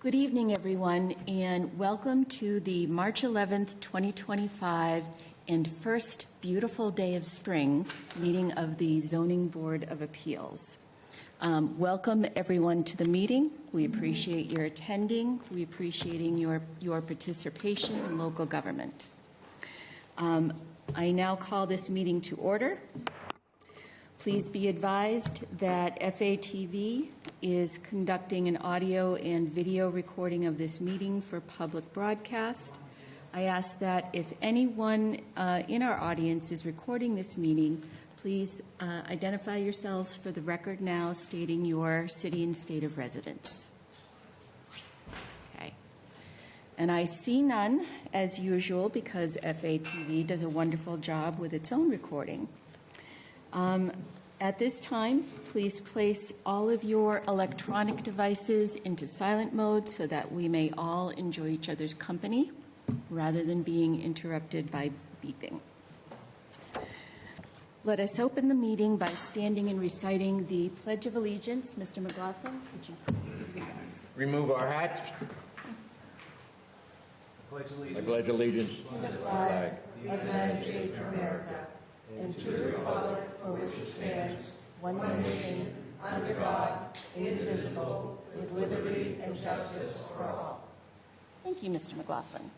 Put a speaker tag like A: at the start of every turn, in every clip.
A: Good evening, everyone, and welcome to the March 11th, 2025, and first beautiful day of spring meeting of the Zoning Board of Appeals. Welcome, everyone, to the meeting. We appreciate your attending. We appreciate your participation in local government. I now call this meeting to order. Please be advised that FATV is conducting an audio and video recording of this meeting for public broadcast. I ask that if anyone in our audience is recording this meeting, please identify yourselves for the record now, stating your city and state of residence. Okay. And I see none, as usual, because FATV does a wonderful job with its own recording. At this time, please place all of your electronic devices into silent mode so that we may all enjoy each other's company rather than being interrupted by beeping. Let us open the meeting by standing and reciting the Pledge of Allegiance. Mr. McLaughlin, could you please lead us?
B: Remove our hats. I pledge allegiance
A: To the flag of the United States of America and to the republic for which it stands, one nation, under God, indivisible, with liberty and justice for all. Thank you, Mr. McLaughlin.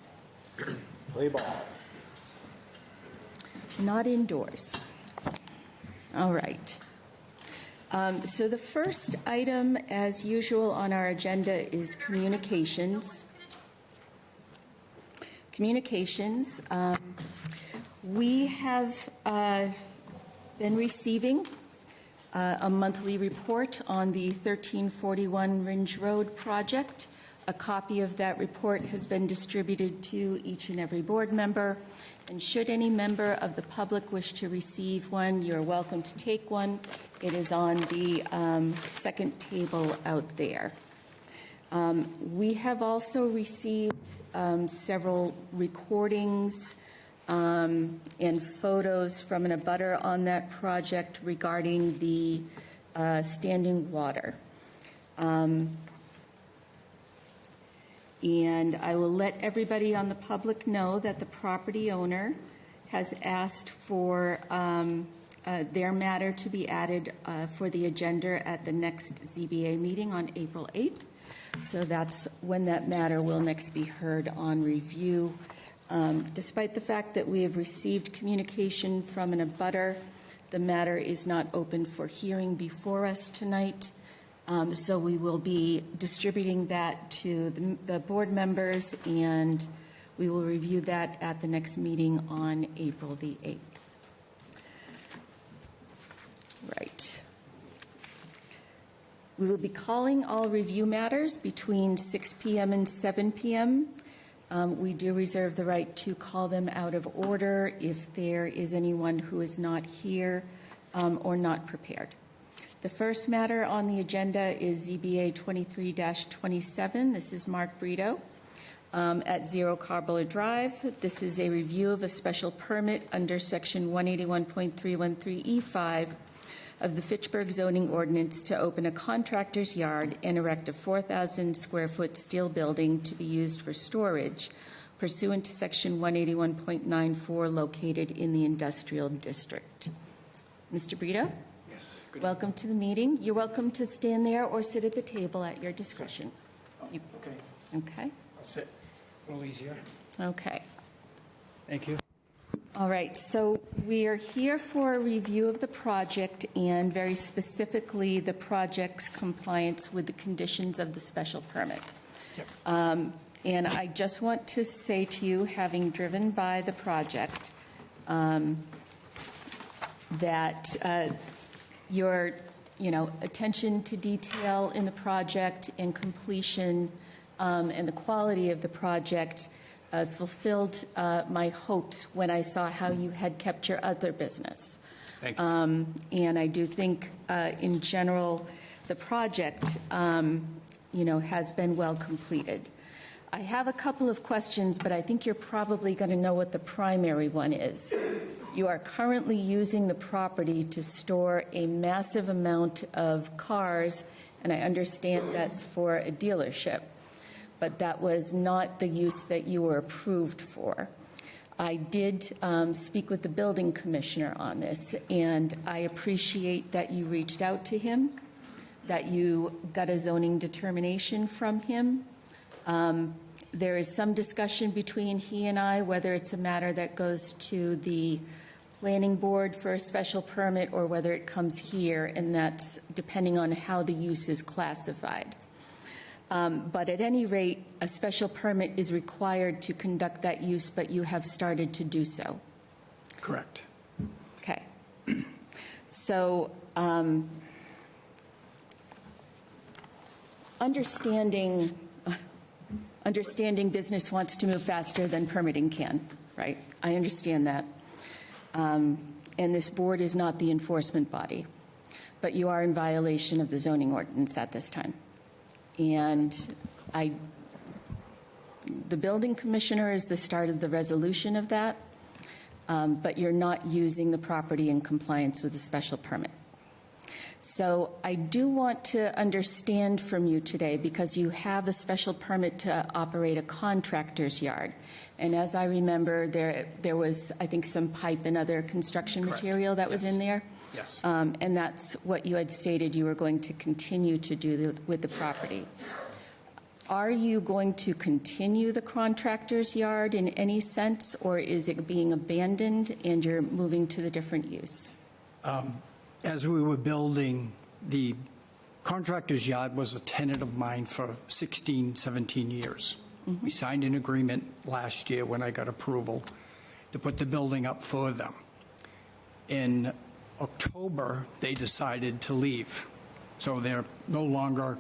B: Play ball.
A: Not indoors. All right. So the first item, as usual, on our agenda is communications. Communications. We have been receiving a monthly report on the 1341 Rindge Road project. A copy of that report has been distributed to each and every board member. And should any member of the public wish to receive one, you're welcome to take one. It is on the second table out there. We have also received several recordings and photos from an abutter on that project regarding the standing water. And I will let everybody on the public know that the property owner has asked for their matter to be added for the agenda at the next ZBA meeting on April 8th. So that's when that matter will next be heard on review. Despite the fact that we have received communication from an abutter, the matter is not open for hearing before us tonight. So we will be distributing that to the board members, and we will review that at the next meeting on April the 8th. Right. We will be calling all review matters between 6 p.m. and 7 p.m. We do reserve the right to call them out of order if there is anyone who is not here or not prepared. The first matter on the agenda is ZBA 23-27. This is Mark Brito at 0 Cobbler Drive. This is a review of a special permit under Section 181.313E5 of the Fitchburg zoning ordinance to open a contractor's yard and erect a 4,000 square foot steel building to be used for storage pursuant to Section 181.94 located in the industrial district. Mr. Brito? Welcome to the meeting. You're welcome to stand there or sit at the table at your discretion.
C: Okay.
A: Okay.
C: I'll sit. A little easier.
A: Okay.
C: Thank you.
A: All right. So we are here for a review of the project and very specifically the project's compliance with the conditions of the special permit.
C: Yep.
A: And I just want to say to you, having driven by the project, that your, attention to detail in the project and completion and the quality of the project fulfilled my hopes when I saw how you had kept your other business.
C: Thank you.
A: And I do think, in general, the project, has been well completed. I have a couple of questions, but I think you're probably going to know what the primary one is. You are currently using the property to store a massive amount of cars, and I understand that's for a dealership. but that was not the use that you were approved for. I did speak with the building commissioner on this, and I appreciate that you reached out to him, that you got a zoning determination from him. There is some discussion between he and I whether it's a matter that goes to the planning board for a special permit or whether it comes here, and that's depending on how the use is classified. But at any rate, a special permit is required to conduct that use, but you have started to do so.
C: Correct.
A: Okay. So, understanding business wants to move faster than permitting can, right? I understand that. And this board is not the enforcement body, but you are in violation of the zoning ordinance at this time. And the building commissioner is the start of the resolution of that, but you're not using the property in compliance with the special permit. So I do want to understand from you today, because you have a special permit to operate a contractor's yard. And as I remember, there was, I think, some pipe and other construction
C: Correct.
A: material that was
C: Yes.
A: in there?
C: Yes.
A: And that's what you had stated you were going to continue to do with the property. Are you going to continue the contractor's yard in any sense, or is it being abandoned and you're moving to the different use?
C: As we were building, the contractor's yard was a tenant of mine for 16, 17 years. We signed an agreement last year when I got approval to put the building up for them. In October, they decided to leave, so they're no longer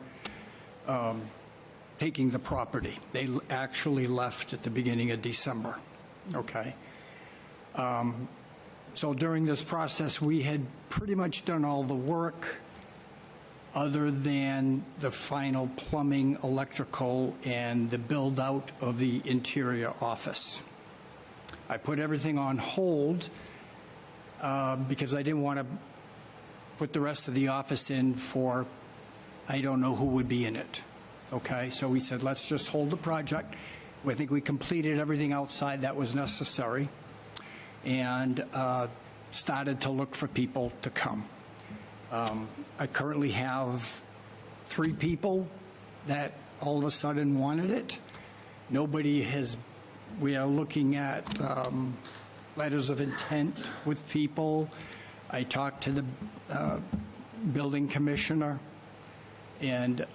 C: taking the property. They actually left at the beginning of December, okay? So during this process, we had pretty much done all the work other than the final plumbing, electrical, and the build-out of the interior office. I put everything on hold because I didn't want to put the rest of the office in for, I don't know who would be in it, okay? So we said, let's just hold the project. I think we completed everything outside that was necessary, and started to look for people to come. I currently have 3 people that all of a sudden wanted it. Nobody has, we are looking at letters of intent with people. I talked to the building commissioner and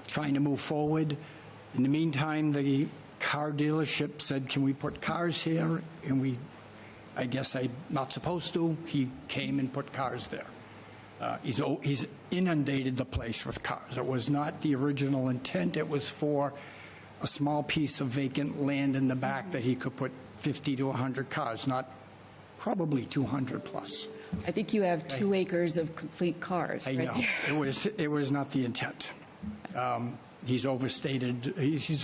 C: trying to move forward. In the meantime, the car dealership said, can we put cars here? And I guess I'm not supposed to. He came and put cars there. He's inundated the place with cars. It was not the original intent. It was for a small piece of vacant land in the back that he could put 50 to 100 cars, not probably 200 plus.
A: I think you have 2 acres of complete cars
C: I
A: right
C: know.
A: there.
C: It was not the intent. He's overstated. He's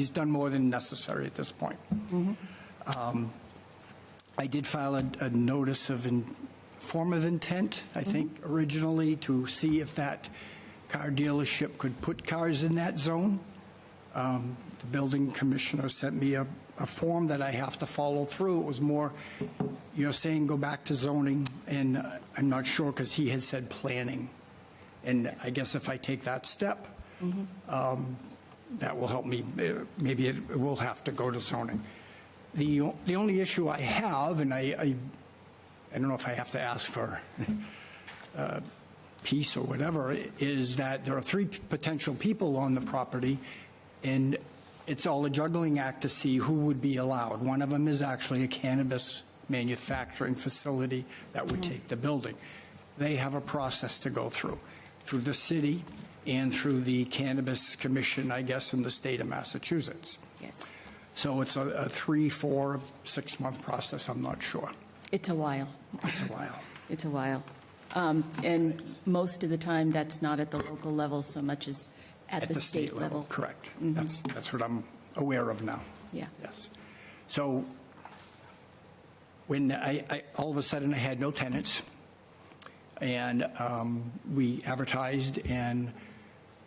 C: done more than necessary at this point. I did file a notice of form of intent, I think, originally, to see if that car dealership could put cars in that zone. The building commissioner sent me a form that I have to follow through. It was more, you're saying go back to zoning, and I'm not sure because he had said planning. And I guess if I take that step, that will help me. Maybe it will have to go to zoning. The only issue I have, and I don't know if I have to ask for peace or whatever, is that there are 3 potential people on the property, and it's all a juggling act to see who would be allowed. One of them is actually a cannabis manufacturing facility that would take the building. They have a process to go through the city and through the Cannabis Commission, I guess, in the state of Massachusetts.
A: Yes.
C: So it's a 3, 4, 6-month process, I'm not sure.
A: It's a while.
C: It's a while.
A: It's a while. And most of the time, that's not at the local level so much as at the state level.
C: Correct. That's what I'm aware of now.
A: Yeah.
C: Yes. So when I all of a sudden I had no tenants, and we advertised and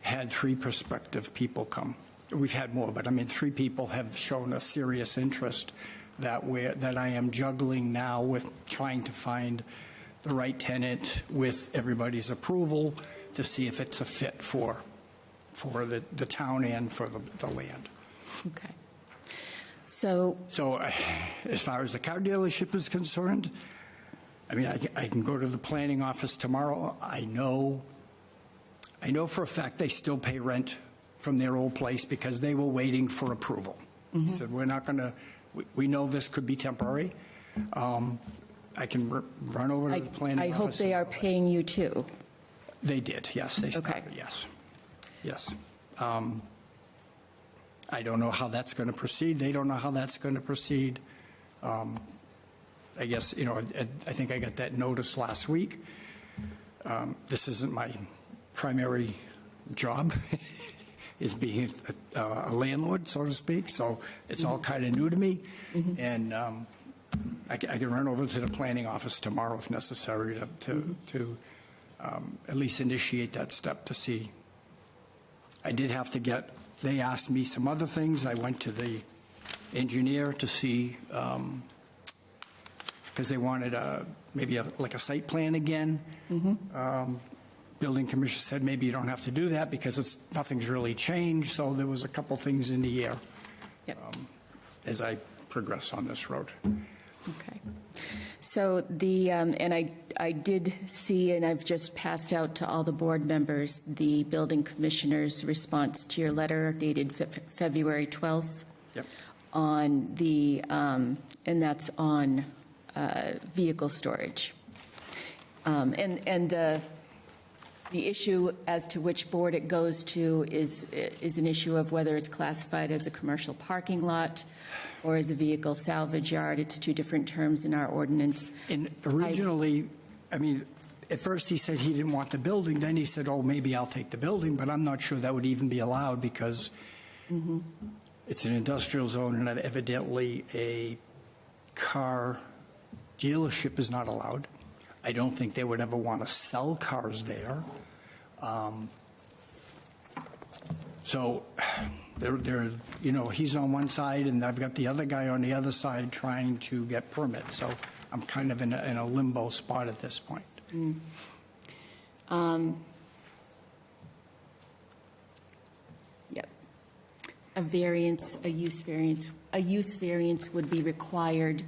C: had 3 prospective people come. We've had more, but I mean, 3 people have shown a serious interest that I am juggling now with trying to find the right tenant with everybody's approval to see if it's a fit for the town and for the land.
A: Okay. So,
C: As far as the car dealership is concerned, I mean, I can go to the planning office tomorrow. I know for a fact they still pay rent from their old place because they were waiting for approval. He said, we're not going to, we know this could be temporary. I can run over to the planning office.
A: I hope they are paying you too.
C: They did, yes, they started,
A: Okay.
C: yes. Yes. I don't know how that's going to proceed. They don't know how that's going to proceed. I guess, I think I got that notice last week. This isn't my primary job, is being a landlord, so to speak, so it's all kind of new to me. And I can run over to the planning office tomorrow if necessary to at least initiate that step to see. I did have to they asked me some other things. I went to the engineer to see, because they wanted maybe like a site plan again. Building commission said maybe you don't have to do that because nothing's really changed. So there was a couple things in the air as I progress on this road.
A: Okay. So and I did see, and I've just passed out to all the board members, the building commissioner's response to your letter dated February 12th.
C: Yep.
A: On and that's on vehicle storage. And the issue as to which board it goes to is an issue of whether it's classified as a commercial parking lot or as a vehicle salvage yard. It's 2 different terms in our ordinance.
C: And originally, I mean, at first he said he didn't want the building. Then he said, oh, maybe I'll take the building. But I'm not sure that would even be allowed because it's an industrial zone and evidently a car dealership is not allowed. I don't think they would ever want to sell cars there. So they're he's on one side and I've got the other guy on the other side trying to get permits. So I'm kind of in a limbo spot at this point.
A: Yep. A use variance would be required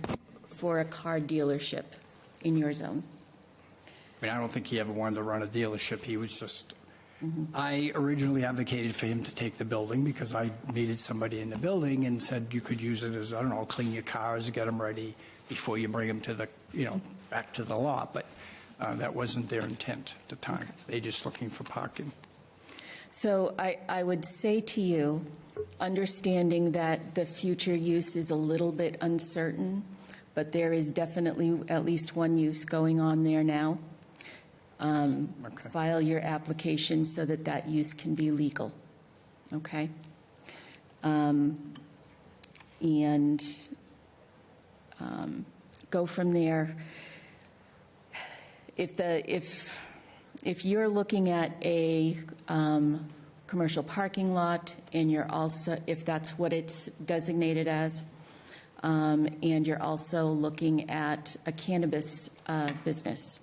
A: for a car dealership in your zone.
C: I mean, I don't think he ever wanted to run a dealership. He was just, I originally advocated for him to take the building because I needed somebody in the building and said you could use it as, I don't know, clean your cars, get them ready before you bring them to the, back to the lot. But that wasn't their intent at the time. They're just looking for parking.
A: So I would say to you, understanding that the future use is a little bit uncertain, but there is definitely at least one use going on there now.
C: Okay.
A: File your application so that use can be legal, okay? And go from there. If you're looking at a commercial parking lot and you're also, if that's what it's designated as, and you're also looking at a cannabis business,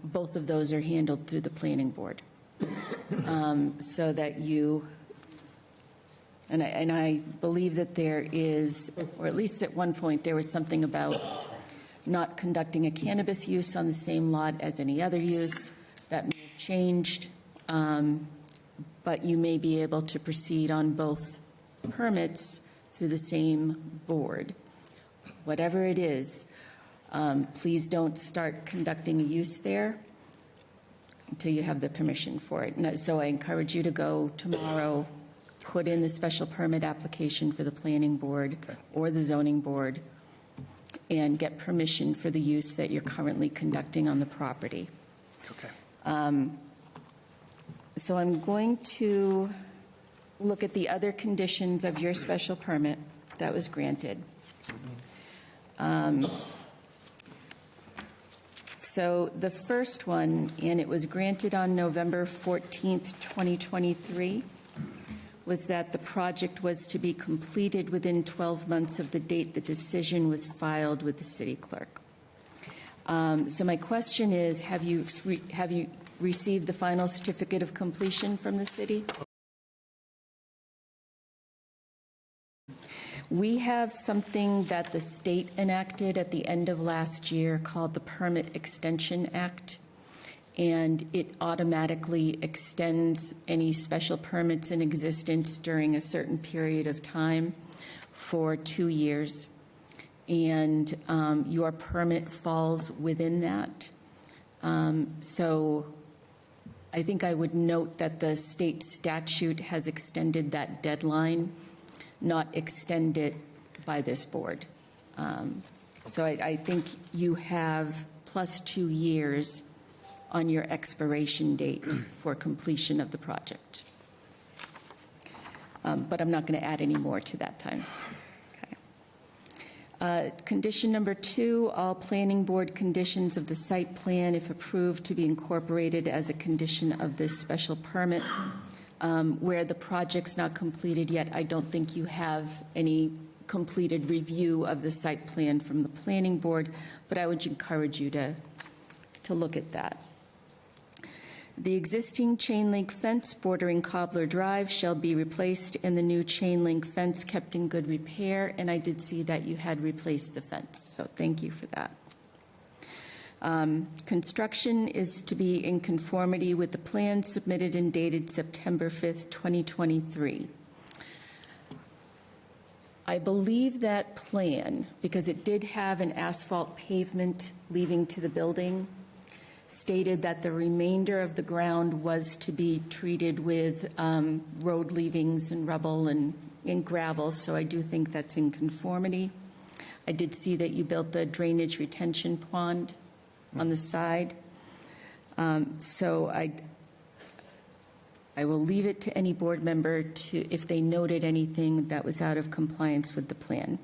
A: both of those are handled through the planning board. So that and I believe that there is, or at least at one point, there was something about not conducting a cannabis use on the same lot as any other use. That may have changed, but you may be able to proceed on both permits through the same board. Whatever it is, please don't start conducting a use there until you have the permission for it. And so I encourage you to go tomorrow, put in the special permit application for the planning board or the zoning board, and get permission for the use that you're currently conducting on the property.
C: Okay.
A: So I'm going to look at the other conditions of your special permit that So the first one, and it was granted on November 14th, 2023, was that the project was to be completed within 12 months of the date the decision was filed with the city clerk. So my question is, have you received the final certificate of completion from the city? We have something that the state enacted at the end of last year called the Permit Extension Act, and it automatically extends any special permits in existence during a certain period of time for 2 years, and your permit falls within that. So I think I would note that the state statute has extended that deadline, not extended by this board. So I think you have plus 2 years on your expiration date for completion of the project. But I'm not going to add any more to that time. Okay. Condition number 2, all planning board conditions of the site plan, if approved, to be incorporated as a condition of this special permit. Where the project's not completed yet, I don't think you have any completed review of the site plan from the planning board, but I would encourage you to look at that. The existing chain link fence bordering Cobbler Drive shall be replaced and the new chain link fence kept in good repair, and I did see that you had replaced the fence, so thank you for that. Construction is to be in conformity with the plan submitted and dated September 5th, 2023. I believe that plan, because it did have an asphalt pavement leaving to the building, stated that the remainder of the ground was to be treated with road leavings and rubble and gravel, so I do think that's in conformity. I did see that you built the drainage retention pond on the side. So I will leave it to any board member to, if they noted anything that was out of compliance with the plan.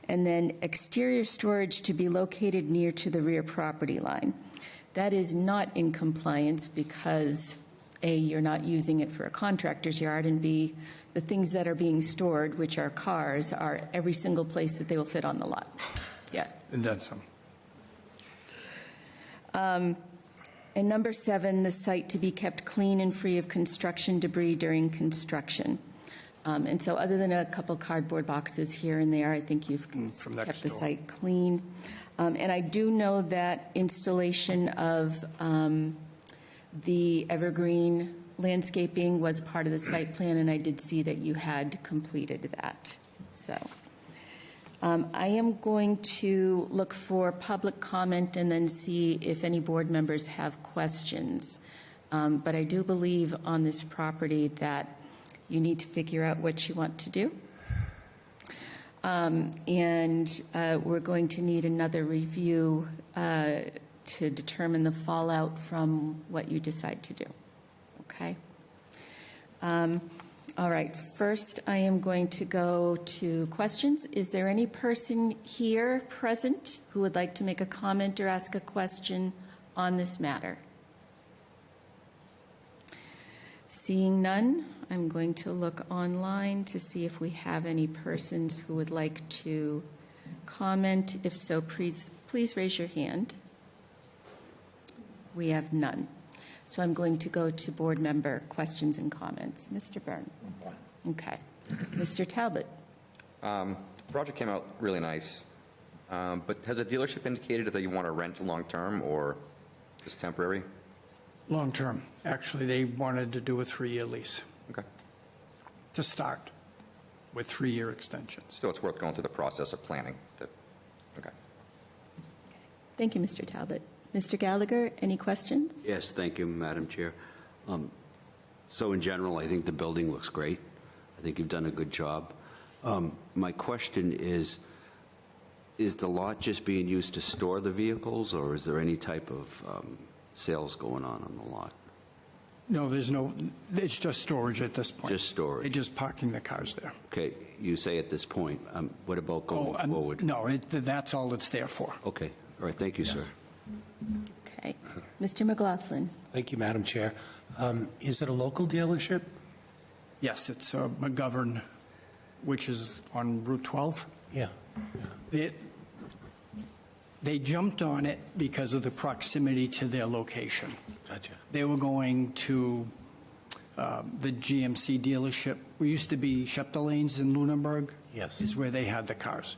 A: And then exterior storage to be located near to the rear property line. That is not in compliance because A, you're not using it for a contractor's yard, and B, the things that are being stored, which are cars, are every single place that they will fit on the lot. Yeah.
C: And that's some.
A: And number 7, the site to be kept clean and free of construction debris during construction. And so other than a couple cardboard boxes here and there, I think you've kept the site clean. And I do know that installation of the evergreen landscaping was part of the site plan, and I did see that you had completed that. So I am going to look for public comment and then see if any board members have questions. But I do believe on this property that you need to figure out what you want to do. And we're going to need another review to determine the fallout from what you decide to do. Okay? All right, first I am going to go to questions. Is there any person here present who would like to make a comment or ask a question on this matter? Seeing none, I'm going to look online to see if we have any persons who would like to comment. If so, please raise your hand. We have none. So I'm going to go to board member questions and comments. Mr. Byrne. Okay. Mr. Talbot.
D: The project came out really nice, but has the dealership indicated that you want to rent long-term or just temporary?
C: Long-term. Actually, they wanted to do a 3-year lease
D: Okay.
C: to start with 3-year extensions.
D: So it's worth going through the process of planning. Okay.
A: Thank you, Mr. Talbot. Mr. Gallagher, any questions?
E: Yes, thank you, Madam Chair. So in general, I think the building looks great. I think you've done a good job. My question is the lot just being used to store the vehicles, or is there any type of sales going on the lot?
C: No, it's just storage at this point.
E: Just storage?
C: They're just parking the cars there.
E: Okay, you say at this point. What about going forward?
C: No, that's all it's there for.
E: Okay, all right, thank you, sir.
A: Okay. Mr. McLaughlin?
F: Thank you, Madam Chair. Is it a local dealership?
C: Yes, it's McGovern, which is on Route 12.
F: Yeah.
C: They jumped on it because of the proximity to their location.
F: Gotcha.
C: They were going to the GMC dealership. We used to be Schepter Lanes in Lunenburg.
F: Yes.
C: Is where they had the cars.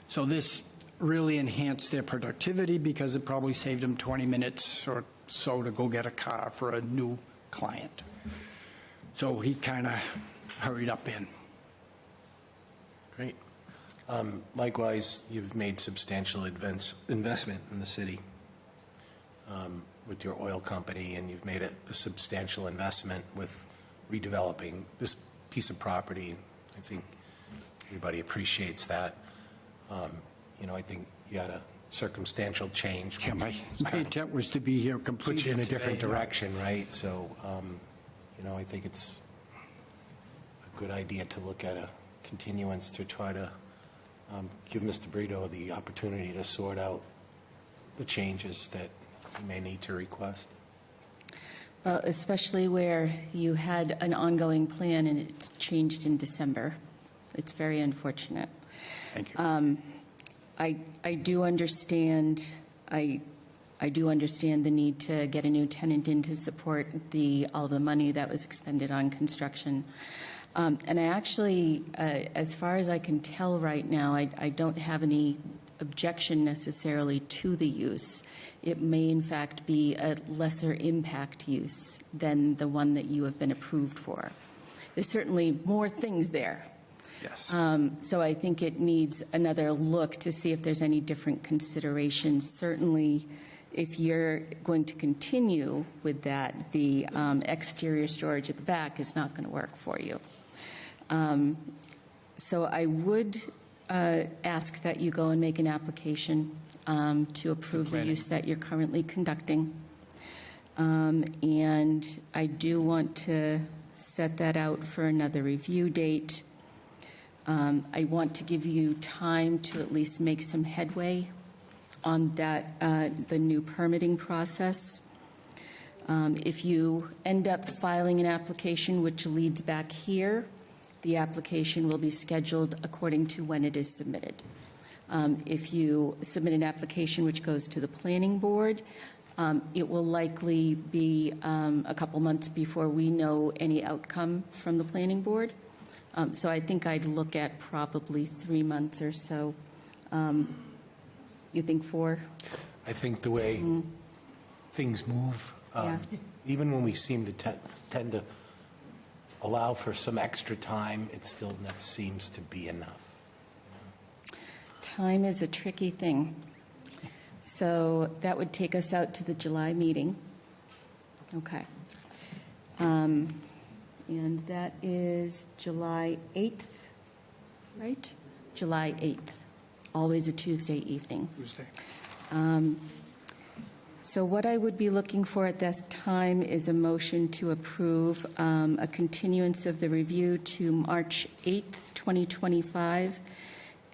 C: So this really enhanced their productivity because it probably saved them 20 minutes or so to go get a car for a new client. So he kind of hurried up in.
F: Great. Likewise, you've made substantial investment in the city with your oil company, and you've made a substantial investment with redeveloping this piece of property. I think everybody appreciates that. I think you had a circumstantial change.
C: Yeah, my
F: which
C: intent was to be here completely
F: puts you in a
C: today.
F: different direction, right? So, I think it's a good idea to look at a continuance to try to give Mr. Brito the opportunity to sort out the changes that he may need to request.
A: Well, especially where you had an ongoing plan and it's changed in December. It's very unfortunate.
C: Thank you.
A: I do understand, I do understand the need to get a new tenant in to support all the money that was expended on construction. And I actually, as far as I can tell right now, I don't have any objection necessarily to the use. It may in fact be a lesser impact use than the one that you have been approved for. There's certainly more things there.
C: Yes.
A: So I think it needs another look to see if there's any different considerations. Certainly, if you're going to continue with that, the exterior storage at the back is not going to work for you. So I would ask that you go and make an application to approve the use that you're currently conducting. And I do want to set that out for another review date. I want to give you time to at least make some headway on that, the new permitting process. If you end up filing an application which leads back here, the application will be scheduled according to when it is submitted. If you submit an application which goes to the planning board, it will likely be a couple months before we know any outcome from the planning board. So I think I'd look at probably 3 months or so. You think 4?
F: I think the way things move,
A: Yeah.
F: even when we seem to tend to allow for some extra time, it still never seems to be enough.
A: Time is a tricky thing. So that would take us out to the July meeting. Okay. And that is July 8th, right? July 8th, always a Tuesday evening.
C: Tuesday.
A: So what I would be looking for at this time is a motion to approve a continuance of the review to March 8th, 2025,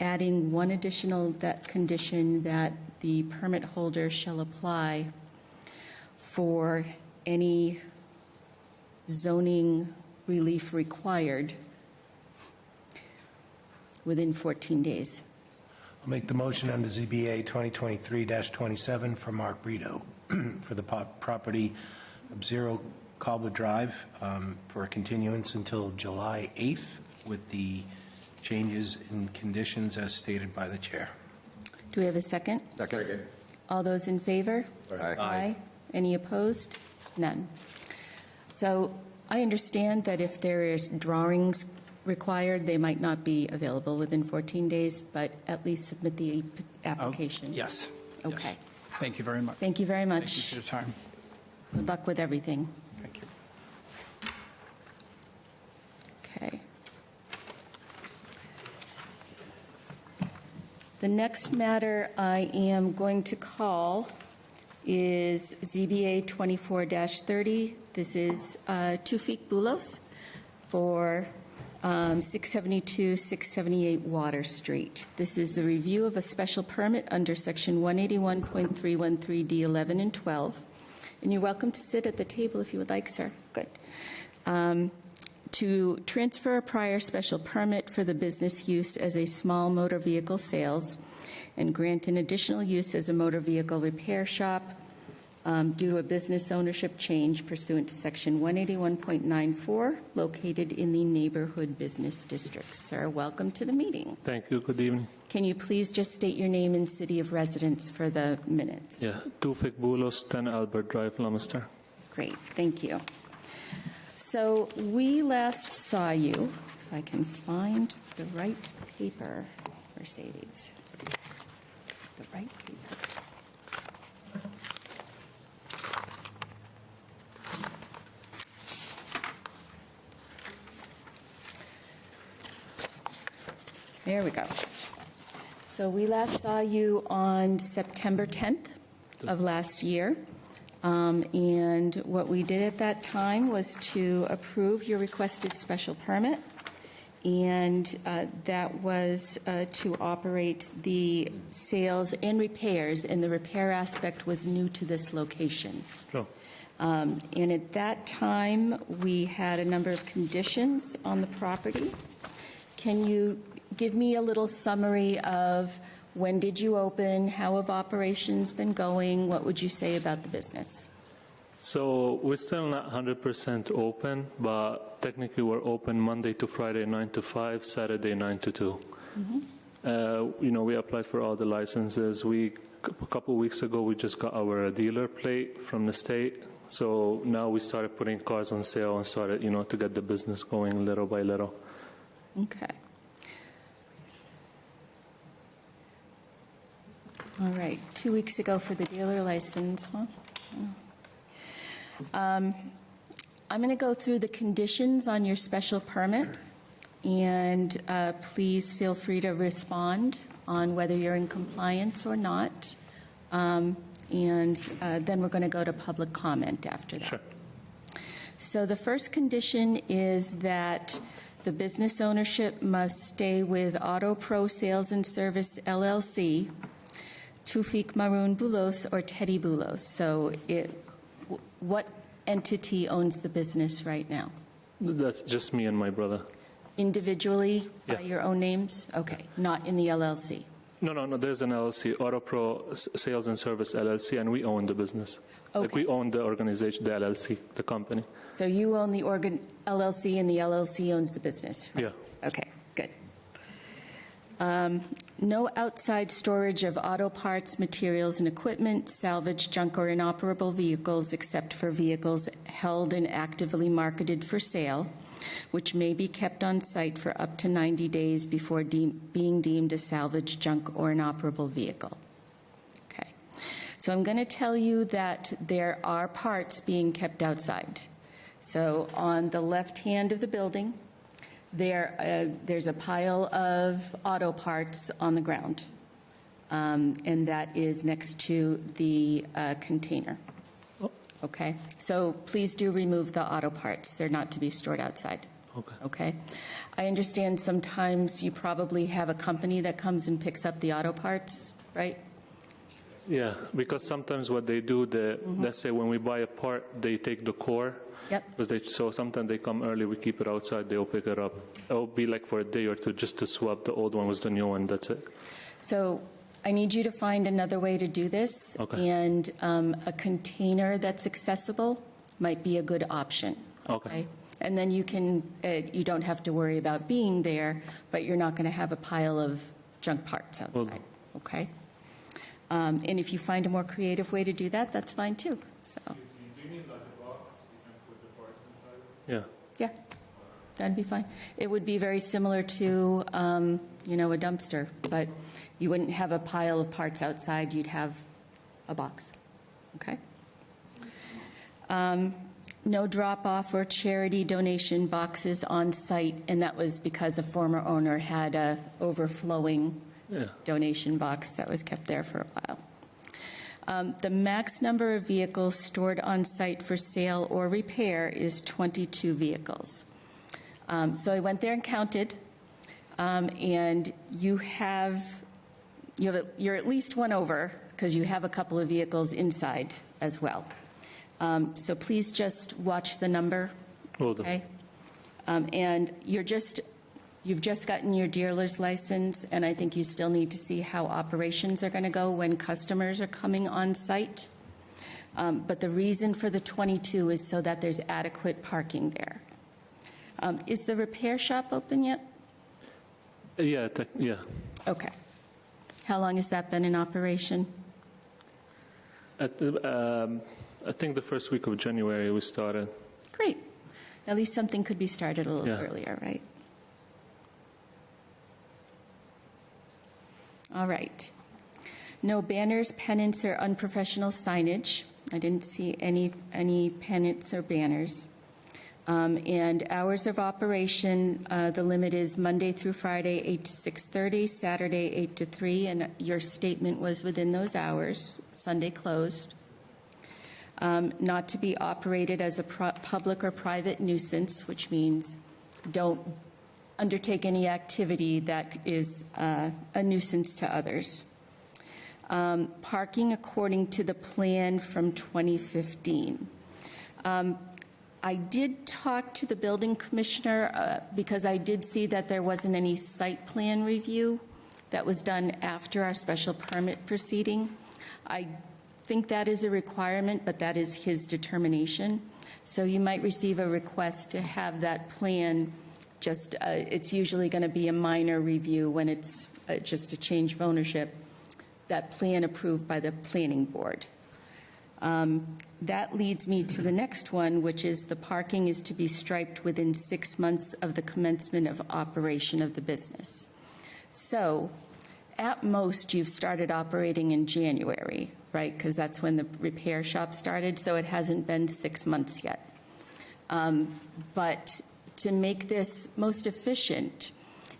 A: adding one additional condition that the permit holder shall apply for any zoning relief required within 14 days.
F: I'll make the motion under ZBA 2023-27 for Mark Brito for the property of 0 Cobbler Drive for a continuance until July 8th with the changes in conditions as stated by the chair.
A: Do we have a second?
D: Second.
A: All those in favor?
D: Aye.
A: Any opposed? None. So I understand that if there is drawings required, they might not be available within 14 days, but at least submit the application.
C: Yes.
A: Okay.
C: Yes. Thank you very much.
A: Thank you very
C: Thank you
A: much.
C: for your time.
A: Good luck with everything.
C: Thank you.
A: Okay. The next matter I am going to call is ZBA 24-30. This is Tufik Boulos for 672, 678 Water Street. This is the review of a special permit under Section 181.313D 11 and 12. And you're welcome to sit at the table if you would like, sir. Good. To transfer a prior special permit for the business use as a small motor vehicle sales and grant an additional use as a motor vehicle repair shop due to a business ownership change pursuant to Section 181.94, located in the Neighborhood Business District. Sir, welcome to the meeting.
G: Thank you. Good evening.
A: Can you please just state your name and city of residence for the minutes?
G: Yeah, Tufik Bulos, 10 Albert Drive, Leominster.
A: Great, thank you. So we last saw you, if I can find the right paper, Mercedes. The right paper. There we go. So we last saw you on September 10th of last year. And what we did at that time was to approve your requested special permit. And that was to operate the sales and repairs. And the repair aspect was new to this location.
G: Sure.
A: And at that time, we had a number of conditions on the property. Can you give me a little summary of when did you open, how have operations been going, what would you say about the business?
G: So we're still not 100% open, but technically we're open Monday to Friday, 9 to 5, Saturday, 9 to 2. We applied for all the licenses. A couple of weeks ago, we just got our dealer plate from the state. So now we started putting cars on sale and started, to get the business going little by little.
A: Okay. All right, 2 weeks ago for the dealer license, huh? I'm going to go through the conditions on your special permit, and please feel free to respond on whether you're in compliance or not. And then we're going to go to public comment after that.
G: Sure.
A: So the first condition is that the business ownership must stay with Auto Pro Sales and Service, LLC, Tufik Maroon Bulos, or Teddy Bulos. So what entity owns the business right now?
G: That's just me and my brother.
A: Individually, by
G: Yeah.
A: your own names? Okay, not in the LLC?
G: No, there's an LLC, Auto Pro Sales and Service LLC, and we own the business. Like
A: Okay.
G: we own the organization, the LLC, the company.
A: So you own the LLC, and the LLC owns the business? Right?
G: Yeah.
A: Okay, good. No outside storage of auto parts, materials, and equipment, salvage, junk, or inoperable vehicles except for vehicles held and actively marketed for sale, which may be kept on site for up to 90 days before being deemed a salvage, junk, or inoperable vehicle. Okay. So I'm going to tell you that there are parts being kept outside. So on the left hand of the building, there's a pile of auto parts on the ground, and that is next to the container. Okay? So please do remove the auto parts. They're not to be stored outside.
G: Okay.
A: Okay? I understand sometimes you probably have a company that comes and picks up the auto parts, right?
G: Yeah, because sometimes what they do, let's say when we buy a part, they take the core.
A: Yep.
G: So sometimes they come early, we keep it outside, they'll pick it up. It'll be like for a day or two just to swap the old one with the new one, that's it.
A: So I need you to find another way to do this.
G: Okay.
A: And a container that's accessible might be a good option.
G: Okay.
A: And then you don't have to worry about being there, but you're not going to have a pile of junk parts outside. Okay? And if you find a more creative way to do that, that's fine too. So.
G: Do you need like a box you can put the parts inside? Yeah.
A: Yeah, that'd be fine. It would be very similar to, a dumpster, but you wouldn't have a pile of parts outside, you'd have a box, okay? No drop-off or charity donation boxes on site, and that was because a former owner had a overflowing donation box that was kept there for a while. The max number of vehicles stored on site for sale or repair is 22 vehicles. So I went there and counted, and you're at least one over, because you have a couple of vehicles inside as well. So please just watch the number,
G: Will do.
A: okay? And you've just gotten your dealer's license, and I think you still need to see how operations are going to go when customers are coming on site. But the reason for the 22 is so that there's adequate parking there. Is the repair shop open yet?
G: Yeah,
A: Okay. How long has that been in operation?
G: I think the first week of January we started.
A: Great. At least something could be started a little
G: Yeah.
A: earlier, right? All right. No banners, pennants, or unprofessional signage. I didn't see any pennants or banners. And hours of operation, the limit is Monday through Friday, 8 to 6:30, Saturday, 8 to 3, and your statement was within those hours, Sunday closed. Not to be operated as a public or private nuisance, which means don't undertake any activity that is a nuisance to others. Parking according to the plan from 2015. I did talk to the building commissioner because I did see that there wasn't any site plan review that was done after our special permit proceeding. I think that is a requirement, but that is his determination. So you might receive a request to have that plan just, it's usually going to be a minor review when it's just a change of ownership, that plan approved by the planning board. That leads me to the next one, which is the parking is to be striped within 6 months of the commencement of operation of the business. So at most, you've started operating in January, right? Because that's when the repair shop started, so it hasn't been 6 months yet. But to make this most efficient,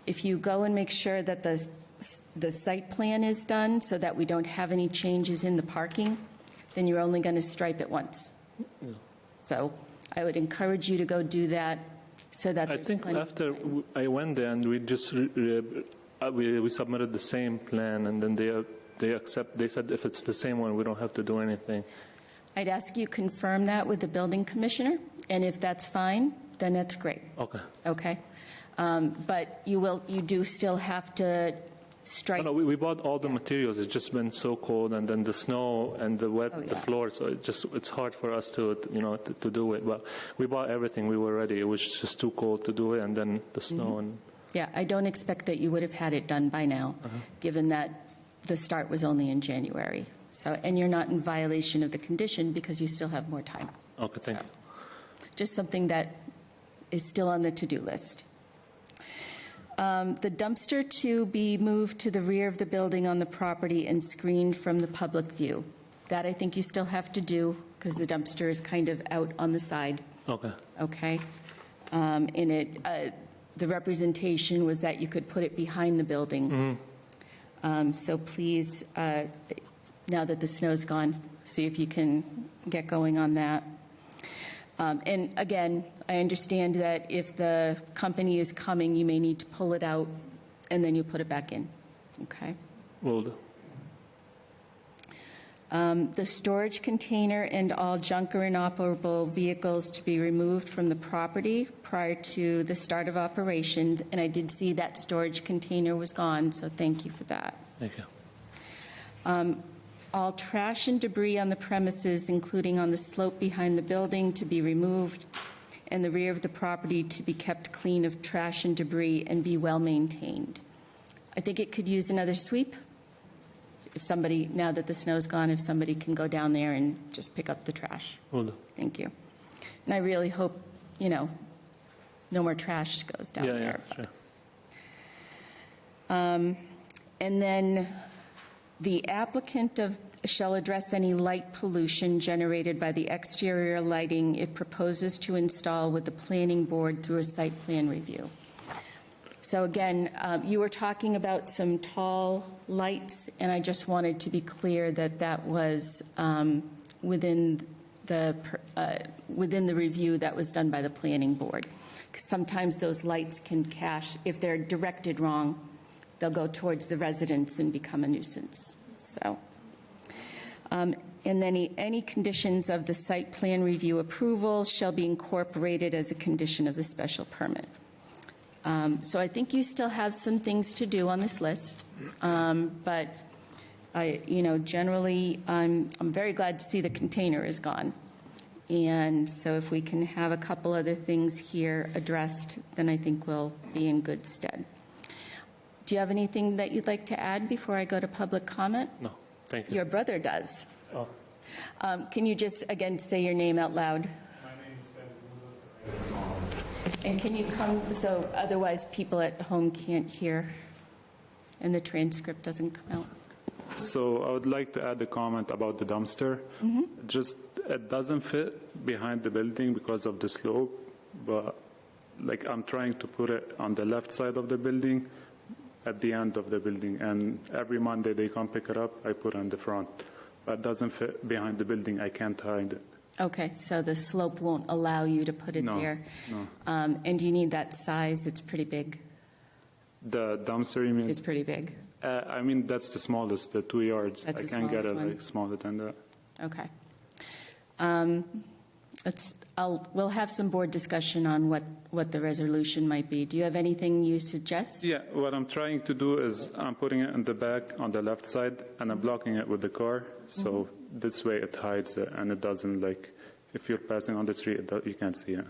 A: if you go and make sure that the site plan is done so that we don't have any changes in the parking, then you're only going to stripe it once. So I would encourage you to go do that so that
G: I
A: there's
G: think
A: plenty of
G: after
A: time.
G: I went there and we just we submitted the same plan, and then they said if it's the same one, we don't have to do anything.
A: I'd ask you confirm that with the building commissioner, and if that's fine, then that's great.
G: Okay.
A: Okay? But you do still have to stripe.
G: No, we bought all the materials. It's just been so cold, and then the snow and the wet,
A: Oh, yeah.
G: the floor. So it's hard for us to do it. But we bought everything. We were ready. It was just too cold to do it, and then the snow and.
A: Yeah, I don't expect that you would have had it done by now, given that the start was only in January. So, and you're not in violation of the condition because you still have more time.
G: Okay, thank you.
A: Just something that is still on the to-do list. The dumpster to be moved to the rear of the building on the property and screened from the public view. That I think you still have to do because the dumpster is kind of out on the side.
G: Okay.
A: Okay? And the representation was that you could put it behind the building. So please, now that the snow's gone, see if you can get going on that. And again, I understand that if the company is coming, you may need to pull it out and then you put it back in. Okay?
G: Will do.
A: The storage container and all junk or inoperable vehicles to be removed from the property prior to the start of operations. And I did see that storage container was gone, so thank you for that.
G: Thank you.
A: All trash and debris on the premises, including on the slope behind the building, to be removed, and the rear of the property to be kept clean of trash and debris and be well maintained. I think it could use another sweep. If somebody, now that the snow's gone, if somebody can go down there and just pick up the trash.
G: Will do.
A: Thank you. And I really hope, no more trash goes down there.
G: Yeah, sure.
A: And then the applicant shall address any light pollution generated by the exterior lighting it proposes to install with the planning board through a site plan review. So again, you were talking about some tall lights, and I just wanted to be clear that that was within the review that was done by the planning board. sometimes those lights can cash, if they're directed wrong, they'll go towards the residents and become a nuisance. So, and then any conditions of the site plan review approval shall be incorporated as a condition of the special permit. So I think you still have some things to do on this list, but generally, I'm very glad to see the container is gone. And so if we can have a couple other things here addressed, then I think we'll be in good stead. Do you have anything that you'd like to add before I go to public comment?
G: No, thank you.
A: Your brother does.
G: Oh.
A: Can you just, again, say your name out loud?
G: My name is
A: And can you come, so otherwise people at home can't hear and the transcript doesn't come out?
H: So I would like to add a comment about the dumpster. Just, it doesn't fit behind the building because of the slope, but like I'm trying to put it on the left side of the building, at the end of the building, and every Monday they come pick it up, I put it in the front. But it doesn't fit behind the building, I can't hide it.
A: Okay, so the slope won't allow you to put it
H: No,
A: there?
H: no.
A: And you need that size? It's pretty big?
H: The dumpster, you mean?
A: It's pretty big.
H: I mean, that's the smallest, the 2 yards.
A: That's
H: I
A: the
H: can't get it
A: smallest one.
H: like smaller than that.
A: Okay. We'll have some board discussion on what the resolution might be. Do you have anything you suggest?
H: Yeah, what I'm trying to do is I'm putting it in the back on the left side and I'm blocking it with the car. So this way it hides it and it doesn't, like, if you're passing on the street, you can't see it.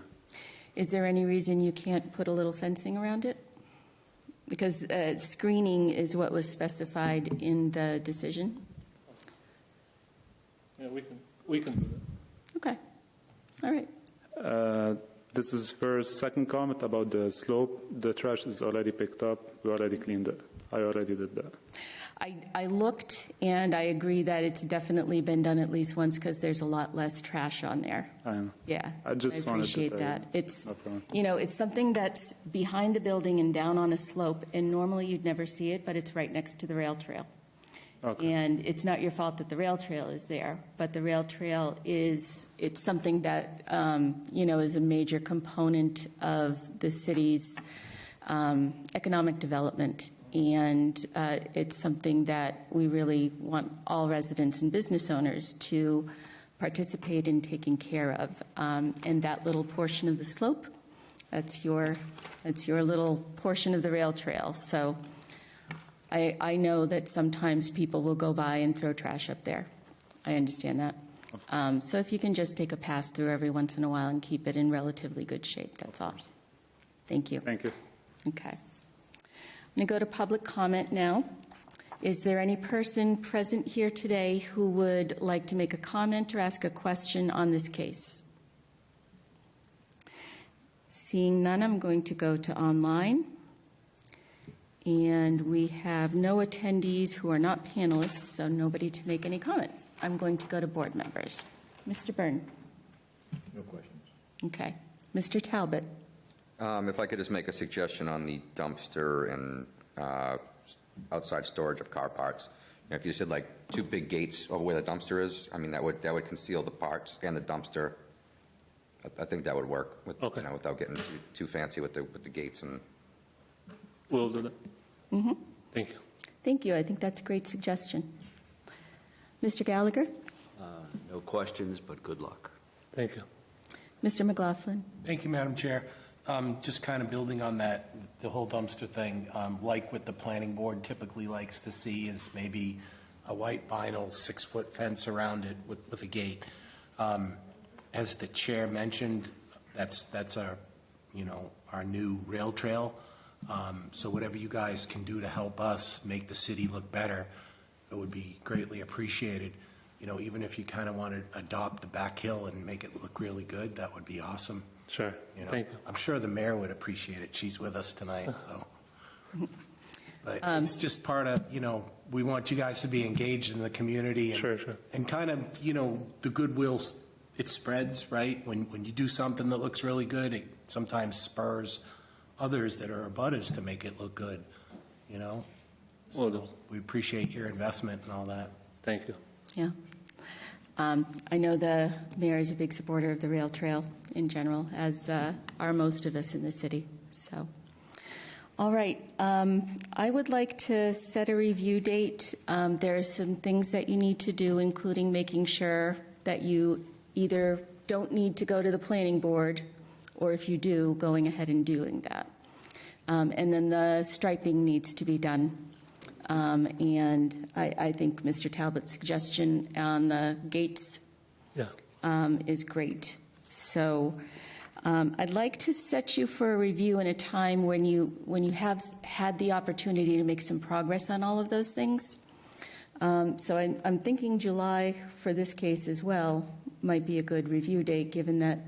A: Is there any reason you can't put a little fencing around it? Because screening is what was specified in the decision.
G: Yeah, we can do that.
A: Okay. All right.
H: This is first. Second comment about the slope. The trash is already picked up. We already cleaned it. I already did that.
A: I looked, and I agree that it's definitely been done at least once because there's a lot less trash on there.
H: I know.
A: Yeah.
H: I just wanted to
A: appreciate
H: tell
A: that.
H: you.
A: It's,
H: No problem.
A: it's something that's behind the building and down on a slope, and normally you'd never see it, but it's right next to the rail trail.
H: Okay.
A: And it's not your fault that the rail trail is there, but the rail trail it's something that, is a major component of the city's economic development. And it's something that we really want all residents and business owners to participate in taking care of. And that little portion of the slope, that's your little portion of the rail trail. So I know that sometimes people will go by and throw trash up there. I understand that. So if you can just take a pass through every once in a while and keep it in relatively good shape, that's all. Thank you.
H: Thank you.
A: Okay. I'm going to go to public comment now. Is there any person present here today who would like to make a comment or ask a question on this case? Seeing none, I'm going to go to online. And we have no attendees who are not panelists, so nobody to make any comment. I'm going to go to board members. Mr. Byrne.
B: No questions.
A: Okay. Mr. Talbot.
D: If I could just make a suggestion on the dumpster and outside storage of car parts. If you said like 2 big gates over where the dumpster is, I mean, that would conceal the parts and the dumpster. I think that would work with,
G: Okay.
D: without getting too fancy with the gates and.
G: We'll do that. Thank you.
A: Thank you. I think that's a great suggestion. Mr. Gallagher?
E: No questions, but good luck.
G: Thank you.
A: Mr. McLaughlin?
F: Thank you, Madam Chair. Just kind of building on that, the whole dumpster thing, like what the planning board typically likes to see is maybe a white vinyl 6-foot fence around it with a gate. As the chair mentioned, that's our, our new rail trail. So whatever you guys can do to help us make the city look better, it would be greatly appreciated. Even if you kind of want to adopt the back hill and make it look really good, that would be awesome.
G: Sure. Thank you.
F: I'm sure the mayor would appreciate it. She's with us tonight, so. But it's just part of, we want you guys to be engaged in the community. And,
G: Sure.
F: And kind of, the goodwill, it spreads, right? When you do something that looks really good, it sometimes spurs others that are abutters to make it look good,
G: Will do.
F: We appreciate your investment and all that.
G: Thank you.
A: Yeah. I know the mayor is a big supporter of the rail trail in general, as are most of us in the city. So, all right. I would like to set a review date. There are some things that you need to do, including making sure that you either don't need to go to the planning board, or if you do, going ahead and doing that. And then the striping needs to be done. And I think Mr. Talbot's suggestion on the gates is great. So I'd like to set you for a review in a time when you have had the opportunity to make some progress on all of those things. So I'm thinking July for this case as well might be a good review date, given that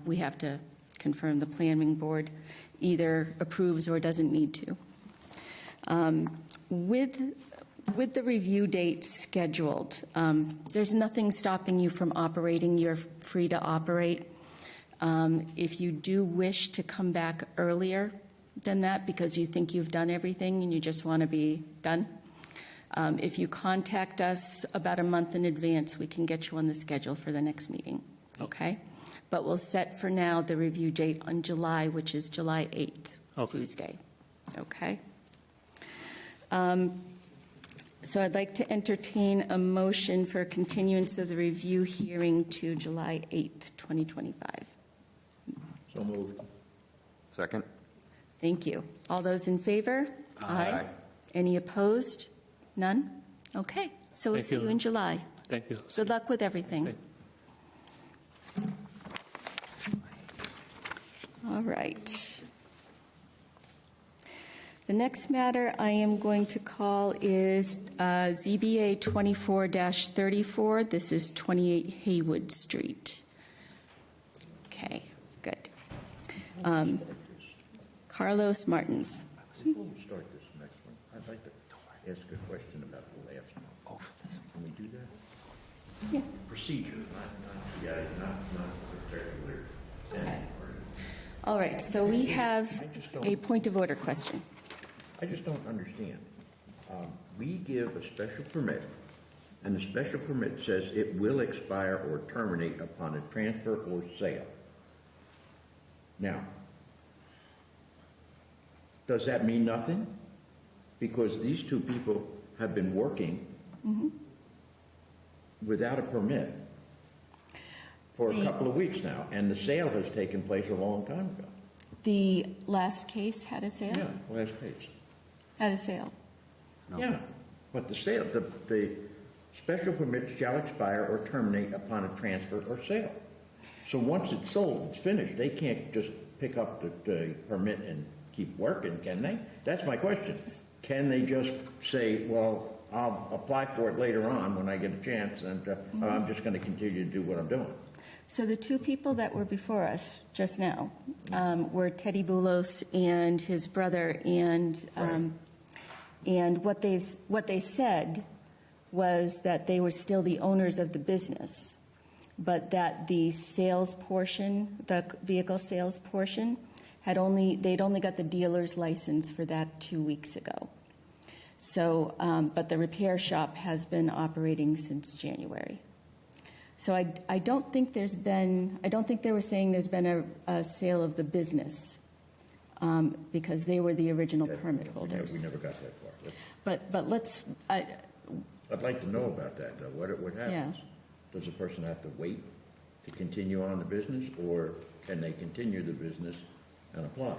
A: we have to confirm the planning board either approves or doesn't need to. With the review date scheduled, there's nothing stopping you from operating. You're free to operate. If you do wish to come back earlier than that because you think you've done everything and you just want to be done, if you contact us about a month in advance, we can get you on the schedule for the next meeting, okay? But we'll set for now the review date on July, which is July 8th, Tuesday, okay? So I'd like to entertain a motion for continuance of the review hearing to July 8th, 2025.
B: So moved.
D: Second?
A: Thank you. All those in favor?
D: Aye.
A: Any opposed? None? Okay, so we'll
G: Thank
A: see
G: you.
A: you in July.
G: Thank you.
A: Good luck with everything.
G: Thank
A: All right. The next matter I am going to call is ZBA 24-34. This is 28 Heywood Street. Okay, good. Carlos Martins.
B: Before we start this next one, I'd like to ask a question about the last one. Can we do that?
A: Yeah.
B: Procedure, not particular.
A: Okay. All right, so we have a point of order question.
B: I just don't understand. We give a special permit, and the special permit says it will expire or terminate upon a transfer or sale. Now, does that mean nothing? Because these two people have been working without a permit for a couple of weeks now, and the sale has taken place a long time ago.
A: The last case had a sale?
B: Yeah, last page.
A: Had a sale.
B: Yeah, but the sale, the special permit shall expire or terminate upon a transfer or sale. So once it's sold, it's finished. They can't just pick up the permit and keep working, can they? That's my question. Can they just say, well, I'll apply for it later on when I get a chance, and I'm just going to continue to do what I'm doing?
A: So the two people that were before us just now were Teddy Boulos and his brother, and what they said was that they were still the owners of the business, but that the sales portion, the vehicle sales portion, they'd only got the dealer's license for that 2 weeks ago. So, but the repair shop has been operating since January. So I don't think they were saying there's been a sale of the business, because they were the original permit holders.
B: We never got that far.
A: But let's,
B: I'd like to know about that, though. What happens? Does a person have to wait to continue on the business, or can they continue the business and apply?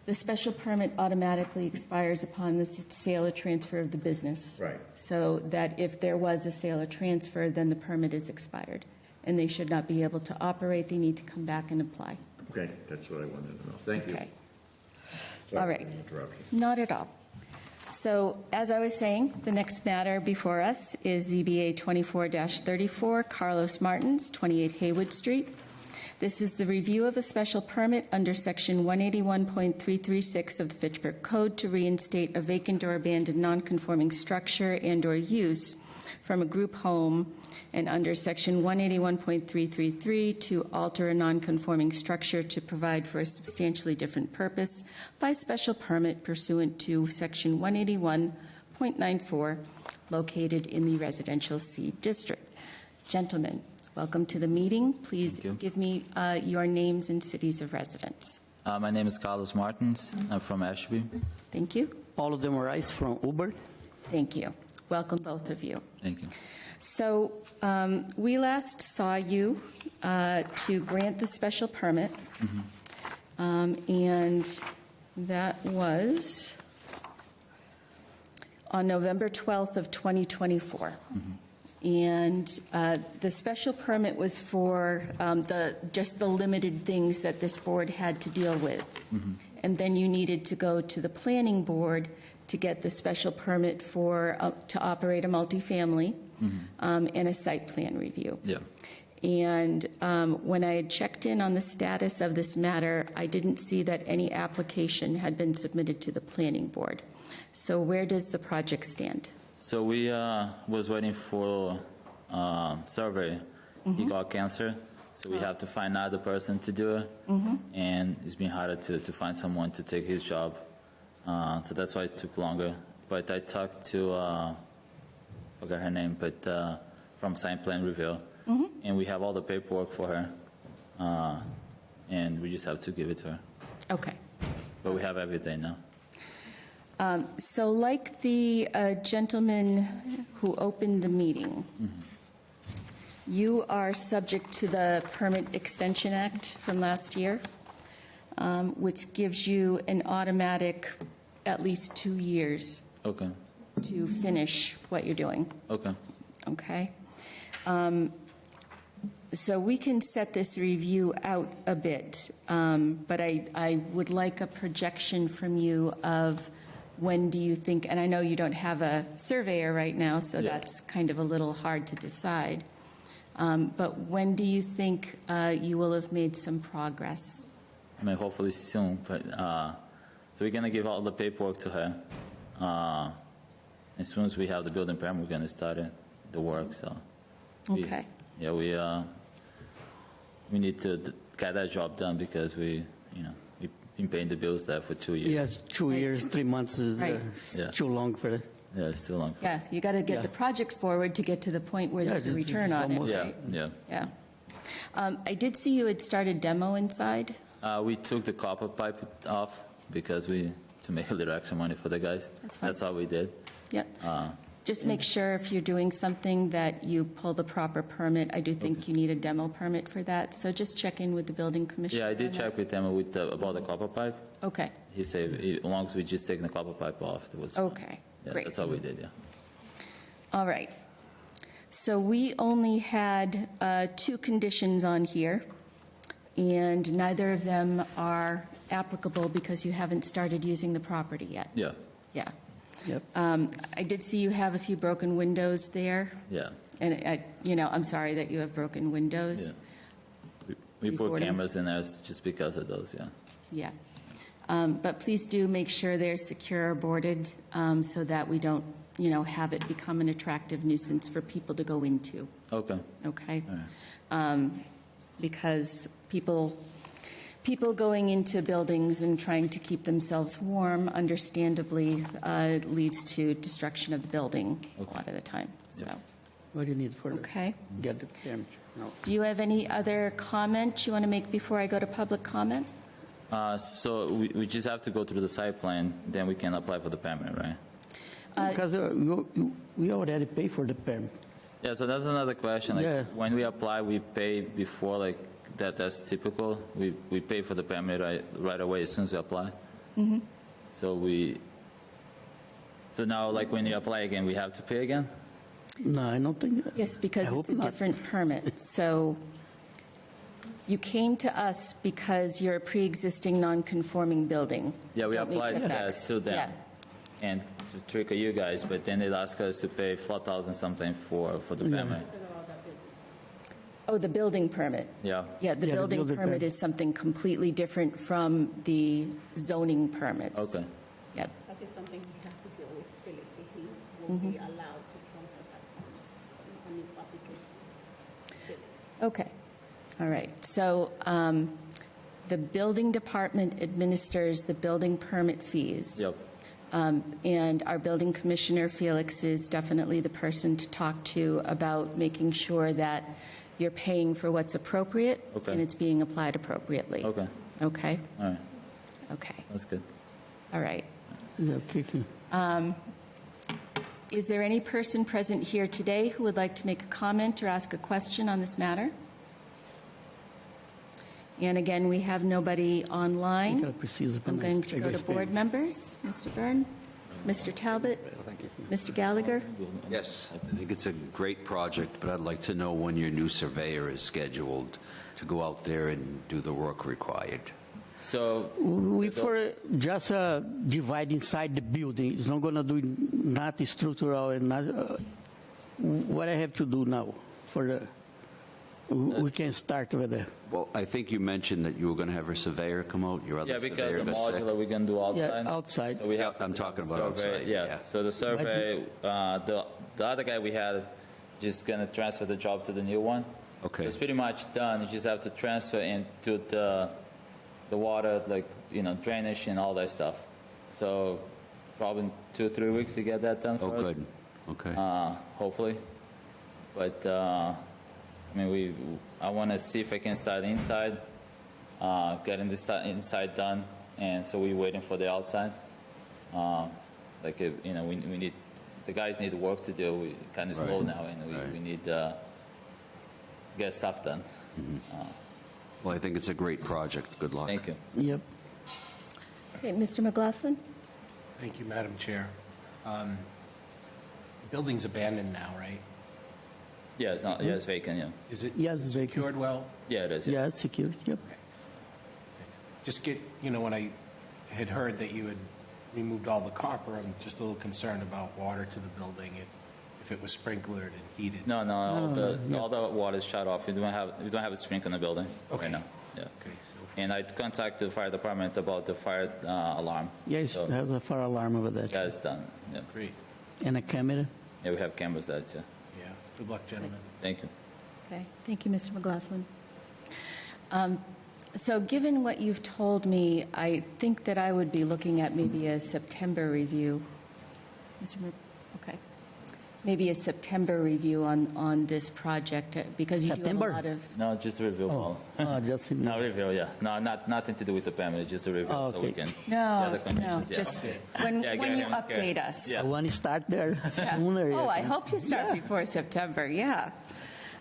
A: the special permit automatically expires upon the sale or transfer of the business.
B: Right.
A: So that if there was a sale or transfer, then the permit is expired, and they should not be able to operate. They need to come back and apply.
B: Okay, that's what I wanted to know. Thank you.
A: Okay.
B: Sorry
A: All right.
B: for the interruption.
A: Not at all. So, as I was saying, the next matter before us is ZBA 24-34, Carlos Martins, 28 Heywood Street. This is the review of a special permit under Section 181.336 of the Fitchburg Code to reinstate a vacant or abandoned nonconforming structure and/or use from a group home, and under Section 181.333 to alter a nonconforming structure to provide for a substantially different purpose by special permit pursuant to Section 181.94, located in the Residential C District. Gentlemen, welcome to the meeting. Please
I: Thank you.
A: give me your names and cities of residence.
I: My name is Carlos Martins. I'm from Ashby.
A: Thank you.
J: Paulo de Moraes from Uber.
A: Thank you. Welcome, both of you.
I: Thank you.
A: So we last saw you to grant the special permit, and that was on November 12th of 2024. And the special permit was for just the limited things that this board had to deal with. And then you needed to go to the planning board to get the special permit for, to operate a multifamily and a site plan review.
I: Yeah.
A: And when I had checked in on the status of this matter, I didn't see that any application had been submitted to the planning board. So where does the project stand?
I: So we was waiting for survey. He got cancer, so we have to find another person to do it. And it's been harder to find someone to take his job. So that's why it took longer. But I talked to, forgot her name, but from Site Plan Review. And we have all the paperwork for her. And we just have to give it to her.
A: Okay.
I: But we have everything now.
A: So like the gentleman who opened the meeting, you are subject to the Permit Extension Act from last year, which gives you an automatic at least 2 years
I: Okay.
A: to finish what you're doing,
I: Okay.
A: okay? So we can set this review out a bit, but I would like a projection from you of when do you think, and I know you don't have a surveyor right now, so
I: Yeah.
A: that's kind of a little hard to decide, but when do you think you will have made some progress?
I: I mean, hopefully soon, but, so we're gonna give all the paperwork to her. As soon as we have the building permit, we're gonna start it, the work, so.
A: Okay.
I: Yeah, we need to get that job done because we've been paying the bills there for 2 years.
J: Yes, 2 years, 3 months is
A: Right.
I: Yeah.
J: too long for it.
I: Yeah, it's too long.
A: Yeah, you got to get
J: Yeah.
A: the project forward to get to the point where
J: Yeah,
A: there's a
J: it's
A: return on it,
J: almost-
I: Yeah,
A: right?
I: yeah.
A: Yeah. I did see you had started demo inside.
I: We took the copper pipe off because to make a little extra money for the guys.
A: That's fine.
I: That's all we did.
A: Yep. Just make sure if you're doing something that you pull the proper permit. I do think you need a demo permit for that, so just check in with the building commissioner.
I: Yeah, I did
A: on that.
I: check with them about the copper pipe.
A: Okay,
I: He said as long as we just take the copper pipe off, it was fine.
A: okay,
I: Yeah,
A: great.
I: that's all we did, yeah.
A: All right. So we only had 2 conditions on here, and neither of them are applicable because you haven't started using the property yet.
I: Yeah,
A: Yeah.
J: Yep.
A: I did see you have a few broken windows there,
I: yeah.
A: and I'm sorry that you have broken windows.
I: Yeah. We
A: Please
I: put
A: board 'em.
I: cameras in there just because of those, yeah.
A: Yeah. But please do make sure they're secure or boarded so that we don't, have it become an attractive nuisance for people to go into,
I: Okay.
A: okay?
I: All
A: Because people going into buildings and trying to keep themselves warm, understandably, leads to destruction of the building a lot of the time, so,
J: What do you need for
A: okay?
J: get the permit? No.
A: Do you have any other comment you want to make before I go to public comment?
I: So we just have to go through the site plan, then we can apply for the permit, right?
J: Because we already pay for the permit.
I: Yeah, so that's another question. Like,
J: Yeah.
I: when we apply, we pay before, like, that's typical. We pay for the permit right away as soon as we apply. So now, like, when you apply again, we have to pay again?
J: No, I don't think.
A: Yes, because
J: I
A: it's
J: hope
A: a
J: not.
A: different permit. So you came to us because you're a pre-existing non-conforming building.
I: Yeah, we
A: Don't make
I: applied that
A: setbacks.
I: to them.
A: Yeah.
I: And to trick you guys, but then they ask us to pay 4,000 something for the permit.
A: Oh, the building permit.
I: Yeah.
A: Yeah, the
J: Yeah, the
A: building
J: building
A: permit
J: permit.
A: is something completely different from the zoning permits.
I: Okay.
A: Yeah.
K: That is something he has to deal with Felix. He won't be allowed to trump that on the application. Felix.
A: Okay. All right. So the building department administers the building permit fees.
I: Yep.
A: And our building commissioner, Felix, is definitely the person to talk to about making sure that you're paying for what's appropriate
I: Okay.
A: and it's being applied appropriately.
I: Okay,
A: Okay?
I: all right,
A: Okay.
I: that's good.
A: All right.
J: Is that okay?
A: Is there any person present here today who would like to make a comment or ask a question on this matter? And again, we have nobody online.
J: Ela precisa pra
A: I'm
J: nós
A: going to
J: pegar
A: go to
J: esse
A: board
J: prêmio.
A: members. Mr. Byrne, Mr. Talbot, Mr. Gallagher.
E: Yes, I think it's a great project, but I'd like to know when your new surveyor is scheduled to go out there and do the work required.
I: So,
J: We for just divide inside the building. It's not going to do nothing structural and not. What I have to do now for the. We can start with the.
E: Well, I think you mentioned that you were going to have a surveyor come out, your other
I: yeah, because
E: surveyor.
I: the
E: that's sick.
I: modular we can do outside.
J: Yeah, outside.
I: So we have to
E: I'm
I: do
E: talking
I: the
E: about
I: survey.
E: outside,
I: Yeah.
E: yeah.
I: So the survey, the other guy we had, just gonna transfer the job to the new one.
E: Okay.
I: It's pretty much done. You just have to transfer into the water, like drainage and all that stuff. So probably in 2-3 weeks to get that done
E: Oh,
I: for us.
E: good, okay.
I: Hopefully. But I mean, I want to see if I can start inside, getting the inside done, and so we're waiting for the outside. Like we need, the guys need work to do. We kind of slow
E: Right.
I: now, and
E: Right.
I: we need get stuff done.
E: Well, I think it's a great project, good luck.
I: Thank you.
J: Yep.
A: Okay, Mr. McLaughlin?
F: Thank you, Madam Chair. The building's abandoned now, right?
I: Yeah, it's not. Yeah, it's vacant. Yeah.
F: Is it
J: Yes, it's vacant.
F: secured well?
I: Yeah, it is. Yeah.
J: Yeah, security. Yep.
F: Just when I had heard that you had removed all the copper, I'm just a little concerned about water to the building, if it was sprinklered and heated.
I: No, all the water is shut off. We don't have a sprinkler in the building
F: Okay.
I: right now. Yeah.
F: Okay, so
I: And I contacted the fire department about the fire alarm.
J: Yes,
I: So,
J: there's a fire alarm over there.
I: yeah, it's done. Yeah.
F: great.
J: And a camera.
I: Yeah, we have cameras there too.
F: Yeah. Good luck, gentlemen.
I: Thank you.
A: Okay, thank you, Mr. McLaughlin. So given what you've told me, I think that I would be looking at maybe a September review. Okay. Maybe a September review on this project, because you do
J: September?
A: have a lot of...
I: No, just a review.
J: Oh, just
I: No review, yeah. No, nothing to do with the permit, just a review,
J: Oh,
I: so we
J: okay.
I: can.
A: No,
I: the conditions, yeah.
A: just when
I: Yeah,
A: you
I: get him scared.
A: update us.
I: Yeah.
J: I want to start there sooner.
A: Oh, I hope you start before September, yeah.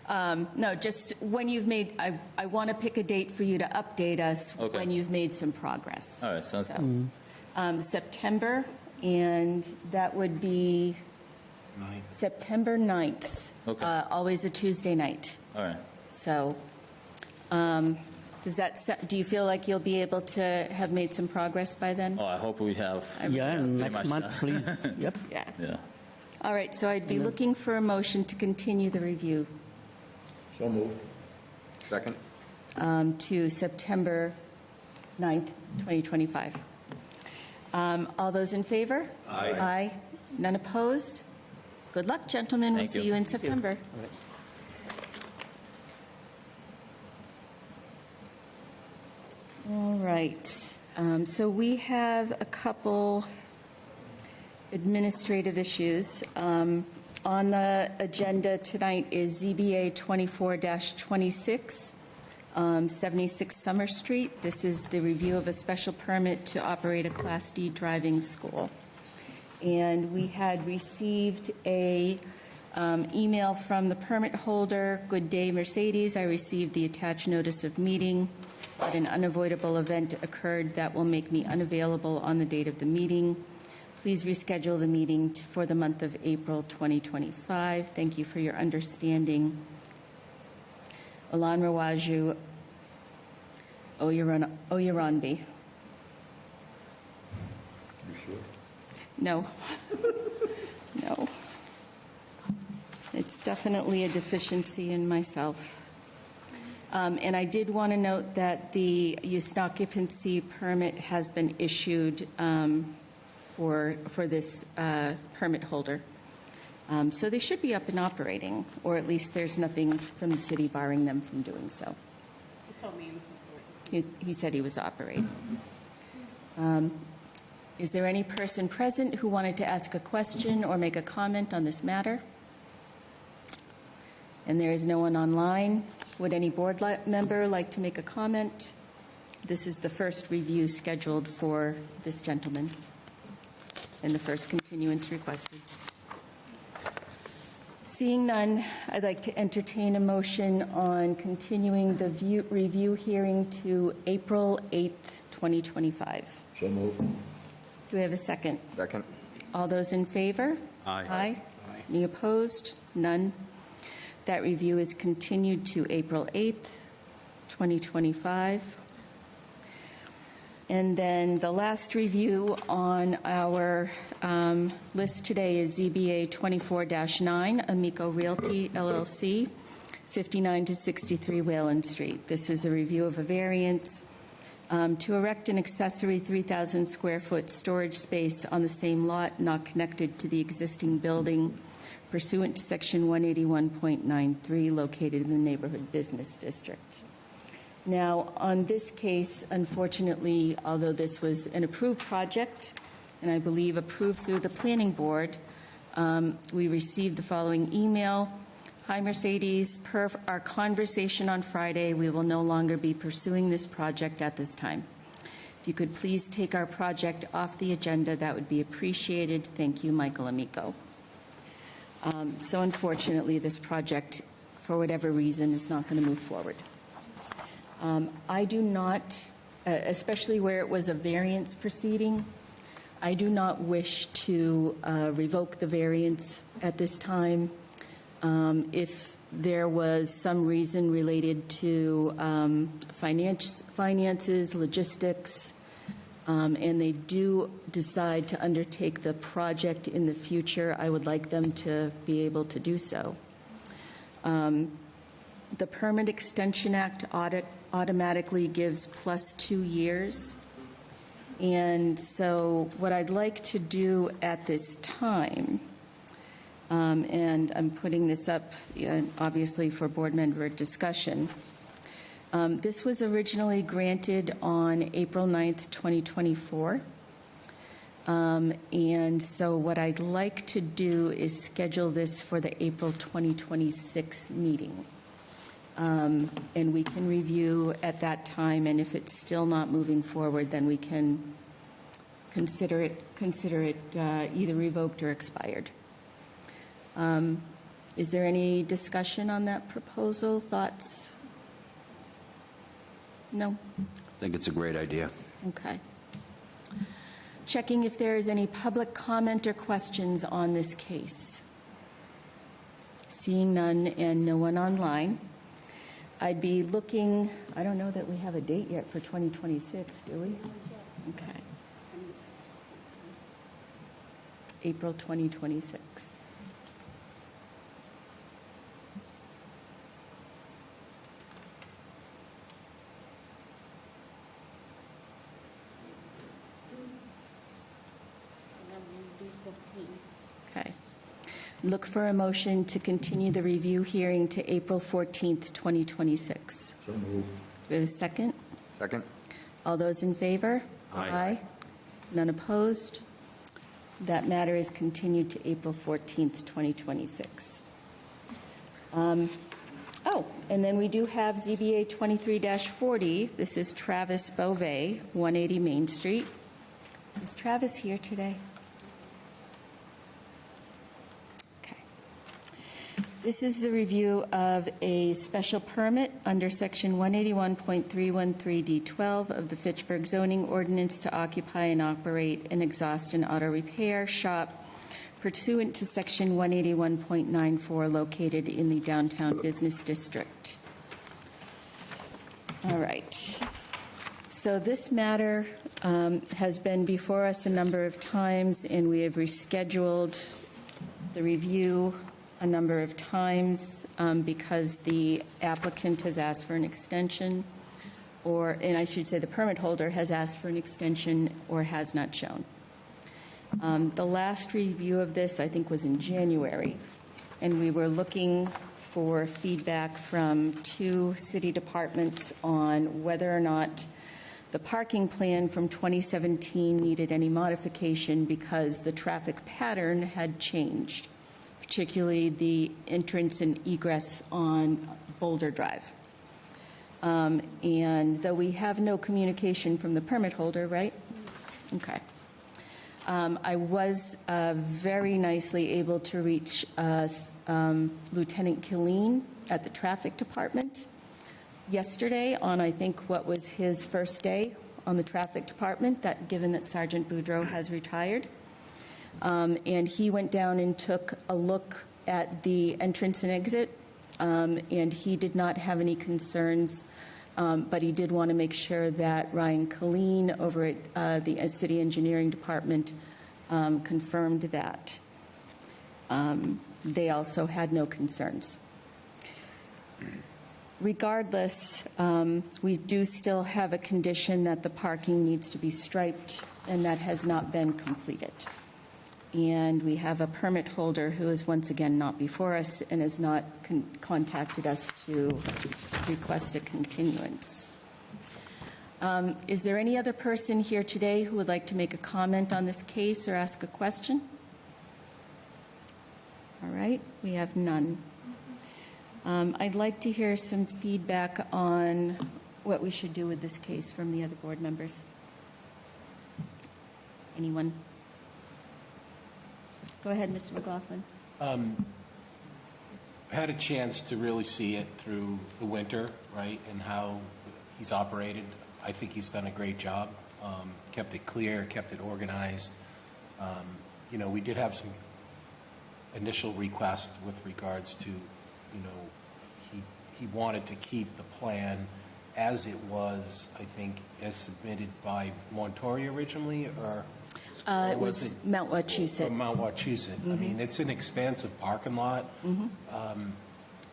A: No, just when you've made, I want to pick a date for you to update us
I: Okay.
A: when you've made some progress.
I: All right, sounds
A: So,
I: good.
A: September, and that would be
F: Nine.
A: September 9th.
I: Okay.
A: Always a Tuesday night.
I: All right.
A: So, do you feel like you'll be able to have made some progress by then?
I: Oh, I hope we have.
J: Yeah, and
I: pretty
J: next
I: much
J: month,
I: done.
J: please. Yep.
A: Yeah.
I: Yeah.
A: All right, so I'd be looking for a motion to continue the review
B: So moved.
D: Second?
A: to September 9th, 2025. All those in favor?
D: Aye.
A: Aye. None opposed? Good luck, gentlemen. We'll
I: Thank
A: see
I: you.
A: you in September. All right. So we have a couple administrative issues. On the agenda tonight is ZBA 24-26, 76 Summer Street. This is the review of a special permit to operate a Class D driving school. And we had received a email from the permit holder, Good Day Mercedes. I received the attached notice of meeting, but an unavoidable event occurred that will make me unavailable on the date of the meeting. Please reschedule the meeting for the month of April 2025. Thank you for your understanding. Alan Rawaju Oyeronbi. No. No. It's definitely a deficiency in myself. And I did want to note that the use and occupancy permit has been issued for this permit holder. So they should be up and operating, or at least there's nothing from the city barring them from doing so.
K: He told me he was operating.
A: He said he was operating. Is there any person present who wanted to ask a question or make a comment on this matter? And there is no one online. Would any board member like to make a comment? This is the first review scheduled for this gentleman and the first continuance requested. Seeing none, I'd like to entertain a motion on continuing the review hearing to April 8th, 2025.
B: So moved.
A: Do we have a second?
D: Second?
A: All those in favor?
E: Aye.
A: Aye. Any opposed? None. That review is continued to April 8th, 2025. And then the last review on our list today is ZBA 24-9, Amico Realty LLC, 59 to 63 Whalon Street. This is a review of a variance to erect an accessory 3,000 square foot storage space on the same lot not connected to the existing building pursuant to Section 181.93 located in the neighborhood business district. Now, on this case, unfortunately, although this was an approved project, and I believe approved through the planning board, we received the following email. Hi, Mercedes. Per our conversation on Friday, we will no longer be pursuing this project at this time. If you could please take our project off the agenda, that would be appreciated. Thank you, Michael Amico. So unfortunately, this project, for whatever reason, is not going to move forward. I do not, especially where it was a variance proceeding, I do not wish to revoke the variance at this time. If there was some reason related to finances, logistics, and they do decide to undertake the project in the future, I would like them to be able to do so. The Permit Extension Act automatically gives plus 2 years. And so what I'd like to do at this time, and I'm putting this up obviously for board member discussion, this was originally granted on April 9th, 2024. And so what I'd like to do is schedule this for the April 2026 meeting. And we can review at that time, and if it's still not moving forward, then we can consider it either revoked or expired. Is there any discussion on that proposal? Thoughts? No?
E: I think it's a great idea.
A: Okay. Checking if there is any public comment or questions on this case. Seeing none and no one online. I'd be looking, I don't know that we have a date yet for 2026, do we? Okay. April 2026. Okay. Look for a motion to continue the review hearing to April 14th, 2026.
B: So moved.
A: Do we have a second?
D: Second?
A: All those in favor?
E: Aye.
A: None opposed? That matter is continued to April 14th, 2026. And then we do have ZBA 23-40. This is Travis Beauvais, 180 Main Street. Is Travis here today? Okay. This is the review of a special permit under Section 181.313D12 of the Fitchburg zoning ordinance to occupy and operate an exhaust and auto repair shop pursuant to Section 181.94 located in the downtown business district. All right. So this matter has been before us a number of times, and we have rescheduled the review a number of times because the applicant has asked for an extension, and I should say the permit holder has asked for an extension or has not shown. The last review of this, I think, was in January, and we were looking for feedback from 2 city departments on whether or not the parking plan from 2017 needed any modification because the traffic pattern had changed, particularly the entrance and egress on Boulder Drive. And though we have no communication from the permit holder, right? Okay. I was very nicely able to reach Lieutenant Culley at the traffic department yesterday on, I think, what was his first day on the traffic department, that given that Sergeant Boudreau has retired. And he went down and took a look at the entrance and exit, and he did not have any concerns, but he did want to make sure that Ryan Colleen over at the City Engineering Department confirmed that. They also had no concerns. Regardless, we do still have a condition that the parking needs to be striped, and that has not been completed. And we have a permit holder who is once again not before us and has not contacted us to request a continuance. Is there any other person here today who would like to make a comment on this case or ask a question? All right, we have none. I'd like to hear some feedback on what we should do with this case from the other board members. Anyone? Go ahead, Mr. McLaughlin.
F: I had a chance to really see it through the winter, right, and how he's operated. I think he's done a great job. Kept it clear, kept it organized. You know, we did have some initial requests with regards to, you know, he wanted to keep the plan as it was, I think, as submitted by Montori originally, or
A: it was Mount Wachusett.
F: Mount Wachusett. I mean, it's an expansive parking lot.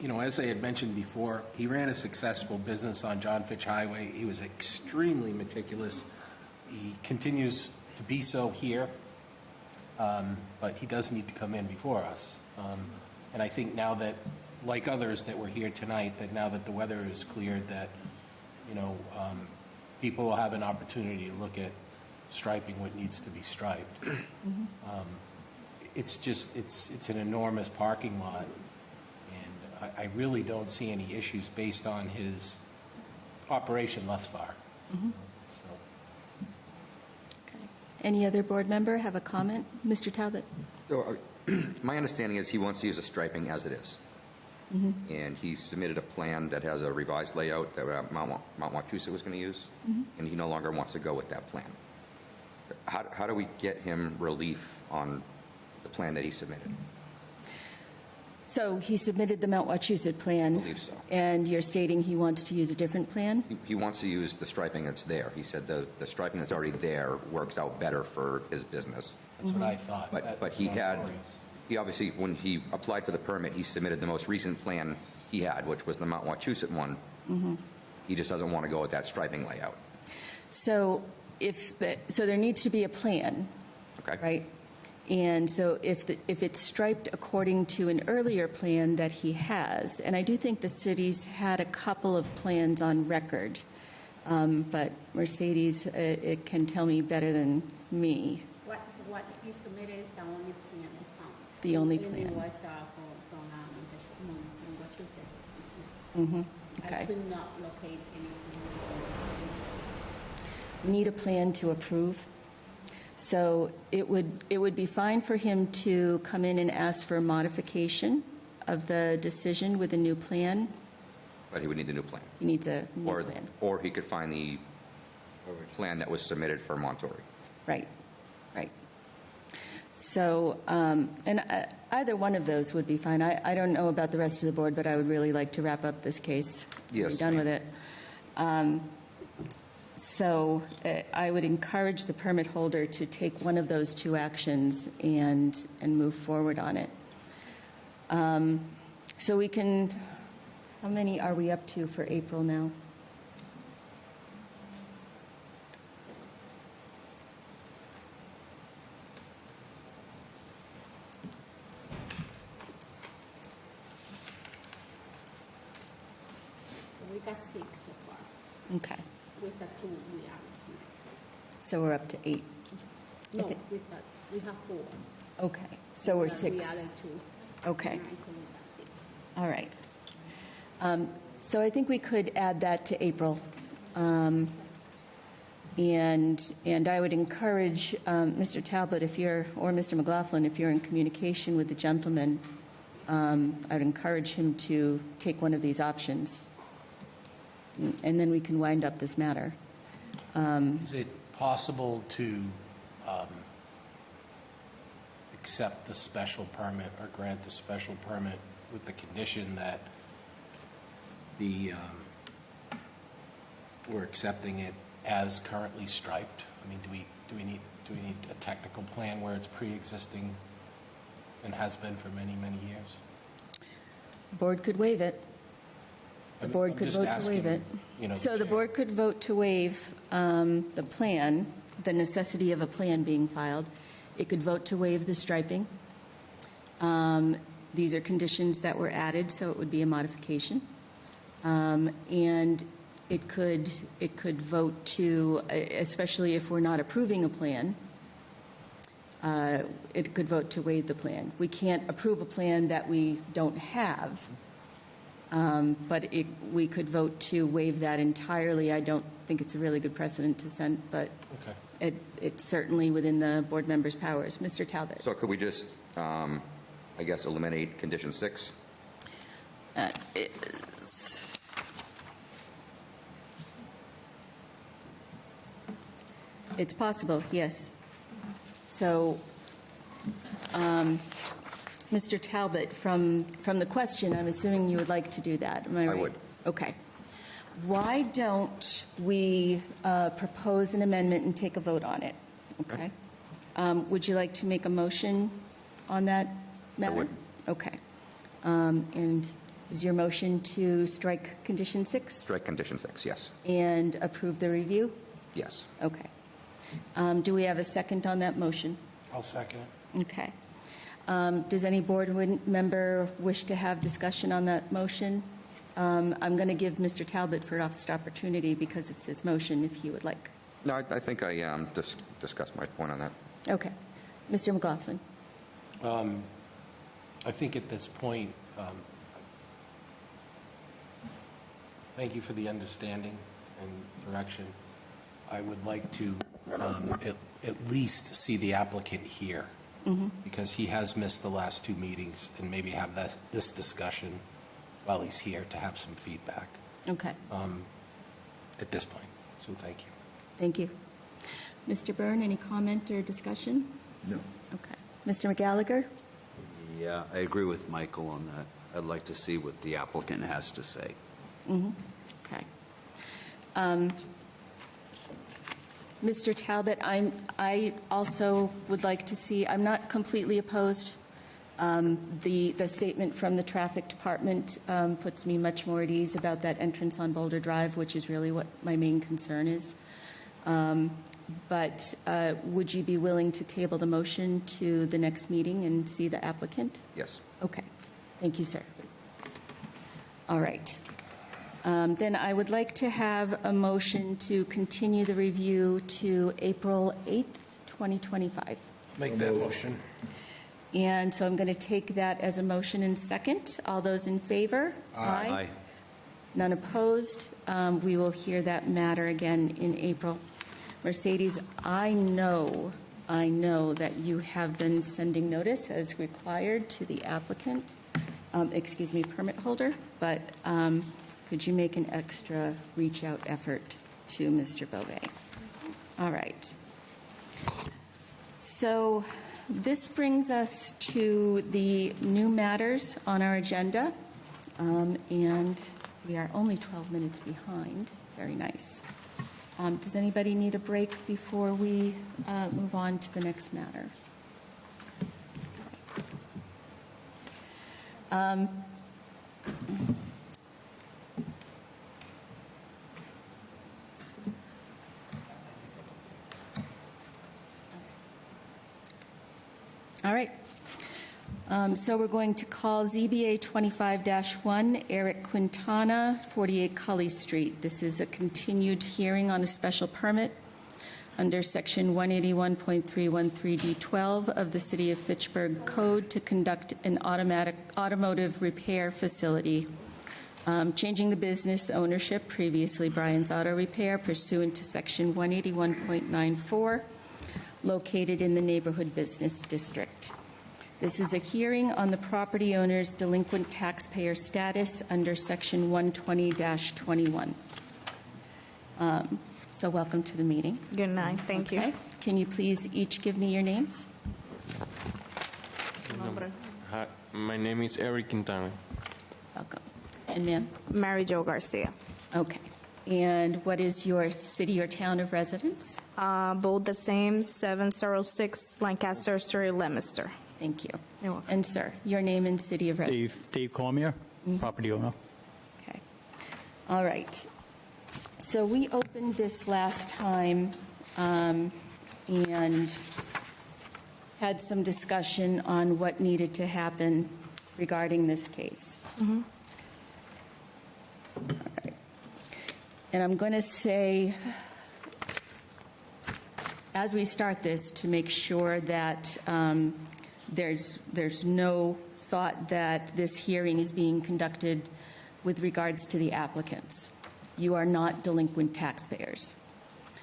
F: You know, as I had mentioned before, he ran a successful business on John Fitch Highway. He was extremely meticulous. He continues to be so here, but he does need to come in before us. And I think now that, like others that were here tonight, that now that the weather is cleared, that, you know, people will have an opportunity to look at striping what needs to be striped. It's just, it's an enormous parking lot, and I really don't see any issues based on his operation thus far. So.
A: Okay. Any other board member have a comment? Mr. Talbot?
D: So my understanding is he wants to use the striping as it is. And he submitted a plan that has a revised layout that Mount Wachusett was going to use, and he no longer wants to go with that plan. How do we get him relief on the plan that he submitted?
A: So he submitted the Mount Wachusett plan.
D: I believe so.
A: And you're stating he wants to use a different plan?
D: He wants to use the striping that's there. He said the striping that's already there works out better for his business.
F: That's what I thought.
D: But he obviously, when he applied for the permit, he submitted the most recent plan he had, which was the Mount Wachusett one. He just doesn't want to go with that striping layout.
A: So so there needs to be a plan,
D: Okay.
A: right? And so if it's striped according to an earlier plan that he has, and I do think the city's had a couple of plans on record, but Mercedes it can tell me better than me.
K: What he submitted is the only plan I found.
A: The only
K: And
A: plan.
K: it was from Wachusett.
A: Okay.
K: I could not locate anything.
A: We need a plan to approve. So it would be fine for him to come in and ask for a modification of the decision with a new plan.
D: But he would need the new plan.
A: He needs a new plan.
D: Or he could find the plan that was submitted for Montori.
A: Right, right. So, and either one of those would be fine. I don't know about the rest of the board, but I would really like to wrap up this case.
D: Yes.
A: Be done with it. So I would encourage the permit holder to take one of those two actions and move forward on it. So we can, how many are we up to for April now?
K: So we got 6 so far.
A: Okay.
K: with the 2 we added tonight.
A: So we're up to 8.
K: No,
A: think-
K: with that, we have 4.
A: Okay, so we're
K: We
A: 6.
K: added 2.
A: Okay.
K: Tonight, so we got 6.
A: All right. So I think we could add that to April. And I would encourage Mr. Talbot, if you're, or Mr. McLaughlin, if you're in communication with the gentleman, I would encourage him to take one of these options. And then we can wind up this matter.
F: Is it possible to accept the special permit or grant the special permit with the condition that we're accepting it as currently striped? I mean, do we need a technical plan where it's pre-existing and has been for many, many years?
A: The board could waive it. The board
F: I'm
A: could
F: just
A: vote to
F: asking,
A: waive it.
F: you know,
A: So the
F: chair.
A: board could vote to waive the plan, the necessity of a plan being filed. It could vote to waive the striping. These are conditions that were added, so it would be a modification. And it could vote to, especially if we're not approving a plan, it could vote to waive the plan. We can't approve a plan that we don't have, but we could vote to waive that entirely. I don't think it's a really good precedent to send, but
F: Okay.
A: it's certainly within the board members' powers. Mr. Talbot?
D: So could we just, I guess, eliminate condition 6?
A: It's possible, yes. So, Mr. Talbot, from the question, I'm assuming you would like to do that, am I right?
D: I would.
A: Okay. Why don't we propose an amendment and take a vote on it? Okay. Would you like to make a motion on that matter?
D: would.
A: Okay. And is your motion to strike condition 6
D: Strike condition 6, yes.
A: and approve the review?
D: Yes.
A: Okay. Do we have a second on that motion?
F: I'll second it.
A: Okay. Does any board member wish to have discussion on that motion? I'm going to give Mr. Talbot first opportunity because it's his motion, if he would like.
D: No, I think I discussed my point on that.
A: Okay. Mr. McLaughlin?
F: I think at this point, thank you for the understanding and direction. I would like to at least see the applicant here, because he has missed the last 2 meetings, and maybe have this discussion while he's here to have some feedback
A: Okay.
F: at this point. So thank you.
A: Thank you. Mr. Byrne, any comment or discussion?
B: No.
A: Okay. Mr. McGallagher?
E: Yeah, I agree with Michael on that. I'd like to see what the applicant has to say.
A: Okay. Mr. Talbot, I also would like to see, I'm not completely opposed. The statement from the traffic department puts me much more at ease about that entrance on Boulder Drive, which is really what my main concern is. But would you be willing to table the motion to the next meeting and see the applicant?
D: Yes.
A: Okay. Thank you, sir. All right. Then I would like to have a motion to continue the review to April 8th, 2025.
F: Make that motion.
A: And so I'm going to take that as a motion and second. All those in favor?
E: Aye.
A: None opposed. We will hear that matter again in April. Mercedes, I know that you have been sending notice as required to the applicant, permit holder, but could you make an extra reach-out effort to Mr. Beauvais? All right. So this brings us to the new matters on our agenda, and we are only 12 minutes behind. Very nice. Does anybody need a break before we move on to the next matter? All right. So we're going to call ZBA 25-1, Eric Quintana, 48 Culley Street. This is a continued hearing on a special permit under Section 181.313D12 of the City of Fitchburg Code to conduct an automotive repair facility, changing the business ownership, previously Brian's Auto Repair, pursuant to Section 181.94, located in the Neighborhood Business District. This is a hearing on the property owner's delinquent taxpayer status under Section 120-21. So welcome to the meeting.
L: Good night, thank you.
A: Okay. Can you please each give me your names?
M: Hi, my name is Eric Quintana.
A: Welcome. And ma'am?
L: Mary Jo Garcia.
A: Okay. And what is your city or town of residence?
L: Both the same, 706 Lancaster Street, Leominster.
A: Thank you.
L: You're welcome.
A: And sir, your name and city of residence?
N: Dave Cormier, property owner.
A: Okay. All right. So we opened this last time and had some discussion on what needed to happen regarding this case. All right. And I'm going to say, as we start this, to make sure that there's no thought that this hearing is being conducted with regards to the applicants. You are not delinquent taxpayers.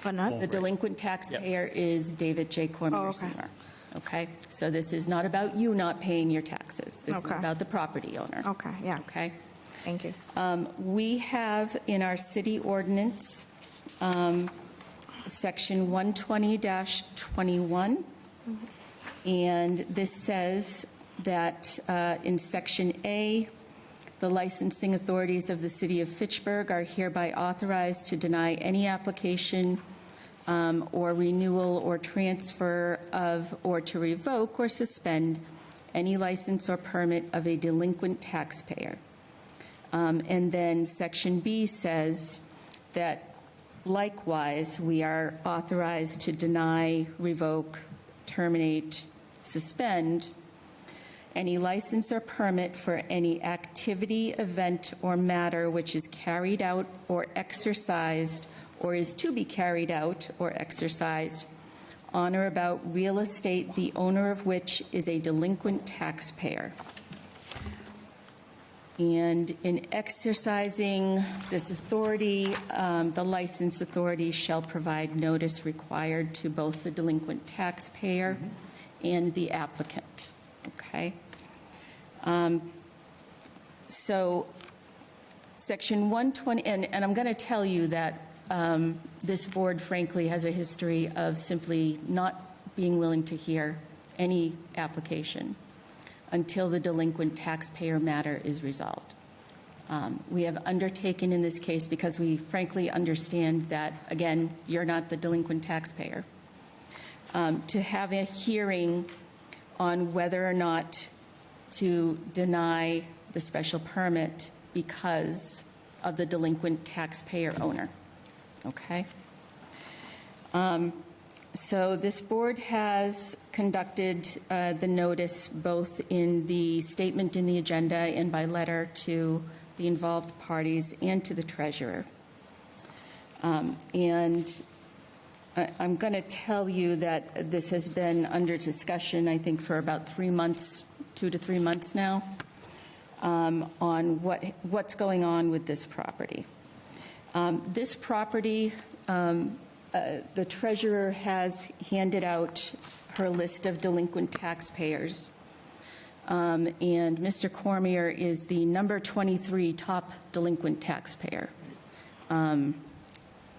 L: But not?
A: The delinquent taxpayer is David J. Cormier,
L: Oh, okay.
A: Sr. Okay? So this is not about you not paying your taxes. This is
L: Okay.
A: about the property owner.
L: Okay, yeah.
A: Okay?
L: Thank you.
A: We have in our city ordinance, Section 120-21, and this says that in Section A, the licensing authorities of the City of Fitchburg are hereby authorized to deny any application or renewal or transfer of, or to revoke or suspend any license or permit of a delinquent taxpayer. And then Section B says that likewise, we are authorized to deny, revoke, terminate, suspend any license or permit for any activity, event, or matter which is carried out or exercised or is to be carried out or exercised on or about real estate the owner of which is a delinquent taxpayer. And in exercising this authority, the license authority shall provide notice required to both the delinquent taxpayer and the applicant. Okay? So Section 120, and I'm going to tell you that this board, frankly, has a history of simply not being willing to hear any application until the delinquent taxpayer matter is resolved. We have undertaken in this case, because we frankly understand that, again, you're not the delinquent taxpayer, to have a hearing on whether or not to deny the special permit because of the delinquent taxpayer owner. Okay? So this board has conducted the notice both in the statement in the agenda and by letter to the involved parties and to the treasurer. And I'm going to tell you that this has been under discussion, I think, for about 3 months, 2 to 3 months now, on what's going on with this property. This property, the treasurer has handed out her list of delinquent taxpayers, and Mr. Cormier is the number 23 top delinquent taxpayer.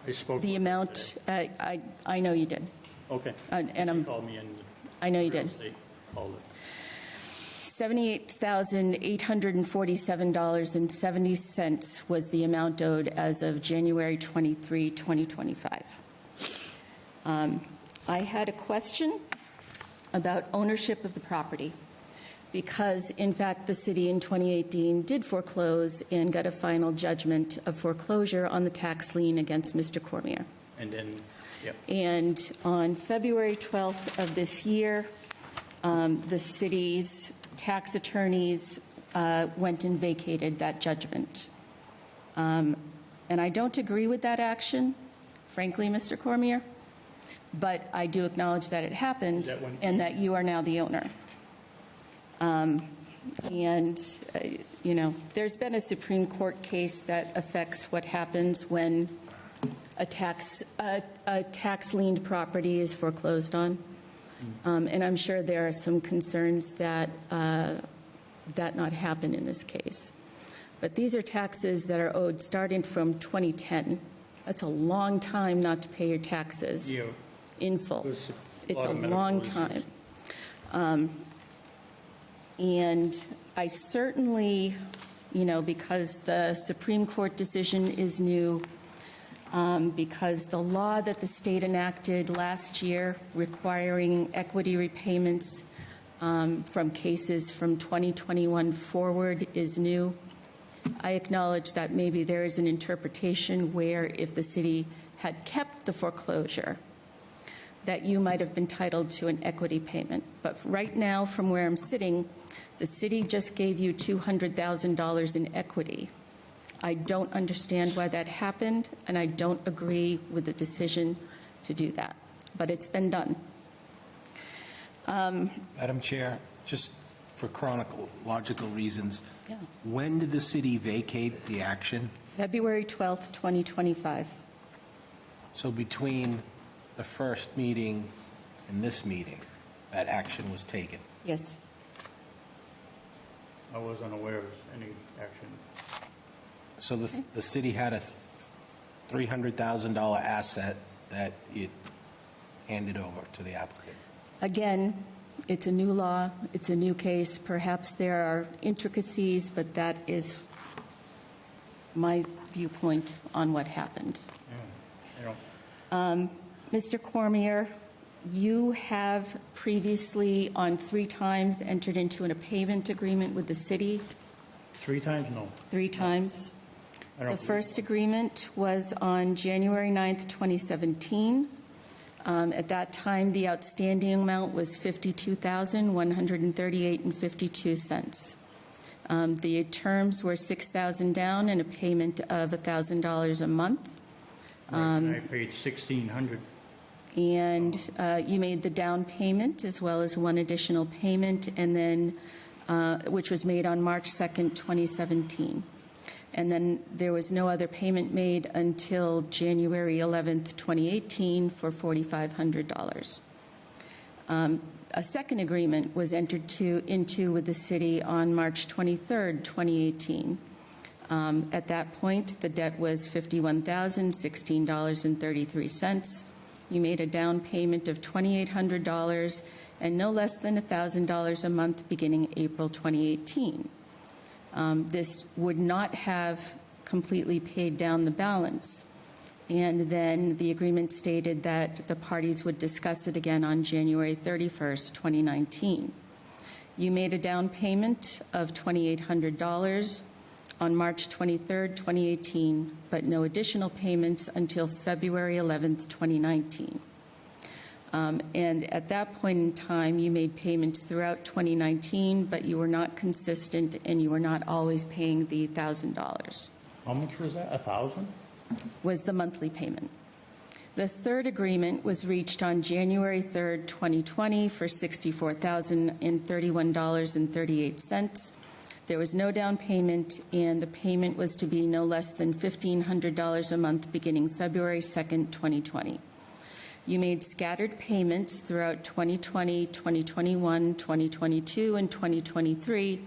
N: I spoke.
A: The amount, I know you did.
N: Okay.
A: And
N: She
A: I'm,
N: called me and.
A: I know you did.
N: Called it.
A: $78,847.70 was the amount owed as of January 23, 2025. I had a question about ownership of the property because, in fact, the city in 2018 did foreclose and got a final judgment of foreclosure on the tax lien against Mr. Cormier.
N: And then, yep.
A: And on February 12th of this year, the city's tax attorneys went and vacated that judgment. And I don't agree with that action, frankly, Mr. Cormier, but I do acknowledge that it happened and that you are now the owner. There's been a Supreme Court case that affects what happens when a tax-liened property is foreclosed on. And I'm sure there are some concerns that that not happen in this case. But these are taxes that are owed starting from 2010. That's a long time not to pay your taxes in full. It's a long time. And I certainly, because the Supreme Court decision is new, because the law that the state enacted last year requiring equity repayments from cases from 2021 forward is new. I acknowledge that maybe there is an interpretation where if the city had kept the foreclosure, that you might have been entitled to an equity payment. But right now, from where I'm sitting, the city just gave you $200,000 in equity. I don't understand why that happened, and I don't agree with the decision to do that. But it's been done.
F: Madam Chair, just for chronological reasons,
A: Yeah.
F: when did the city vacate the action?
A: February 12th, 2025.
F: So between the first meeting and this meeting, that action was taken?
A: Yes.
N: I wasn't aware of any action.
F: So the city had a $300,000 asset that it handed over to the applicant?
A: Again, it's a new law, it's a new case. Perhaps there are intricacies, but that is my viewpoint on what happened. Mr. Cormier, you have previously on 3 times entered into a payment agreement with the city.
N: 3 times? No.
A: 3 times.
N: I don't
A: The
N: believe
A: first agreement was on January 9th, 2017. At that time, the outstanding amount was $52,138.52. The terms were $6,000 down and a payment of $1,000 a month.
N: I paid $1,600.
A: And you made the down payment as well as one additional payment, and then which was made on March 2nd, 2017. And then there was no other payment made until January 11th, 2018 for $4,500. A second agreement was entered into with the city on March 23rd, 2018. At that point, the debt was $51,016.33. You made a down payment of $2,800 and no less than $1,000 a month beginning April 2018. This would not have completely paid down the balance. And then the agreement stated that the parties would discuss it again on January 31st, 2019. You made a down payment of $2,800 on March 23rd, 2018, but no additional payments until February 11th, 2019. And at that point in time, you made payments throughout 2019, but you were not consistent and you were not always paying the $1,000.
N: How much was that? 1,000?
A: Was the monthly payment. The third agreement was reached on January 3rd, 2020 for $64,031.38. There was no down payment, and the payment was to be no less than $1,500 a month beginning February 2nd, 2020. You made scattered payments throughout 2020, 2021, 2022, and 2023,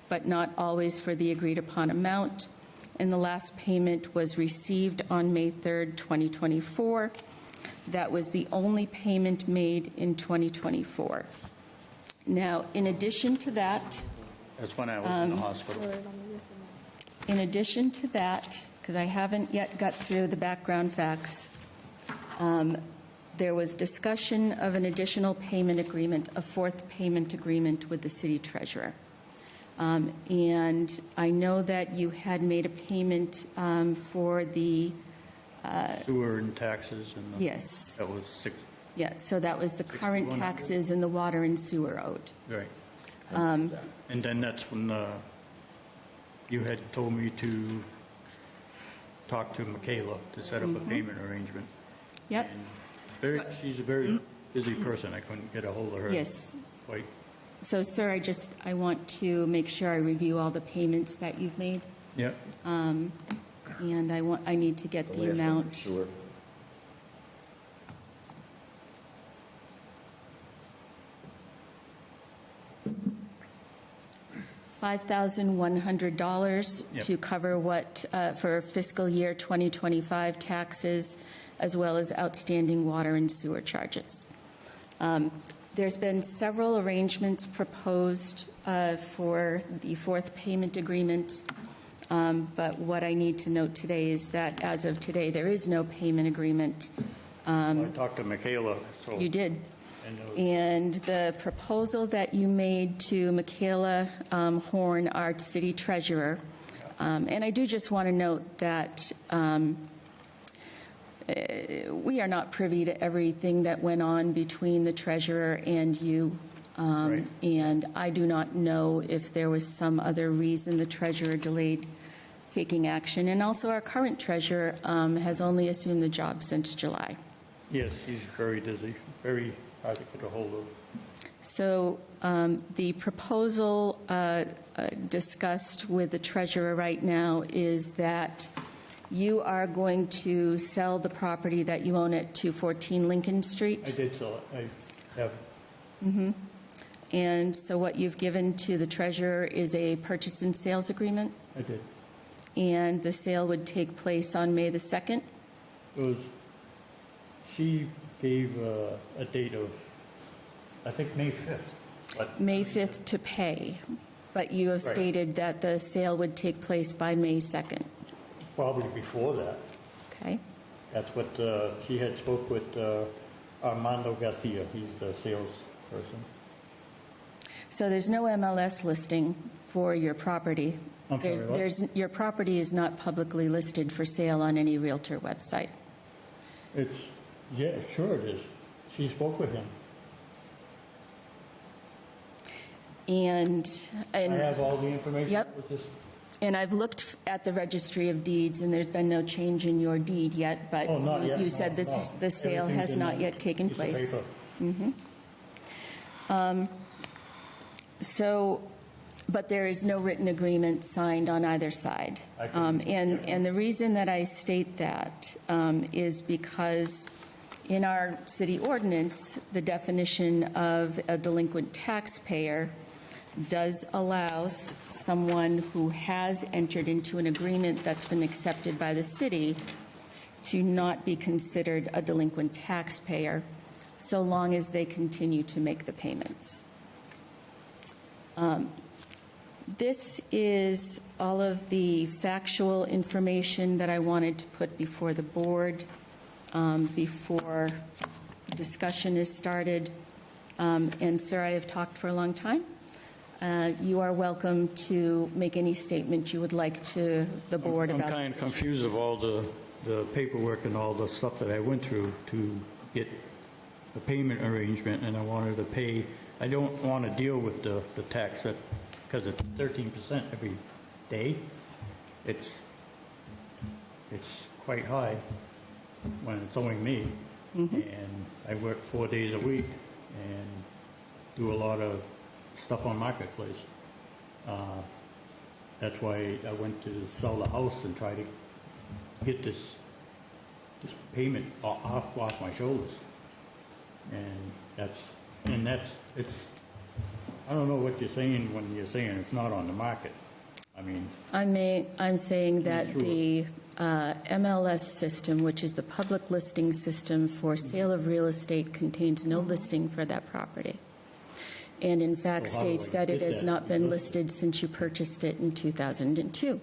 A: but not always for the agreed-upon amount. And the last payment was received on May 3rd, 2024. That was the only payment made in 2024. Now, in addition to that,
N: That's when I was in the hospital.
A: in addition to that, because I haven't yet got through the background facts, there was discussion of an additional payment agreement, a 4th payment agreement with the city treasurer. And I know that you had made a payment for the...
N: Sewer and taxes and...
A: Yes.
N: That was 6...
A: Yeah, so that was the current taxes and the water and sewer owed.
N: Right. And then that's when you had told me to talk to Michaela to set up a payment arrangement.
A: Yep.
N: She's a very busy person. I couldn't get a hold of her.
A: Yes.
N: Quite.
A: So, sir, I want to make sure I review all the payments that you've made,
N: Yep.
A: and I need to get the
B: last one,
A: amount.
B: sewer.
A: $5,100
N: Yep.
A: to cover for fiscal year 2025 taxes, as well as outstanding water and sewer charges. There's been several arrangements proposed for the fourth payment agreement, but what I need to note today is that as of today, there is no payment agreement.
N: I talked to Michaela, so.
A: You did.
N: And,
A: And the proposal that you made to Michaela Horn, our city treasurer, and I do just want to note that we are not privy to everything that went on between the treasurer and you.
N: Right.
A: And I do not know if there was some other reason the treasurer delayed taking action. And also, our current treasurer has only assumed the job since July.
N: Yes, she's very busy, very hard to get a hold of.
A: So the proposal discussed with the treasurer right now is that you are going to sell the property that you own at 214 Lincoln Street.
N: I did sell it. I have.
A: And so what you've given to the treasurer is a purchase and sales agreement,
N: I did.
A: and the sale would take place on May the 2nd.
N: It was, she gave a date of, I think, May 5th. But
A: May 5th to pay, but you have
N: Right.
A: stated that the sale would take place by May 2nd.
N: probably before that.
A: Okay?
N: That's what she had spoke with Armando Garcia. He's the salesperson.
A: So there's no MLS listing for your property.
N: I'm sorry, what?
A: Your property is not publicly listed for sale on any Realtor website.
N: It's, yeah, sure it is. She spoke with him.
A: And
N: I have all the information.
A: Yep.
N: It was just,
A: And I've looked at the registry of deeds, and there's been no change in your deed yet, but
N: oh, not yet.
A: you said
N: No,
A: that
N: no.
A: the sale
N: Everything's
A: has
N: in
A: not
N: that
A: yet taken
N: piece of
A: place.
N: paper.
A: So, but there is no written agreement signed on either side.
N: I can-
A: And the reason that I state that is because in our city ordinance, the definition of a delinquent taxpayer does allow someone who has entered into an agreement that's been accepted by the city to not be considered a delinquent taxpayer so long as they continue to make the payments. This is all of the factual information that I wanted to put before the board before discussion is started. And sir, I have talked for a long time. You are welcome to make any statement you would like to the board
N: I'm
A: about.
N: kind of confused of all the paperwork and all the stuff that I went through to get a payment arrangement, and I wanted to pay. I don't want to deal with the tax because it's 13% every day. It's quite high when it's owing me, and I work 4 days a week and do a lot of stuff on Marketplace. That's why I went to sell the house and try to get this payment off my shoulders. And it's, I don't know what you're saying when you're saying it's not on the market. I mean,
A: I'm saying that
N: Sure.
A: the MLS system, which is the public listing system for sale of real estate, contains no listing for that property. And in fact
N: So how do
A: states
N: I
A: that it
N: get
A: has
N: that
A: not been
N: listed?
A: listed since you purchased it in 2002.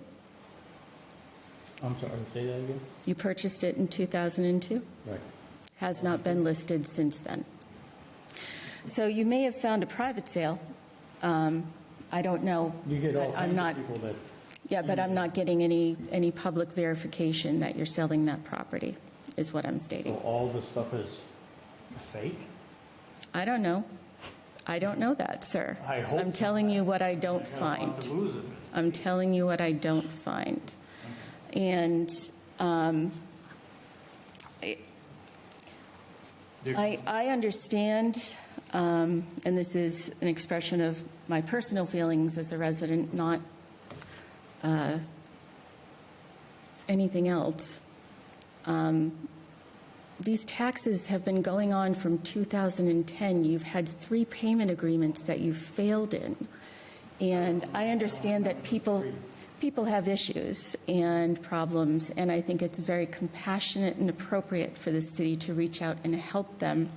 N: I'm sorry, say that again?
A: You purchased it in 2002?
N: Right.
A: Has not been listed since then. So you may have found a private sale. I don't know.
N: You get all
A: but I'm
N: kinds
A: not.
N: of people that,
A: Yeah, but I'm not getting any public verification that you're selling that property, is what I'm
N: so
A: stating.
N: all the stuff is fake?
A: I don't know. I don't know that, sir.
N: I hope
A: I'm telling you what I don't
N: I got a lot
A: find.
N: to lose if it-
A: I'm telling you what I don't find. And I understand, and this is an expression of my personal feelings as a resident, not anything else. These taxes have been going on from 2010. You've had 3 payment agreements that you've failed in. And I understand that people have issues and problems, and I think it's very compassionate and appropriate for the city to reach out and help them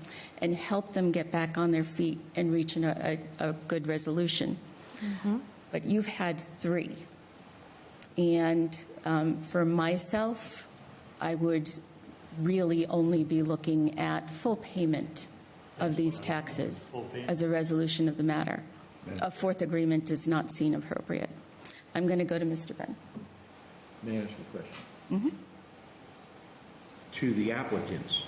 A: get back on their feet and reach a good resolution. But you've had 3. And for myself, I would really only be looking at full payment of these taxes as a resolution of the matter. A 4th agreement does not seem appropriate. I'm going to go to Mr. Brennan.
B: May I ask a question? To the applicants,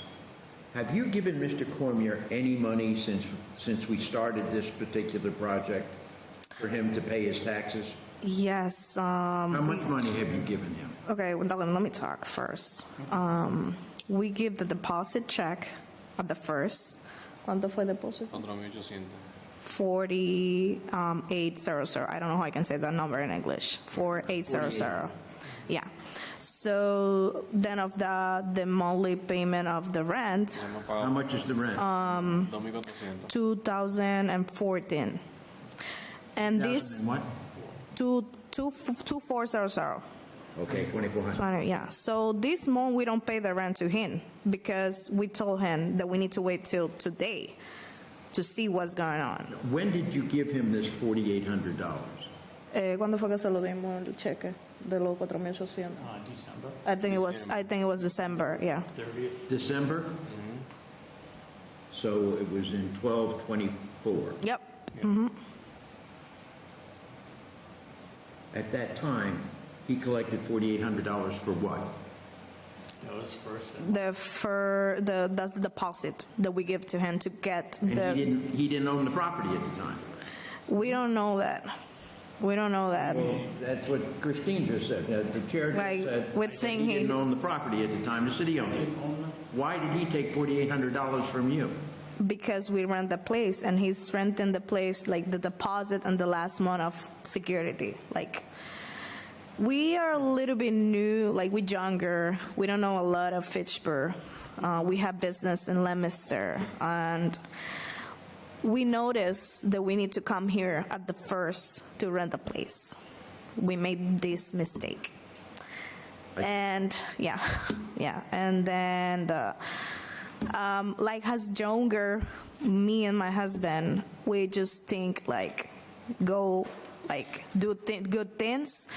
B: have you given Mr. Cormier any money since we started this particular project for him to pay his taxes?
L: Yes.
B: How much money have you given him?
L: Okay, well, let me talk first. We give the deposit check at the first. ¿Cuánto fue el depósito? 4800. I don't know how I can say that number in English. 4800. Yeah. So then of the monthly payment of the rent,
B: How much is the rent?
L: 2014. And this
B: What?
L: 2400.
B: Okay, 2,400.
L: Yeah. So this month we don't pay the rent to him because we told him that we need to wait till today to see what's going on.
B: When did you give him this $4,800?
L: ¿Cuándo fue que se lo dimos el cheque de los 4,800?
N: December
L: I think it was December. Yeah.
N: 30th.
B: December? So it was in 12/24.
L: Yep.
B: At that time, he collected $4,800 for what?
N: That was first.
L: That's the deposit that we give to him to get
B: And
L: the.
B: he didn't own the property at the time.
L: We don't know that. We don't know that.
B: That's what Christine just said. The chair just
L: Right,
B: said
L: we
B: that
L: think
B: he
L: he-
B: didn't own the property at the time. The city owned it. Why did he take $4,800 from you?
L: Because we rent the place and he's renting the place, like the deposit and the last month of security. Like, we are a little bit new, like we're younger. We don't know a lot of Fitchburg. We have business in Leominster. And we noticed that we need to come here at the first to rent a place. We made this mistake. And yeah. And then like as younger, me and my husband, we just think like go like do good things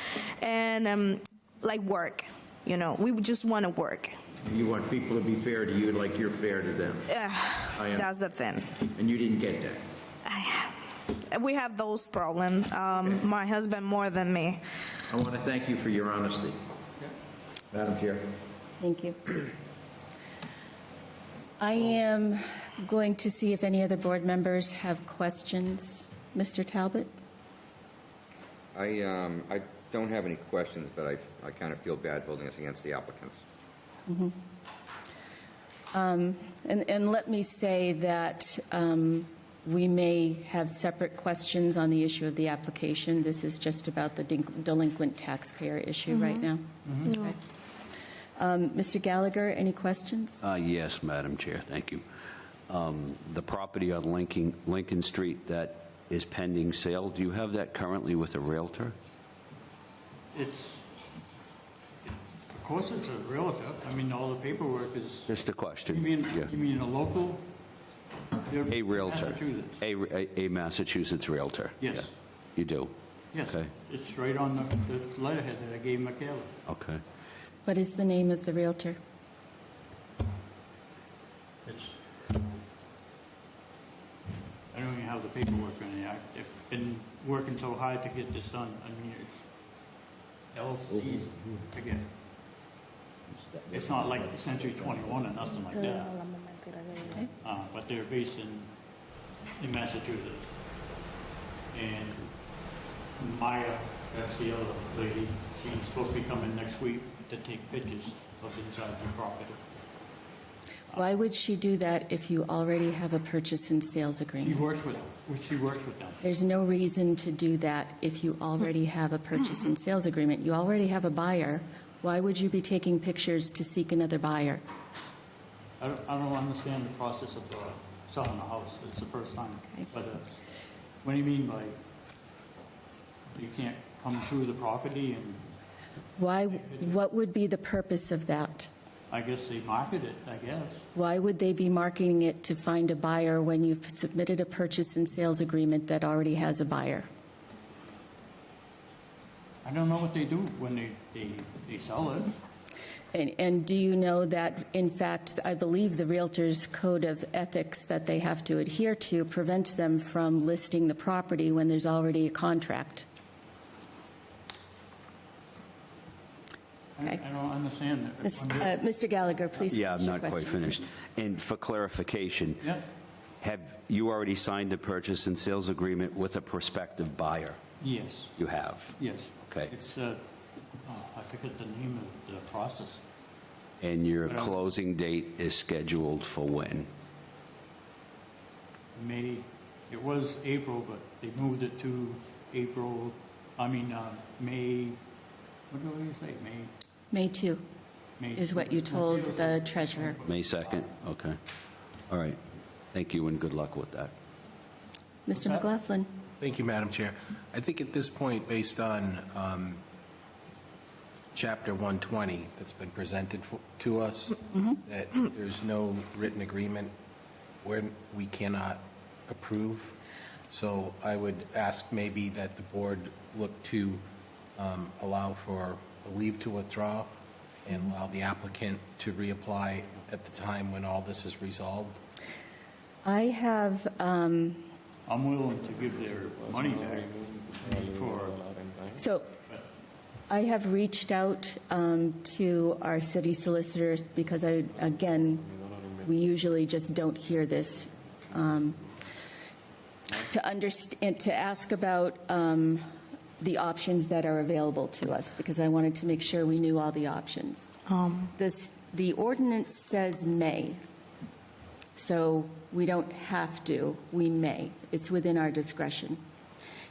L: and like work. You know, we just want to work.
B: You want people to be fair to you like you're fair to them.
L: That's the thing.
B: And you didn't get that.
L: We have those problems. My husband more than me.
B: I want to thank you for your honesty. Madam Chair.
A: Thank you. I am going to see if any other board members have questions. Mr. Talbot?
D: I don't have any questions, but I kind of feel bad holding us against the applicants.
A: And let me say that we may have separate questions on the issue of the application. This is just about the delinquent taxpayer issue right now. Okay. Mr. Gallagher, any questions?
E: Yes, Madam Chair, thank you. The property on Lincoln Street that is pending sale, do you have that currently with a Realtor?
N: Of course, it's a realtor. I mean, all the paperwork is.
E: Just a question.
N: You mean a local?
E: A Realtor?
N: Massachusetts.
E: A Massachusetts Realtor?
N: Yes.
E: Yeah. You do?
N: Yes.
E: Okay.
N: It's right on the letterhead that I gave Michaela.
E: Okay.
A: What is the name of the realtor?
N: It's. I don't even have the paperwork in there. I've been working so hard to get this done. I mean, it's LC's, forget. It's not like Century 21 or nothing like that. But they're based in in Massachusetts. And Maya, that's the other lady, she's supposed to be coming next week to take pictures of inside the property.
A: Why would she do that if you already have a purchase and sales
N: She
A: agreement?
N: works with them.
A: There's no reason to do that if you already have a purchase and sales agreement. You already have a buyer. Why would you be taking pictures to seek another buyer?
N: I don't understand the process of selling a house. It's the first time.
A: Okay.
N: But what do you mean by you can't come through the property? And
A: What would be the purpose of that?
N: I guess they market it, I guess.
A: Why would they be marketing it to find a buyer when you've submitted a purchase and sales agreement that already has a buyer?
N: I don't know what they do when they sell it.
A: And do you know that, in fact, I believe the Realtors Code of Ethics that they have to adhere to prevents them from listing the property when there's already a contract? Okay.
N: I don't understand that.
A: Mr. Gallagher, please.
E: Yeah, I'm
A: finish your
E: not quite
A: questions.
E: finished. And for clarification,
N: Yeah.
E: have you already signed a purchase and sales agreement with a prospective buyer?
N: Yes,
E: You have?
N: yes.
E: Okay.
N: It's, I forget the name of the process.
E: And your closing date is scheduled for when?
N: May, it was April, but they moved it to May, what do you say,
A: May 2
N: May?
A: is what you told the treasurer.
E: May 2nd? Okay. All right. Thank you and good luck with that.
A: Mr. McLaughlin?
F: Thank you, Madam Chair. I think at this point, based on Chapter 120 that's been presented to us, that there's no written agreement where we cannot approve. So I would ask maybe that the board look to allow for a leave to withdraw and allow the applicant to reapply at the time when all this is resolved.
A: I have,
N: I'm willing to give their money back for,
A: so I have reached out to our city solicitors because we usually just don't hear this, to understand, to ask about the options that are available to us, because I wanted to make sure we knew all the options. The ordinance says may, so we don't have to, we may. It's within our discretion.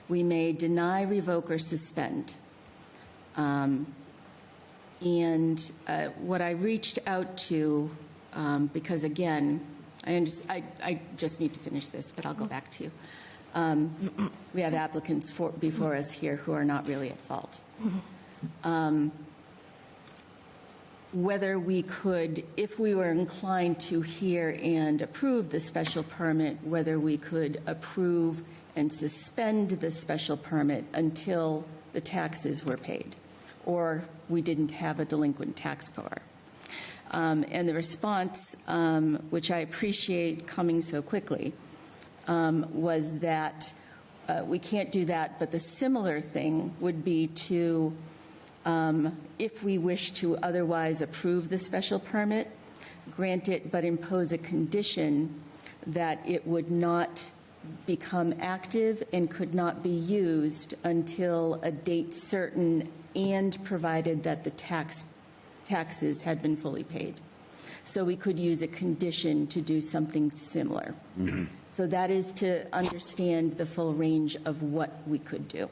A: We may deny, revoke, or suspend. And what I reached out to, because again, I just need to finish this, but I'll go back to you. We have applicants before us here who are not really at fault. Whether we could, if we were inclined to hear and approve the special permit, whether we could approve and suspend the special permit until the taxes were paid, or we didn't have a delinquent taxpayer. And the response, which I appreciate coming so quickly, was that we can't do that, but the similar thing would be to, if we wish to otherwise approve the special permit, grant it, but impose a condition that it would not become active and could not be used until a date certain and provided that the taxes had been fully paid. So we could use a condition to do something similar. Mm-hmm. So that is to understand the full range of what we could do.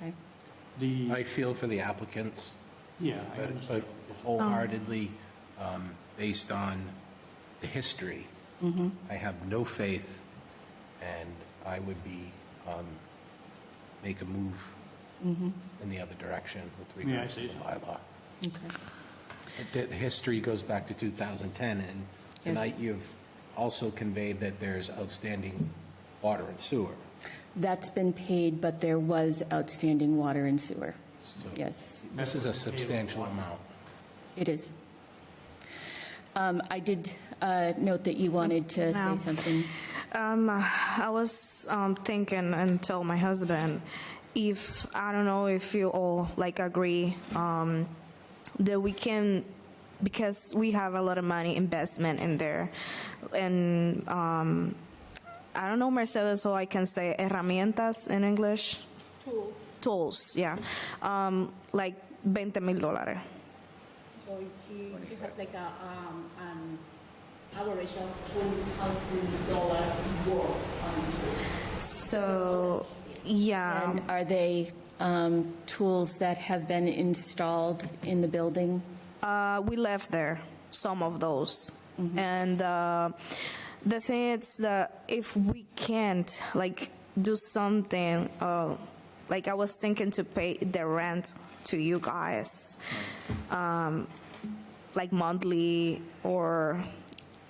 A: Okay.
F: I feel for the applicants,
N: yeah, I
F: but
N: understand.
F: wholeheartedly, based on the history, I have no faith, and I would make a move in the other direction with regards to the bylaw.
A: Okay.
F: The history goes back to 2010, and tonight you've also conveyed that there's outstanding water and sewer.
A: That's been paid, but there was outstanding water and sewer.
F: So
A: Yes,
F: this is a substantial amount.
A: it is. I did note that you wanted to say something.
L: I was thinking and told my husband, if, I don't know if you all agree that we can, because we have a lot of money investment in there, and I don't know Mercedes, so I can say herramientas in English.
K: Tools.
L: Tools, yeah. Like $20,000.
K: So she has like an average of $2,000 worth on tools.
L: So, yeah.
A: And are they tools that have been installed in the building?
L: We left there some of those. And the thing is that if we can't like do something, like I was thinking to pay the rent to you guys, like monthly or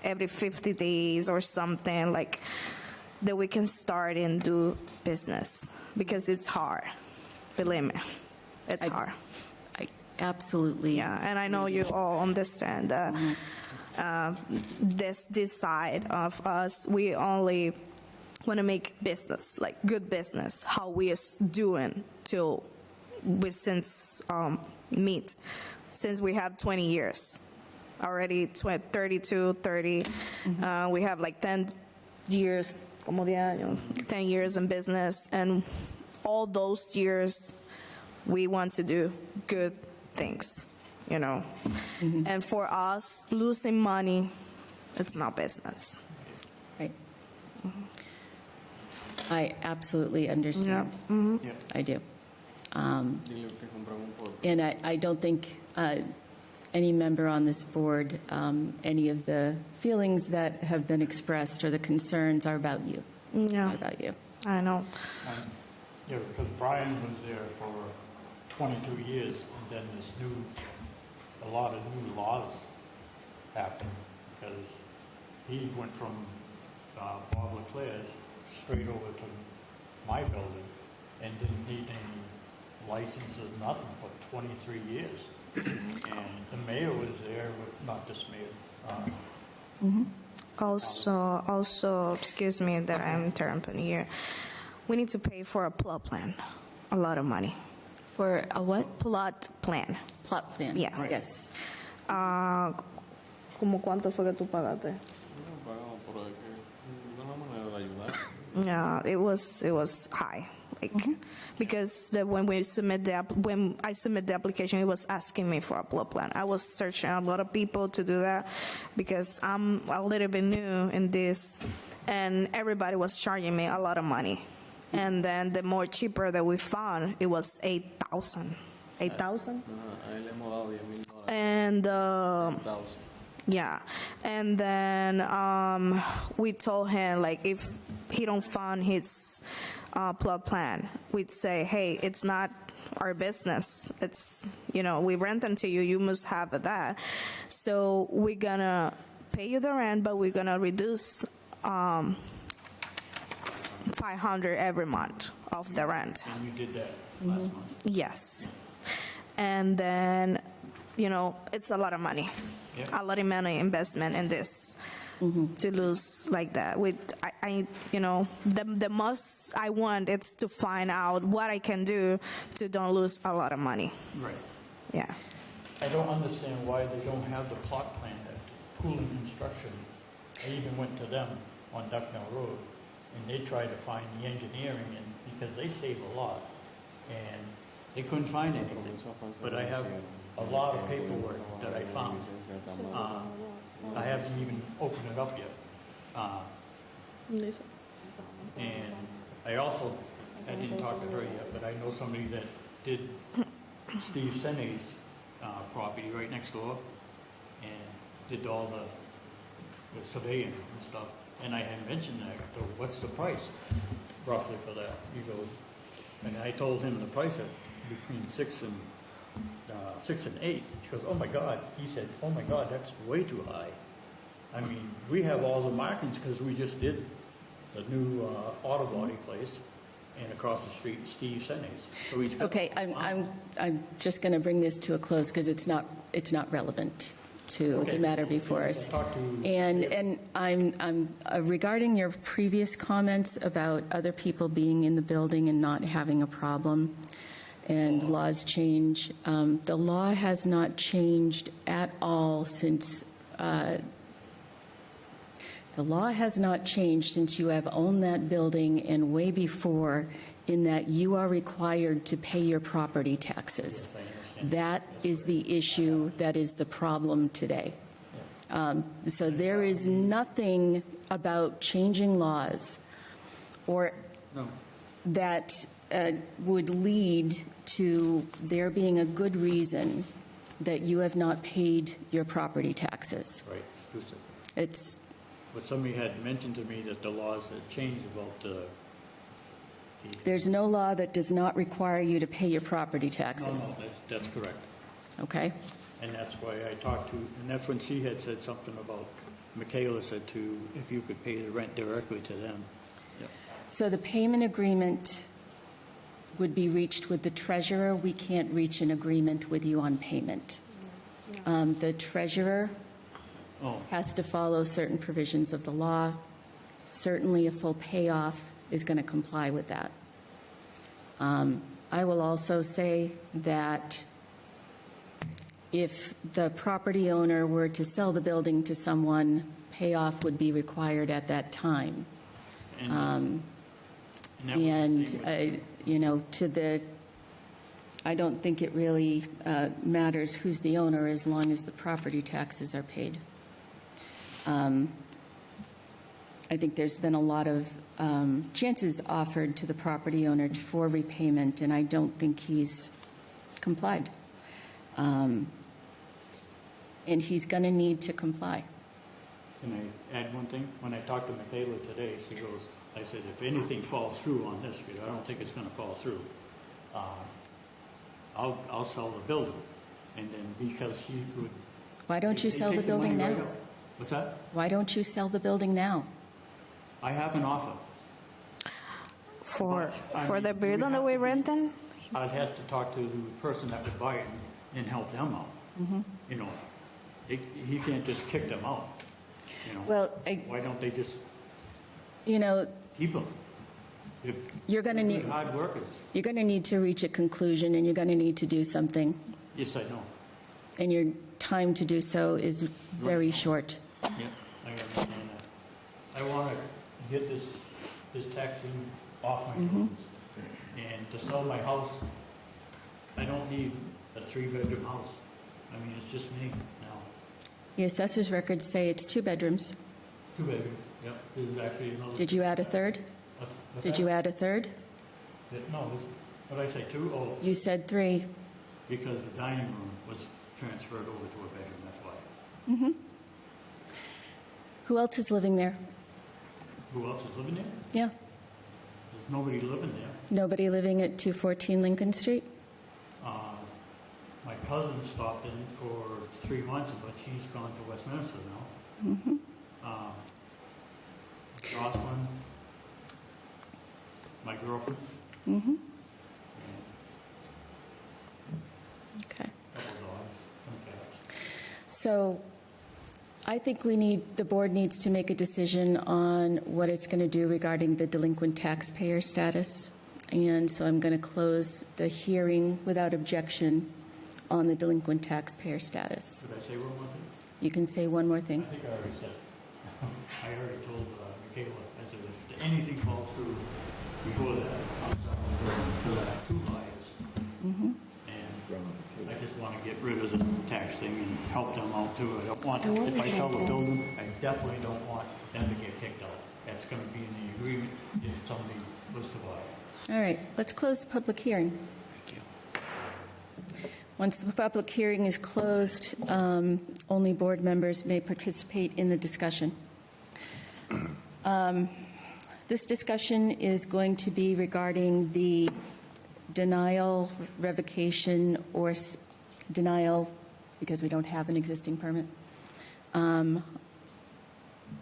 L: every 50 days or something, like that we can start and do business, because it's hard. Believe me, it's hard.
A: I absolutely.
L: Yeah, and I know you all understand that this side of us, we only want to make business, like good business, how we is doing till we since meet, since we have 20 years already, 32, 30. We have like 10 years, 10 years in business, and all those years we want to do good things, you know. And for us, losing money, it's not business.
A: Right. I absolutely understand. I do. And I don't think any member on this board, any of the feelings that have been expressed or the concerns are about you.
L: Yeah.
A: About you.
L: I know.
N: Yeah, because Brian was there for 22 years, and then a lot of new laws happened, because he went from Bob Leclerc's straight over to my building and didn't need any licenses, nothing, for 23 years. And the mayor was there, not just mayor.
L: Also, excuse me that I'm interrupting here. We need to pay for a plot plan, a lot of money.
A: For a what?
L: Plot plan.
A: Plot plan.
L: Yeah.
A: Yes.
L: ¿Cómo cuánto fue que tú pagaste? Yeah, it was high, like because when I submit the application, it was asking me for a plot plan. I was searching a lot of people to do that because I'm a little bit new in this, and everybody was charging me a lot of money. And then the more cheaper that we found, it was $8,000. $8,000. And yeah, and then we told him, like, if he don't fund his plot plan, we'd say, hey, it's not our business. It's, you know, we rent them to you. You must have that. So we're gonna pay you the rent, but we're gonna reduce $500 every month of the rent.
N: And you did that last month?
L: Yes. And then, you know, it's a lot of money. A lot of money investment in this to lose like that. I you know, the most I want is to find out what I can do to don't lose a lot of money.
N: Right.
L: Yeah.
N: I don't understand why they don't have the plot plan at Cooley Construction. I even went to them on Ducknell Road, and they tried to find the engineering, and because they save a lot, and they couldn't find anything. But I have a lot of paperwork that I found. I haven't even opened it up yet. And I didn't talk to her yet, but I know somebody that did Steve Sene's property right next door and did all the surveying and stuff. And I had mentioned that, so what's the price roughly for that? He goes, and I told him the price of between 6 and 8. She goes, oh my God. He said, oh my God, that's way too high. I mean, we have all the markings because we just did the new auto body place, and across the street, Steve Sene's. So he's got
A: Okay, I'm just going to bring this to a close because it's not relevant to the matter before us. And I'm regarding your previous comments about other people being in the building and not having a problem, and laws change. The law has not changed at all since the The law has not changed since you have owned that building and way before, in that you are required to pay your property taxes. That is the issue, that is the problem today. So there is nothing about changing laws or that would lead to there being a good reason that you have not paid your property taxes.
N: Right.
A: It's,
N: But somebody had mentioned to me that the laws had changed about
A: there's no law that does not require you to pay your property
N: no,
A: taxes.
N: that's correct.
A: Okay?
N: And that's why I talked to, and that's when she had said something about, Michaela said to, if you could pay the rent directly to them.
A: So the payment agreement would be reached with the treasurer. We can't reach an agreement with you on payment. The treasurer has to follow certain provisions of the law. Certainly, a full payoff is going to comply with that. I will also say that if the property owner were to sell the building to someone, payoff would be required at that time. I don't think it really matters who's the owner as long as the property taxes are paid. I think there's been a lot of chances offered to the property owner for repayment, and I don't think he's complied. And he's going to need to comply.
N: Can I add one thing? When I talked to Michaela today, she goes, I said, if anything falls through on this, because I don't think it's going to fall through, I'll sell the building. And then because she would...
A: Why don't you sell the building now?
N: What's that?
A: Why don't you sell the building now?
N: I have an offer.
L: For the building that we're renting?
N: I'd have to talk to the person that would buy it and help them out. You know, he can't just kick them out. You know,
A: Well,
N: why don't they just keep them? If
A: you're going to
N: they're
A: need
N: hard workers.
A: You're going to need to reach a conclusion, and you're going to need to do something.
N: Yes, I know.
A: And your time to do so is very short.
N: Yeah, I understand that. I want to get this tax thing off my shoulders. And to sell my house, I don't need a 3-bedroom house. I mean, it's just me now.
A: The assessor's records say it's 2 bedrooms.
N: 2 bedroom, yep. There's actually another...
A: Did you add a third?
N: What's
A: Did
N: that?
A: you add a third?
N: No, what did I say, 2? Oh,
A: You said 3.
N: because the dining room was transferred over to a bedroom, that's why.
A: Who else is living there?
N: Who else is living there?
A: Yeah.
N: There's nobody living there.
A: Nobody living at 214 Lincoln Street?
N: My cousin stopped in for 3 months, but she's gone to Westminster now. Jocelyn, my girlfriend.
A: Okay.
N: Couple dogs, some cats.
A: So I think the board needs to make a decision on what it's going to do regarding the delinquent taxpayer status. And so I'm going to close the hearing without objection on the delinquent taxpayer status.
N: Did I say one more thing?
A: You can say one more
N: I
A: thing.
N: think I already said. I already told Michaela, I said, if anything falls through before that, I'm sorry, because I have 2 buyers. And I just want to get rid of the tax thing and help them out too. I don't want, if I sell the building, I definitely don't want them to get kicked out. That's going to be in the agreement if somebody was to buy it.
A: All right, let's close the public hearing. Once the public hearing is closed, only board members may participate in the discussion. This discussion is going to be regarding the denial, revocation, or denial, because we don't have an existing permit,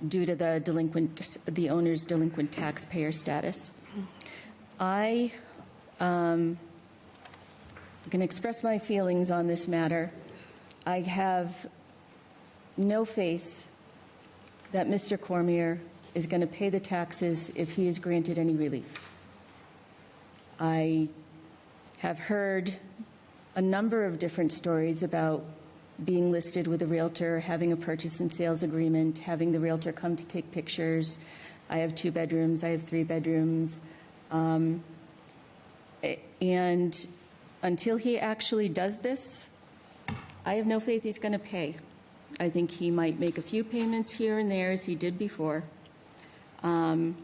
A: due to the owner's delinquent taxpayer status. I can express my feelings on this matter. I have no faith that Mr. Cormier is going to pay the taxes if he is granted any relief. I have heard a number of different stories about being listed with a Realtor, having a purchase and sales agreement, having the Realtor come to take pictures. I have 2 bedrooms, I have 3 bedrooms. And until he actually does this, I have no faith he's going to pay. I think he might make a few payments here and there, as he did before. And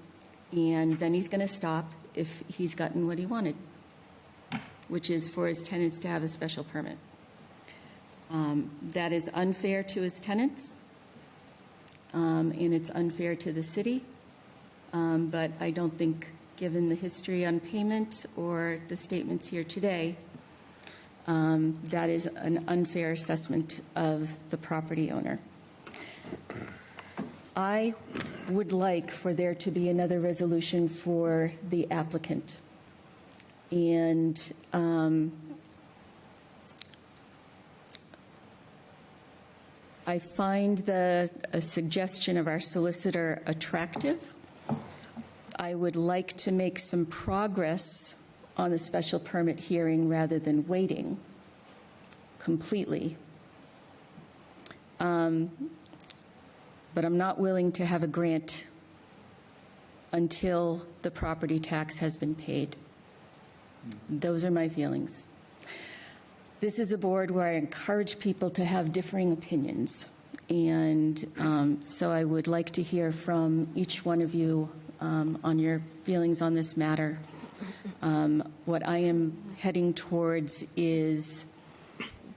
A: then he's going to stop if he's gotten what he wanted, which is for his tenants to have a special permit. That is unfair to his tenants, and it's unfair to the city. But I don't think, given the history on payment or the statements here today, that is an unfair assessment of the property owner. I would like for there to be another resolution for the applicant. And I find a suggestion of our solicitor attractive. I would like to make some progress on the special permit hearing rather than waiting completely. But I'm not willing to have a grant until the property tax has been paid. Those are my feelings. This is a board where I encourage people to have differing opinions. And so I would like to hear from each one of you on your feelings on this matter. What I am heading towards is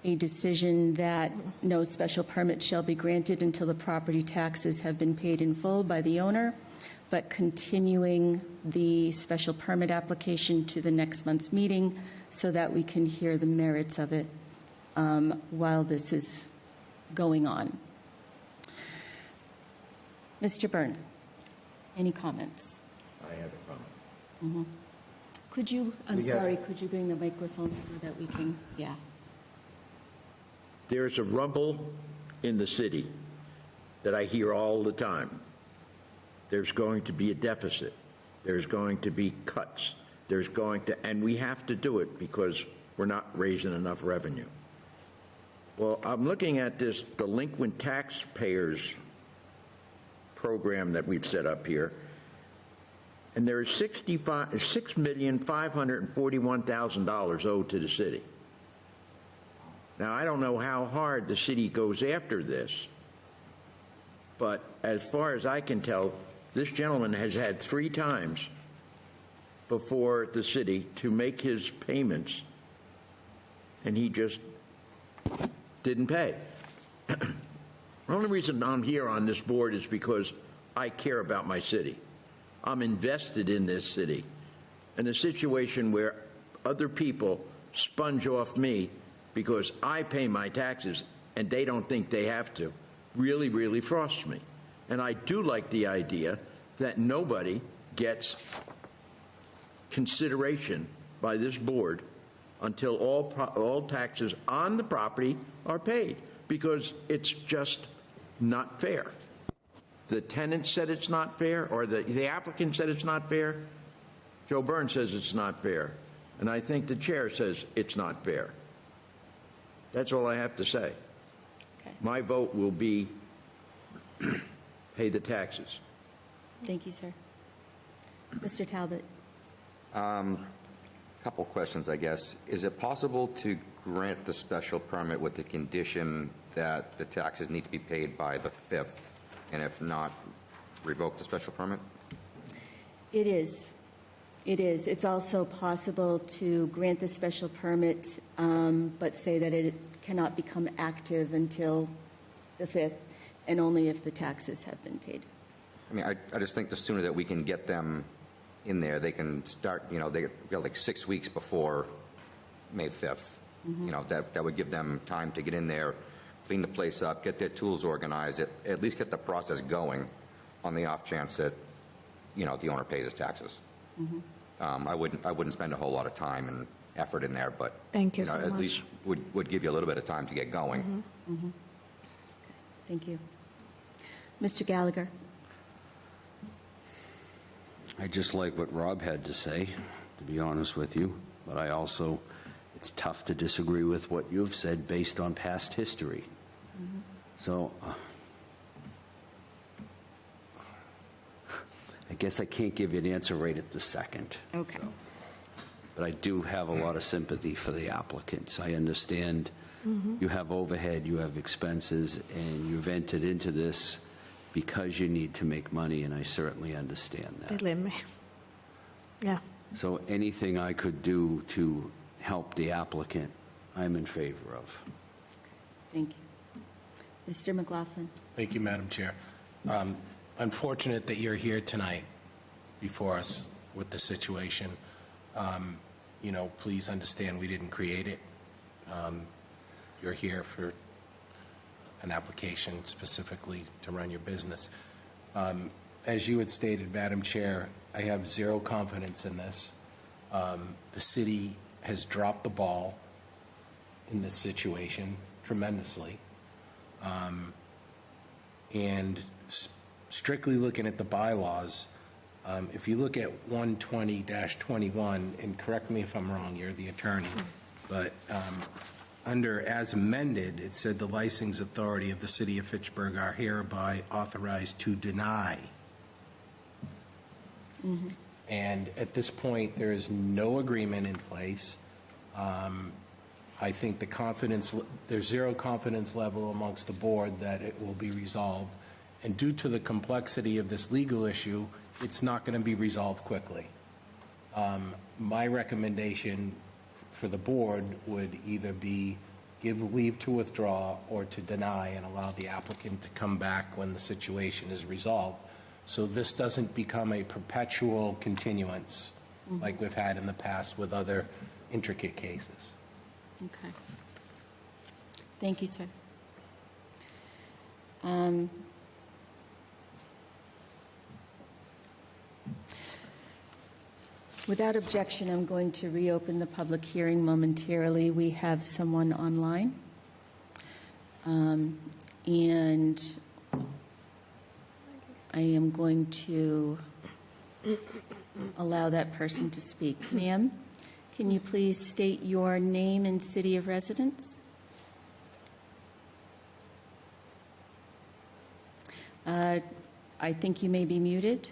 A: a decision that no special permit shall be granted until the property taxes have been paid in full by the owner, but continuing the special permit application to the next month's meeting so that we can hear the merits of it while this is going on. Mr. Byrne, any comments?
B: I have a comment.
A: Mm-hmm. Could you, I'm sorry, could you bring the microphone so that we can, yeah.
B: There's a rumble in the city that I hear all the time. There's going to be a deficit. There's going to be cuts. There's going to, and we have to do it because we're not raising enough revenue. Well, I'm looking at this delinquent taxpayers program that we've set up here, and there is $6,541,000 owed to the city. Now, I don't know how hard the city goes after this, but as far as I can tell, this gentleman has had 3 times before the city to make his payments, and he just didn't pay. The only reason I'm here on this board is because I care about my city. I'm invested in this city. In a situation where other people sponge off me because I pay my taxes and they don't think they have to, really, really frosts me. And I do like the idea that nobody gets consideration by this board until all taxes on the property are paid, because it's just not fair. The tenant said it's not fair, or the applicant said it's not fair. Joe Byrne says it's not fair. And I think the chair says it's not fair. That's all I have to say.
A: Okay.
B: My vote will be pay the taxes.
A: Thank you, sir. Mr. Talbot.
D: Couple questions, I guess. Is it possible to grant the special permit with the condition that the taxes need to be paid by the 5th, and if not, revoke the special permit?
A: It is. It is. It's also possible to grant the special permit, but say that it cannot become active until the 5th, and only if the taxes have been paid.
D: I mean, I just think the sooner that we can get them in there, they can start, you know, they got like 6 weeks before May 5th. You know, that would give them time to get in there, clean the place up, get their tools organized, at least get the process going on the off chance that, you know, the owner pays his taxes. I wouldn't spend a whole lot of time and effort in there, but
L: Thank you
D: know,
L: so
D: at
L: much.
D: least would give you a little bit of time to get going.
A: Thank you. Mr. Gallagher.
E: I just like what Rob had to say, to be honest with you, but I also it's tough to disagree with what you've said based on past history. So I guess I can't give you an answer right at the second.
A: Okay.
E: But I do have a lot of sympathy for the applicants. I understand you have overhead, you have expenses, and you've entered into this because you need to make money, and I certainly understand that.
L: Believe me. Yeah.
E: So anything I could do to help the applicant, I'm in favor of.
A: Thank you. Mr. McLaughlin?
F: Thank you, Madam Chair. Unfortunate that you're here tonight before us with the situation. You know, please understand we didn't create it. You're here for an application specifically to run your business. As you had stated, Madam Chair, I have zero confidence in this. The city has dropped the ball in this situation tremendously. And strictly looking at the bylaws, if you look at 120-21, and correct me if I'm wrong, you're the attorney, but under as amended, it said the licensing authority of the city of Fitchburg are hereby authorized to deny. And at this point, there is no agreement in place. I think there's zero confidence level amongst the board that it will be resolved. And due to the complexity of this legal issue, it's not going to be resolved quickly. My recommendation for the board would either be give leave to withdraw or to deny and allow the applicant to come back when the situation is resolved. So this doesn't become a perpetual continuance like we've had in the past with other intricate cases.
A: Okay. Thank you, sir. Without objection, I'm going to reopen the public hearing momentarily. We have someone online. And I am going to allow that person to speak. Ma'am, can you please state your name and city of residence? I think you may be muted.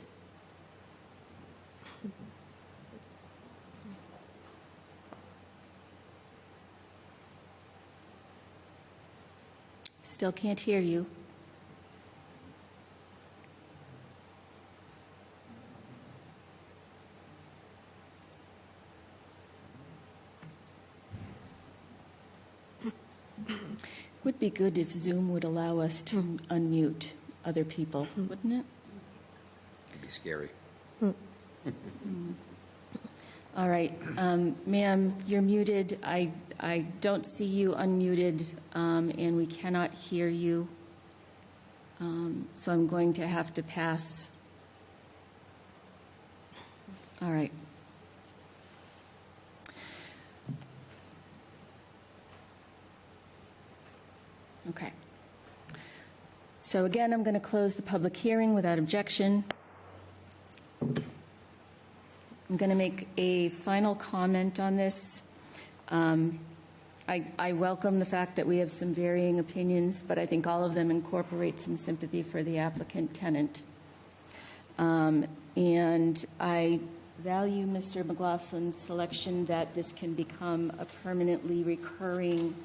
A: Still can't hear you. Would be good if Zoom would allow us to unmute other people, wouldn't it?
D: It'd be scary.
A: All right, ma'am, you're muted. I don't see you unmuted, and we cannot hear you. So I'm going to have to pass. All right. Okay. So again, I'm going to close the public hearing without objection. I'm going to make a final comment on this. I welcome the fact that we have some varying opinions, but I think all of them incorporate some sympathy for the applicant tenant. And I value Mr. McLaughlin's selection that this can become a permanently recurring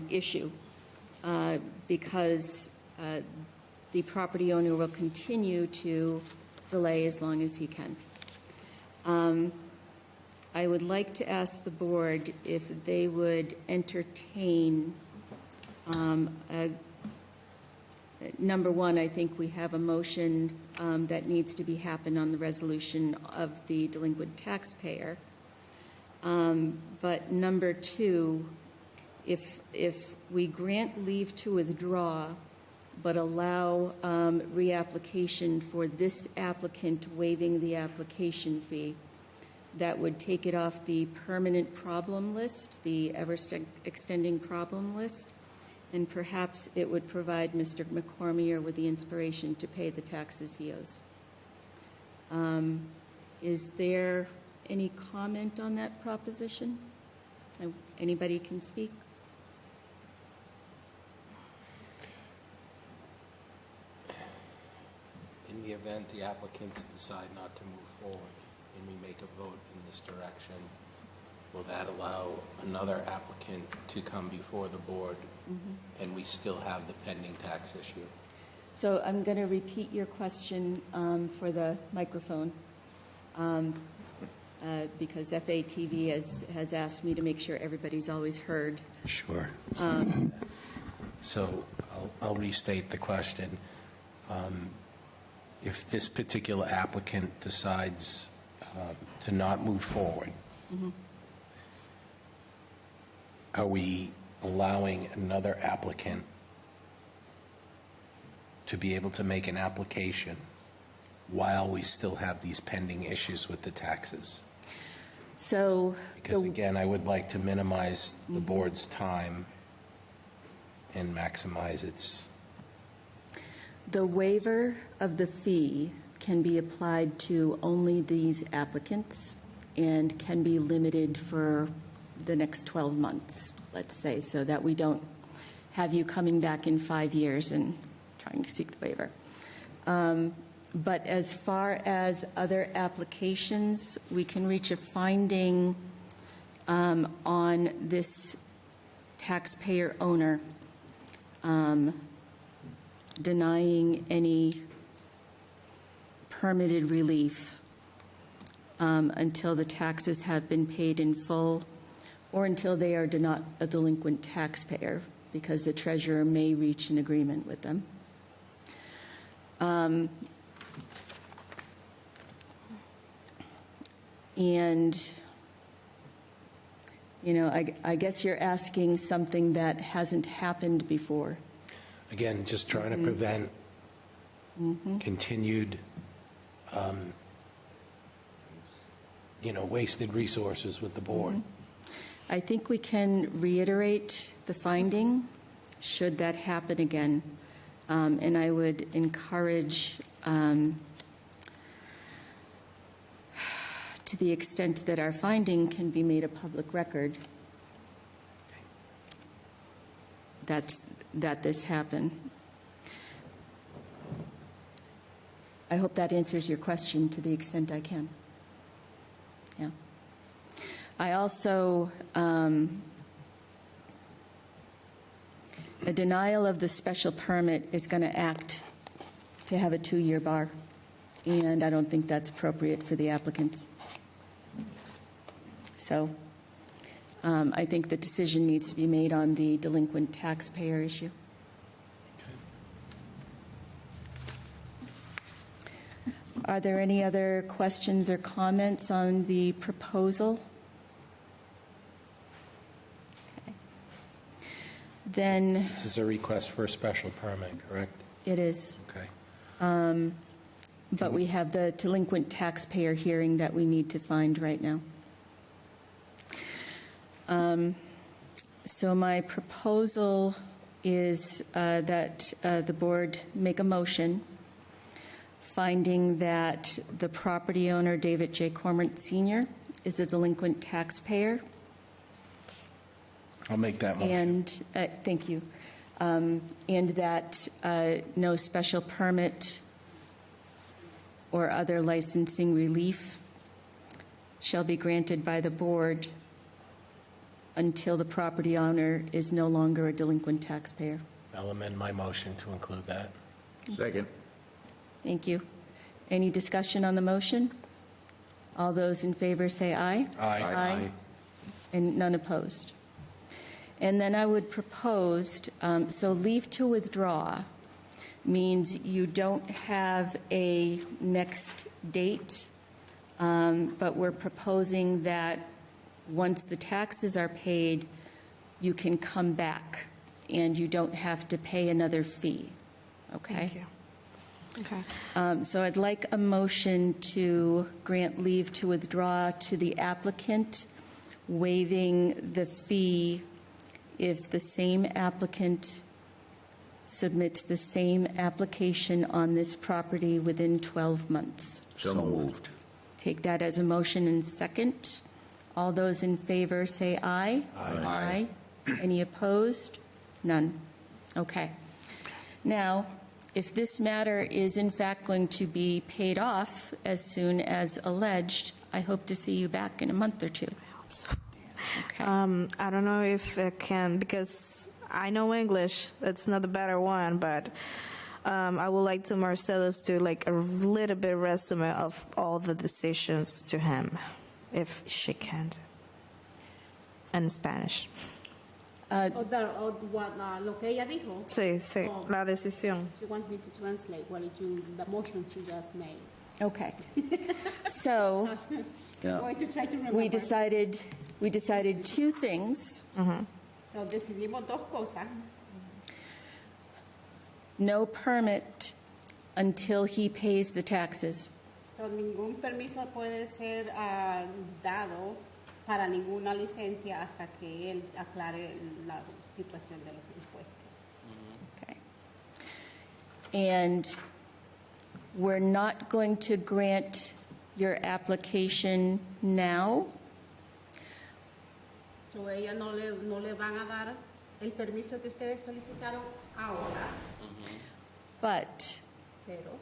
A: issue because the property owner will continue to delay as long as he can. I would like to ask the board if they would entertain, number one, I think we have a motion that needs to be happened on the resolution of the delinquent taxpayer. But number two, if we grant leave to withdraw, but allow reapplication for this applicant waiving the application fee, that would take it off the permanent problem list, the ever-extending problem list, and perhaps it would provide Mr. McCormier with the inspiration to pay the taxes he owes. Is there any comment on that proposition? Anybody can speak?
F: In the event the applicants decide not to move forward and we make a vote in this direction, will that allow another applicant to come before the board and we still have the pending tax issue?
A: So I'm going to repeat your question for the microphone because FATV has asked me to make sure everybody's always heard.
F: Sure. So I'll restate the question. If this particular applicant decides to not move forward, are we allowing another applicant to be able to make an application while we still have these pending issues with the taxes?
A: So,
F: Because again, I would like to minimize the board's time and maximize its.
A: the waiver of the fee can be applied to only these applicants and can be limited for the next 12 months, let's say, so that we don't have you coming back in 5 years and trying to seek the waiver. But as far as other applications, we can reach a finding on this taxpayer owner denying any permitted relief until the taxes have been paid in full or until they are not a delinquent taxpayer, because the treasurer may reach an agreement with them. And, you know, I guess you're asking something that hasn't happened before.
F: Again, just trying to prevent continued, wasted resources with the board.
A: I think we can reiterate the finding, should that happen again. And I would encourage, to the extent that our finding can be made a public record, that this happened. I hope that answers your question to the extent I can. Yeah. I also, a denial of the special permit is going to act to have a 2-year bar, and I don't think that's appropriate for the applicants. So I think the decision needs to be made on the delinquent taxpayer issue. Are there any other questions or comments on the proposal? Okay. Then
F: This is a request for a special permit, correct?
A: it is.
F: Okay.
A: But we have the delinquent taxpayer hearing that we need to find right now. So my proposal is that the board make a motion finding that the property owner, David J. Cormorant Sr., is a delinquent taxpayer.
F: I'll make that motion.
A: And, thank you. And that no special permit or other licensing relief shall be granted by the board until the property owner is no longer a delinquent taxpayer.
F: I'll amend my motion to include that.
B: Second.
A: Thank you. Any discussion on the motion? All those in favor say aye.
F: Aye.
A: And none opposed. And then I would propose, so leave to withdraw means you don't have a next date, but we're proposing that once the taxes are paid, you can come back and you don't have to pay another fee. Okay?
L: Thank you. Okay.
A: So I'd like a motion to grant leave to withdraw to the applicant, waiving the fee if the same applicant submits the same application on this property within 12 months.
B: So moved.
A: Take that as a motion and second. All those in favor say aye. Aye. Any opposed? None. Okay. Now, if this matter is in fact going to be paid off as soon as alleged, I hope to see you back in a month or two.
L: I hope so.
A: Okay.
L: I don't know if I can, because I know English. It's not the better one, but I would like to Marcellus do like a little bit resume of all the decisions to him, if she can, in Spanish.
K: Lo que ella dijo.
L: Sí, sí,
K: Oh.
L: la decisión.
K: She wants me to translate the motion she just made.
A: Okay. So
K: I'm going to try to remember.
A: we decided two things.
K: So decidimos dos cosas.
A: No permit until he pays the taxes.
K: So ningún permiso puede ser dado para ninguna licencia hasta que él aclare la situación de los impuestos.
A: Okay. And we're not going to grant your application now.
K: So ella no le van a dar el permiso que ustedes solicitaron ahora,
A: But
K: pero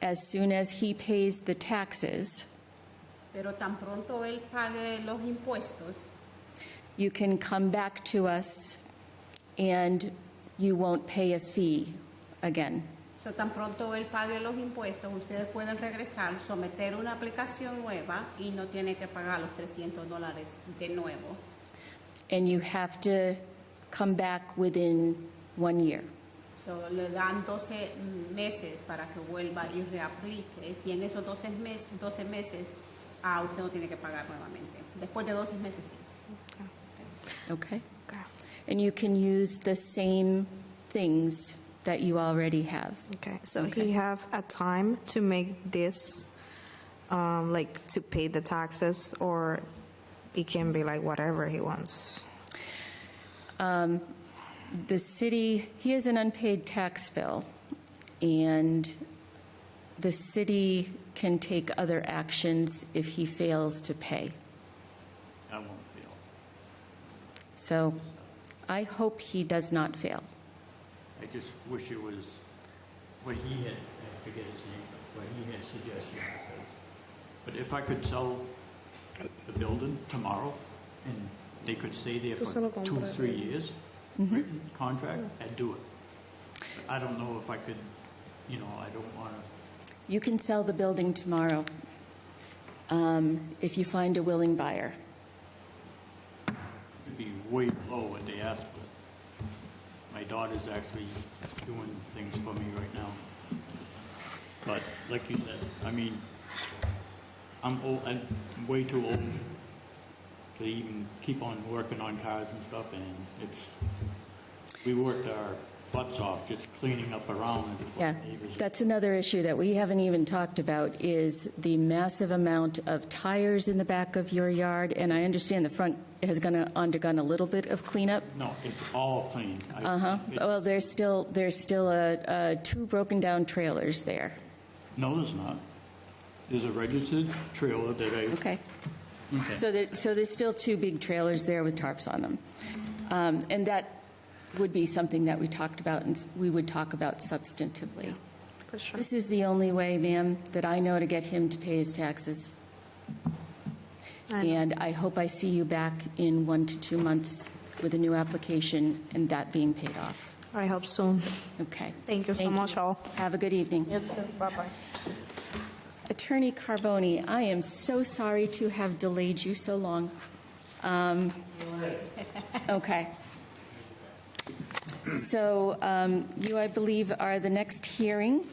A: as soon as he pays the taxes,
K: tan pronto él pague los impuestos,
A: you can come back to us and you won't pay a fee again.
K: so tan pronto él pague los impuestos, ustedes pueden regresar, someter una aplicación nueva y no tiene que pagar los $300 de nuevo.
A: And you have to come back within 1 year.
K: So, le dan 12 meses para que vuelva y reaplique. Si en esos 12 meses, usted no tiene que pagar nuevamente. Después de 12 meses, sí.
A: Okay? And you can use the same things that you already have.
L: Okay, so he have a time to make this, like to pay the taxes, or it can be like whatever he wants.
A: The city, he has an unpaid tax bill, and the city can take other actions if he fails to pay.
N: I won't fail.
A: So I hope he does not fail.
N: I just wish it was what he had, I forget his name, what he had suggested. But if I could sell the building tomorrow and they could stay there for 2 or 3 years, written contract, I'd do it. But I don't know if I could, I don't want to.
A: You can sell the building tomorrow if you find a willing buyer.
N: It'd be way below what they asked for. My daughter's actually doing things for me right now. But like you said, I'm old, I'm way too old to even keep on working on cars and stuff, and we worked our butts off just cleaning up around and just
A: Yeah,
N: neighbors.
A: that's another issue that we haven't even talked about is the massive amount of tires in the back of your yard, and I understand the front has undergone a little bit of cleanup.
N: No, it's all clean.
A: Well, there's still 2 broken down trailers there.
N: No, there's not. There's a registered trailer that I.
A: Okay.
N: Okay.
A: So there's still 2 big trailers there with tarps on them. And that would be something that we talked about and we would talk about substantively.
L: For sure.
A: This is the only way, ma'am, that I know to get him to pay his taxes. And I hope I see you back in 1 to 2 months with a new application and that being paid off.
L: I hope soon.
A: Okay.
L: Thank you so much, all.
A: Have a good evening.
L: Yes, sir. Bye-bye.
A: Attorney Carboni, I am so sorry to have delayed you so long. Okay. So you, I believe, are the next hearing.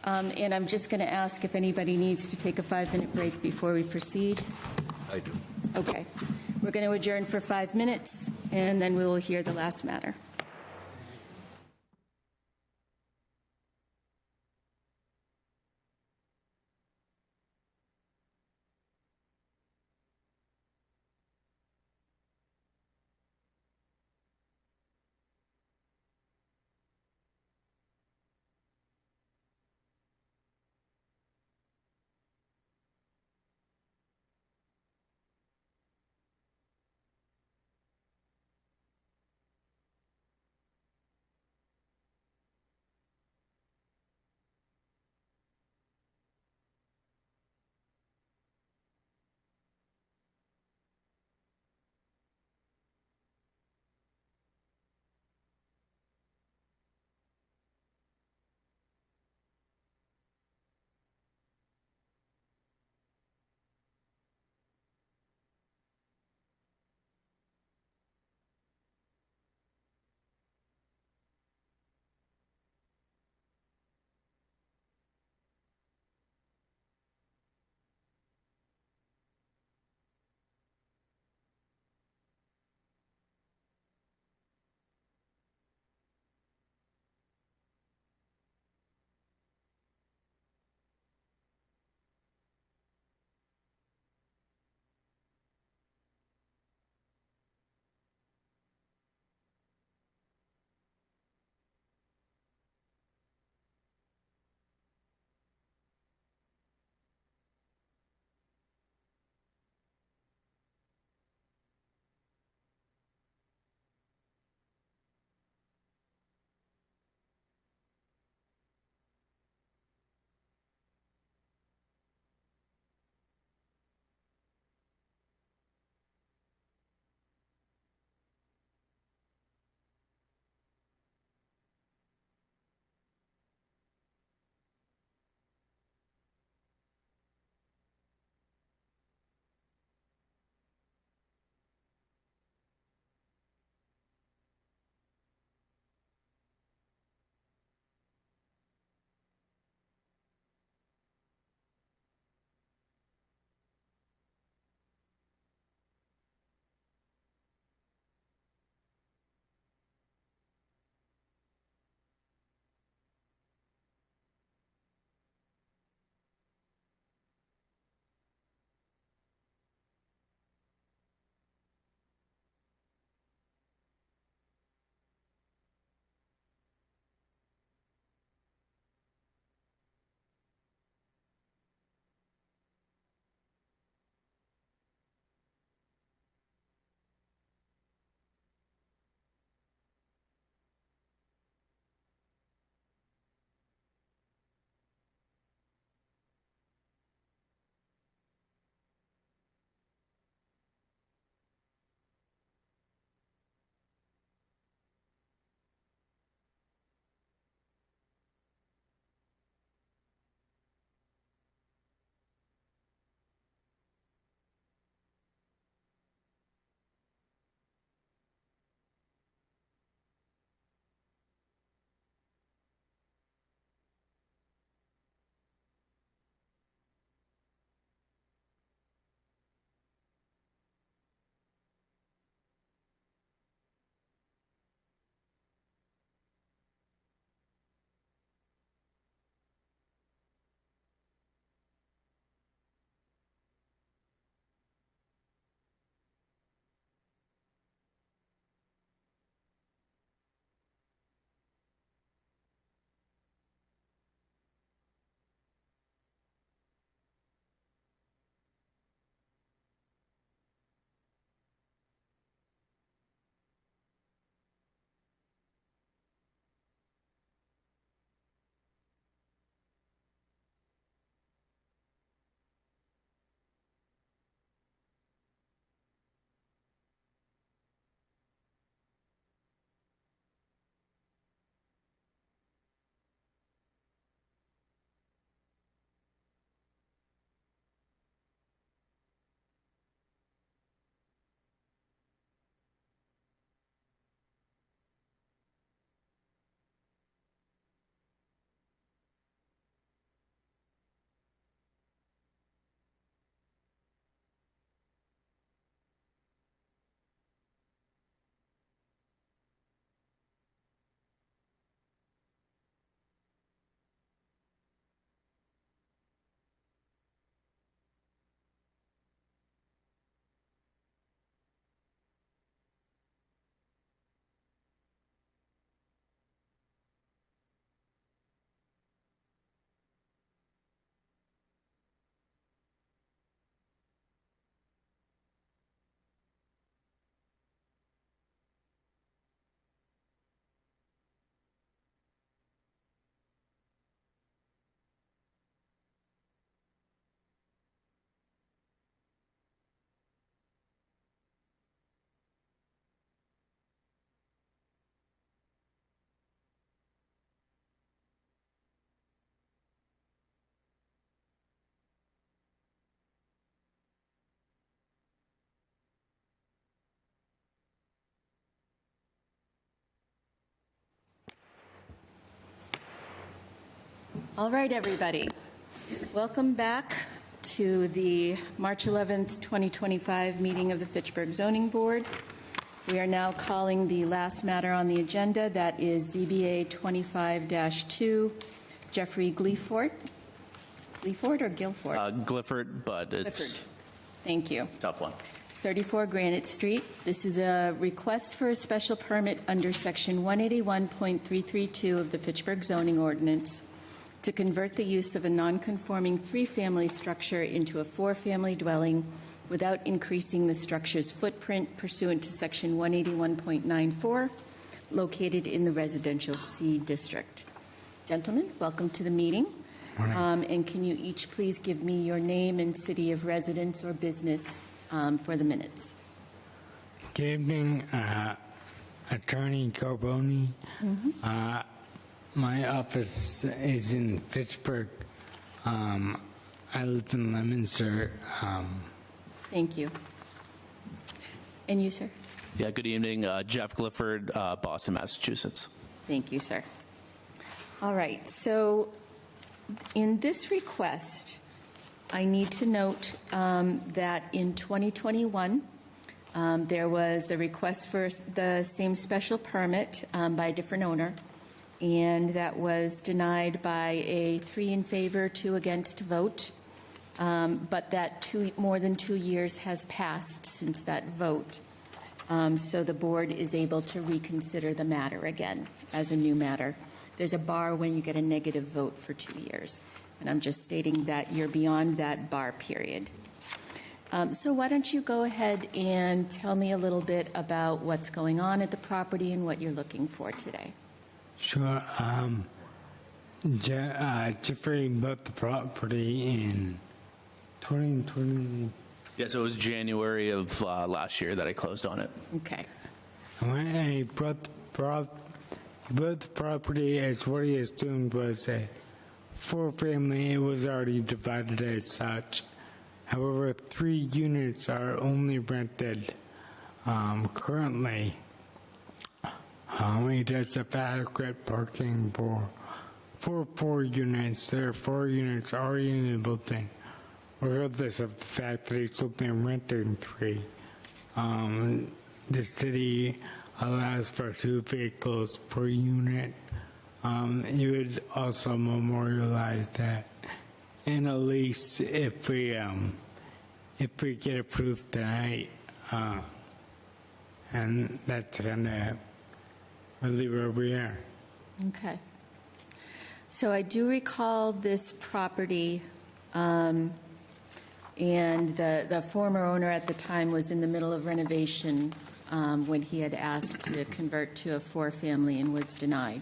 A: And I'm just going to ask if anybody needs to take a 5-minute break before we proceed.
E: I do.
A: Okay. We're going to adjourn for 5 minutes, and then we will hear the last matter. All right, everybody. Welcome back to the March 11th, 2025 meeting of the Fitchburg Zoning Board. We are now calling the last matter on the agenda. That is ZBA 25-2, Jeffrey Gleafort. Gleafort or Guilford?
O: Clifford, but it's
A: Clifford. Thank you.
O: a tough one.
A: 34 Granite Street. This is a request for a special permit under Section 181.332 of the Fitchburg zoning ordinance to convert the use of a non-conforming three-family structure into a four-family dwelling without increasing the structure's footprint pursuant to Section 181.94, located in the Residential C District. Gentlemen, welcome to the meeting. And can you each please give me your name and city of residence or business for the minutes?
P: Good evening, Attorney Carboni. My office is in Fitchburg. I live in Leominster.
A: Thank you. And you, sir?
O: Yeah, good evening. Jeff Clifford, Boston, Massachusetts.
A: Thank you, sir. All right, so in this request, I need to note that in 2021, there was a request for the same special permit by a different owner, and that was denied by a 3 in favor, 2 against vote, but that more than 2 years has passed since that vote. So the board is able to reconsider the matter again as a new matter. There's a bar when you get a negative vote for 2 years, and I'm just stating that you're beyond that bar period. So why don't you go ahead and tell me a little bit about what's going on at the property and what you're looking for today.
P: Sure. Jeffrey bought the property in 2020.
O: Yeah, so it was January of last year that I closed on it.
A: Okay.
P: When I bought the property, as what he assumed was a four-family, it was already divided as such. However, 3 units are only rented currently. He does have adequate parking for 4 units. There are 4 units already in the building, regardless of the fact that he's only renting 3. The city allows for 2 vehicles per unit. You would also memorialize that in a lease if we get approved tonight, and that's kind of really where we are.
A: Okay. So I do recall this property, and the former owner at the time was in the middle of renovation when he had asked to convert to a 4-family and was denied.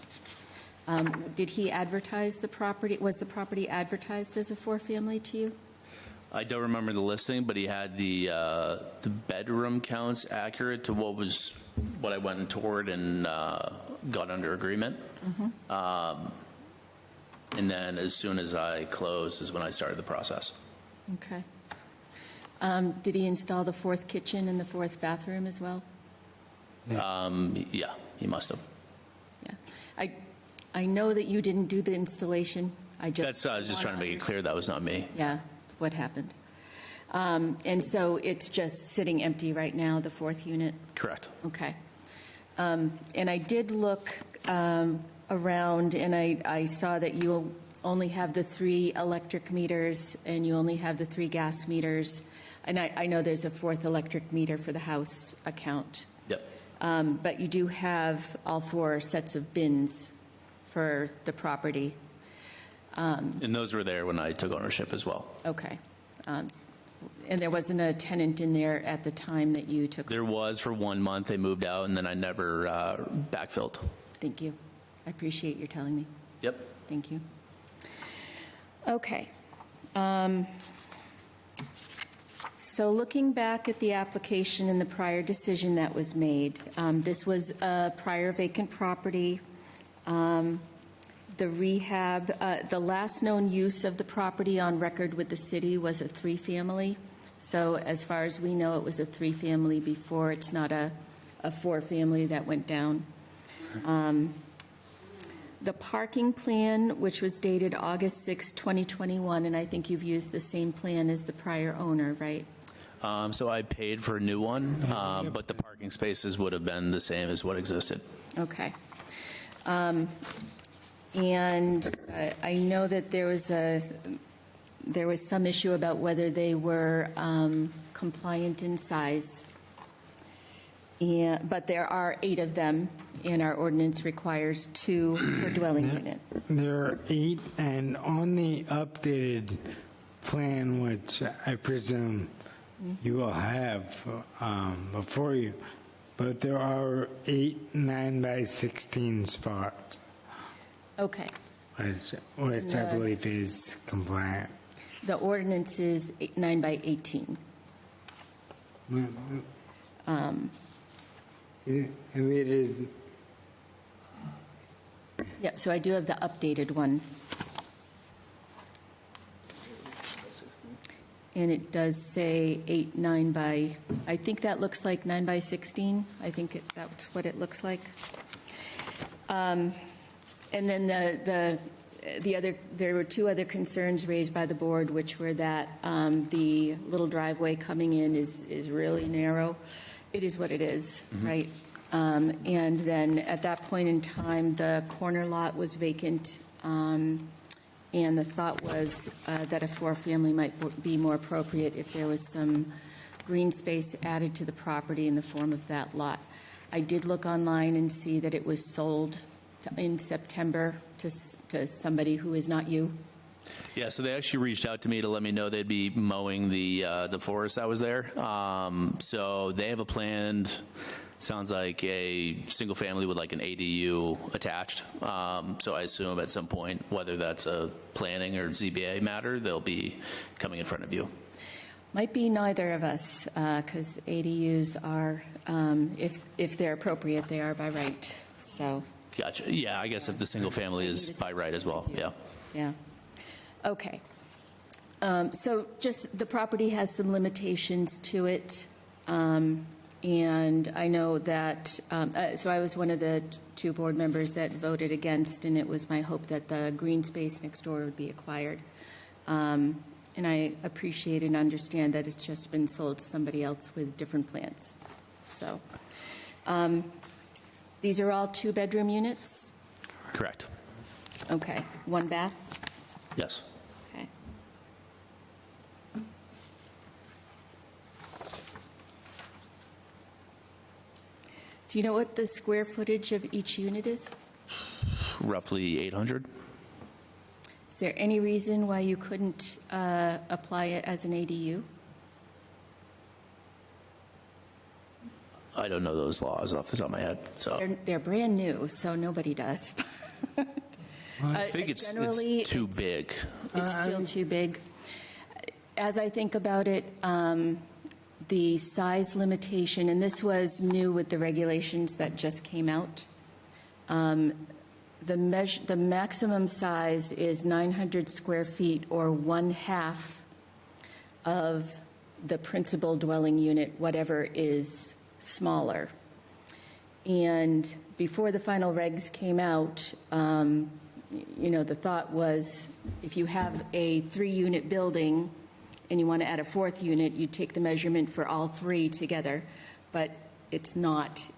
A: Did he advertise the property? Was the property advertised as a 4-family to you?
O: I don't remember the listing, but he had the bedroom counts accurate to what I went and toured and got under agreement. And then as soon as I closed is when I started the process.
A: Okay. Did he install the 4th kitchen and the 4th bathroom as well?
O: Yeah, he must have.
A: Yeah. I know that you didn't do the installation. I was
O: just trying to make it clear that was not me.
A: Yeah, what happened. And so it's just sitting empty right now, the 4th unit?
O: Correct.
A: Okay. And I did look around, and I saw that you only have the 3 electric meters, and you only have the 3 gas meters. And I know there's a 4th electric meter for the house account.
O: Yep.
A: But you do have all 4 sets of bins for the property.
O: And those were there when I took ownership as well.
A: Okay. And there wasn't a tenant in there at the time that you took?
O: There was for 1 month. They moved out, and then I never backfilled.
A: Thank you. I appreciate your telling me.
O: Yep.
A: Thank you. Okay. So looking back at the application and the prior decision that was made, this was a prior vacant property. The rehab, the last known use of the property on record with the city was a 3-family. So as far as we know, it was a 3-family before. It's not a 4-family that went down. the parking plan, which was dated August 6, 2021, and I think you've used the same plan as the prior owner, right?
O: So I paid for a new one, but the parking spaces would have been the same as what existed.
A: Okay. And I know that there was some issue about whether they were compliant in size. But there are 8 of them, and our ordinance requires 2 per dwelling unit.
P: There are 8, and on the updated plan, which I presume you will have before you, but there are 8 9x16 spots,
A: Okay.
P: which I believe is compliant.
A: The ordinance is 9x18.
P: It is.
A: Yep, so I do have the updated one. And it does say 9 by, I think that looks like 9 by 16. I think that's what it looks like. And then the other, there were 2 other concerns raised by the board, which were that the little driveway coming in is really narrow. It is what it is, right? And then at that point in time, the corner lot was vacant, and the thought was that a 4-family might be more appropriate if there was some green space added to the property in the form of that lot. I did look online and see that it was sold in September to somebody who is not you.
O: Yeah, so they actually reached out to me to let me know they'd be mowing the forest that was there. So they have a planned, sounds like a single family with like an ADU attached. So I assume at some point, whether that's a planning or ZBA matter, they'll be coming in front of you.
A: Might be neither of us, because ADUs are, if they're appropriate, they are by right. So.
O: Gotcha. Yeah, I guess if the single family is by right as well. Yeah.
A: Yeah. Okay. So just the property has some limitations to it. And I know that, so I was one of the 2 board members that voted against, and it was my hope that the green space next door would be acquired. And I appreciate and understand that it's just been sold to somebody else with different plans. So these are all 2-bedroom units?
O: Correct.
A: Okay. 1 bath?
O: Yes.
A: Okay. Do you know what the square footage of each unit is?
O: Roughly 800.
A: Is there any reason why you couldn't apply it as an ADU?
O: I don't know those laws off the top of my head, so.
A: They're brand new, so nobody does.
O: I think it's too big.
A: It's still too big. As I think about it, the size limitation, and this was new with the regulations that just came out, the maximum size is 900 square feet, or 1/2 of the principal dwelling unit, whatever is smaller. And before the final regs came out, the thought was if you have a 3-unit building and you want to add a 4th unit, you take the measurement for all 3 together. But it's not.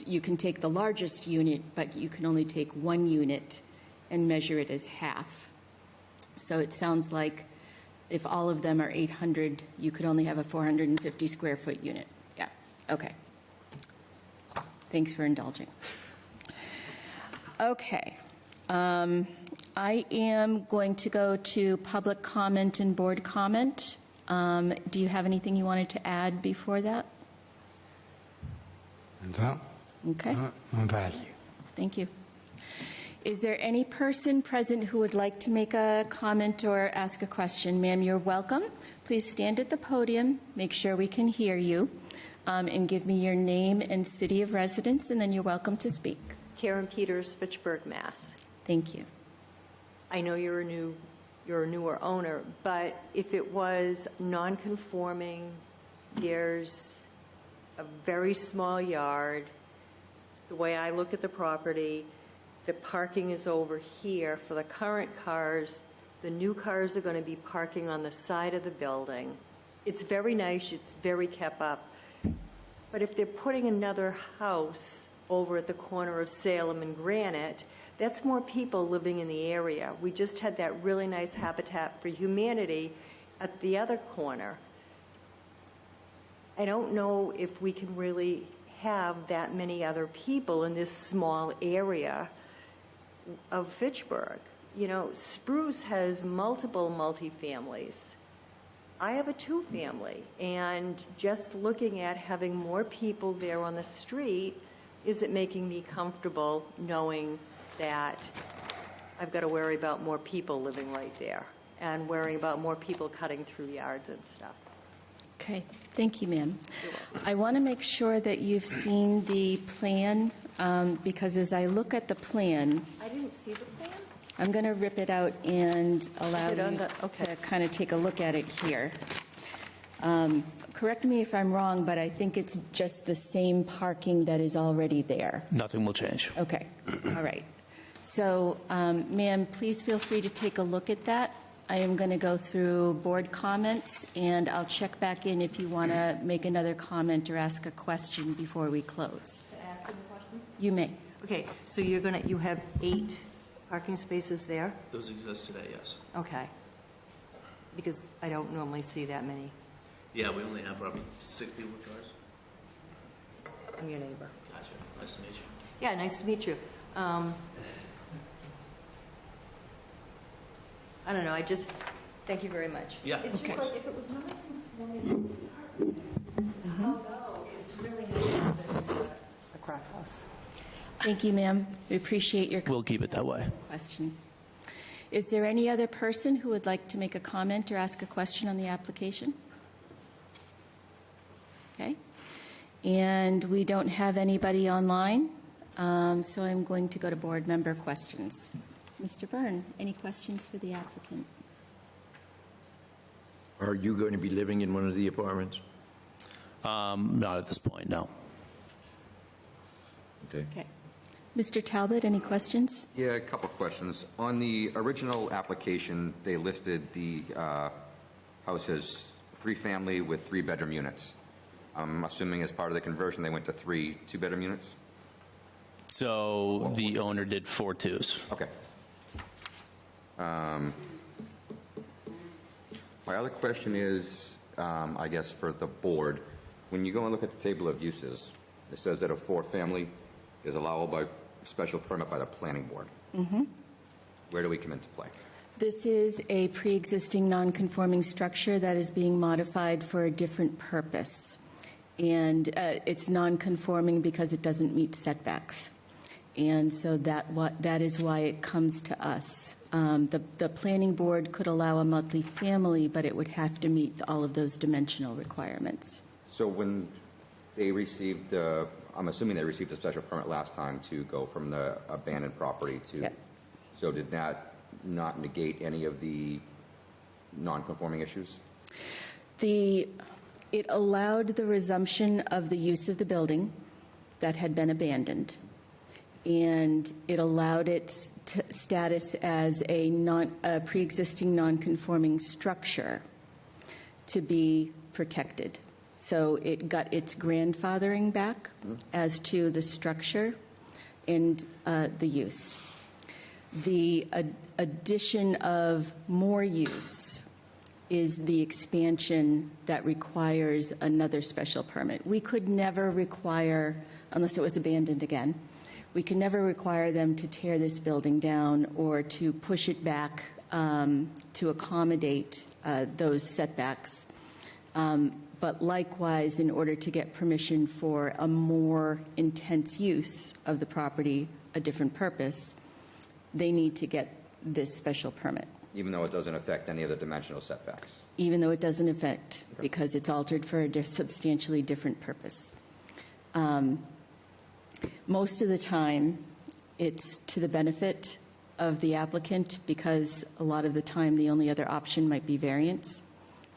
A: You can take the largest unit, but you can only take 1 unit and measure it as half. So it sounds like if all of them are 800, you could only have a 450 square foot unit. Yeah, okay. Thanks for indulging. Okay. I am going to go to public comment and board comment. Do you have anything you wanted to add before that?
P: No.
A: Okay.
P: Thank you.
A: Thank you. Is there any person present who would like to make a comment or ask a question? Ma'am, you're welcome. Please stand at the podium, make sure we can hear you, and give me your name and city of residence, and then you're welcome to speak.
Q: Karen Peters, Fitchburg, Mass.
A: Thank you.
Q: I know you're a newer owner, but if it was non-conforming, there's a very small yard. The way I look at the property, the parking is over here for the current cars. The new cars are going to be parking on the side of the building. It's very nice, it's very kept up. But if they're putting another house over at the corner of Salem and Granite, that's more people living in the area. We just had that really nice Habitat for Humanity at the other corner. I don't know if we can really have that many other people in this small area of Fitchburg. You know, Spruce has multiple multifamilies. I have a two-family, and just looking at having more people there on the street isn't making me comfortable knowing that I've got to worry about more people living right there and worrying about more people cutting through yards and stuff.
A: Okay, thank you, ma'am. I want to make sure that you've seen the plan, because as I look at the plan,
Q: I didn't see the plan.
A: I'm going to rip it out and allow
Q: Is it on
A: you
Q: the-
A: to kind of take a look at it here. Correct me if I'm wrong, but I think it's just the same parking that is already there.
O: Nothing will change.
A: Okay, all right. So, ma'am, please feel free to take a look at that. I am going to go through board comments, and I'll check back in if you want to make another comment or ask a question before we close.
Q: Can I ask you a question?
A: You may.
Q: Okay, so you have 8 parking spaces there?
O: Those exist today, yes.
Q: Okay. Because I don't normally see that many.
O: Yeah, we only have probably 6 people with cars.
Q: I'm your neighbor.
O: Gotcha. Nice to meet you.
Q: Yeah, nice to meet you. I don't know, thank you very much.
O: Yeah.
Q: It's just like, if it was non-conforming, although it's really nice that it's a crack house.
A: Thank you, ma'am. We appreciate your
O: We'll keep it that way.
A: question. Is there any other person who would like to make a comment or ask a question on the application? Okay. And we don't have anybody online, so I'm going to go to board member questions. Mr. Byrne, any questions for the applicant?
B: Are you going to be living in one of the apartments?
O: Not at this point, no.
B: Okay.
A: Okay. Mr. Talbot, any questions?
D: Yeah, a couple of questions. On the original application, they listed the house as 3-family with 3-bedroom units. I'm assuming as part of the conversion, they went to 3 2-bedroom units?
O: So the owner did 4 2s.
D: Okay. My other question is, I guess for the board, when you go and look at the table of uses, it says that a 4-family is allowable by special permit by the planning board.
A: Mm-hmm.
D: Where do we come into play?
A: This is a pre-existing non-conforming structure that is being modified for a different purpose. And it's non-conforming because it doesn't meet setbacks. And so that is why it comes to us. The planning board could allow a multifamily, but it would have to meet all of those dimensional requirements.
D: So when they received, I'm assuming they received a special permit last time to go from the abandoned property to,
A: Yep.
D: So did that not negate any of the non-conforming issues?
A: It allowed the resumption of the use of the building that had been abandoned, and it allowed its status as a pre-existing non-conforming structure to be protected. So it got its grandfathering back as to the structure and the use. The addition of more use is the expansion that requires another special permit. We could never require, unless it was abandoned again, we can never require them to tear this building down or to push it back to accommodate those setbacks. But likewise, in order to get permission for a more intense use of the property, a different purpose, they need to get this special permit.
D: Even though it doesn't affect any of the dimensional setbacks?
A: Even though it doesn't affect, because it's altered for a substantially different purpose. Most of the time, it's to the benefit of the applicant, because a lot of the time, the only other option might be variance,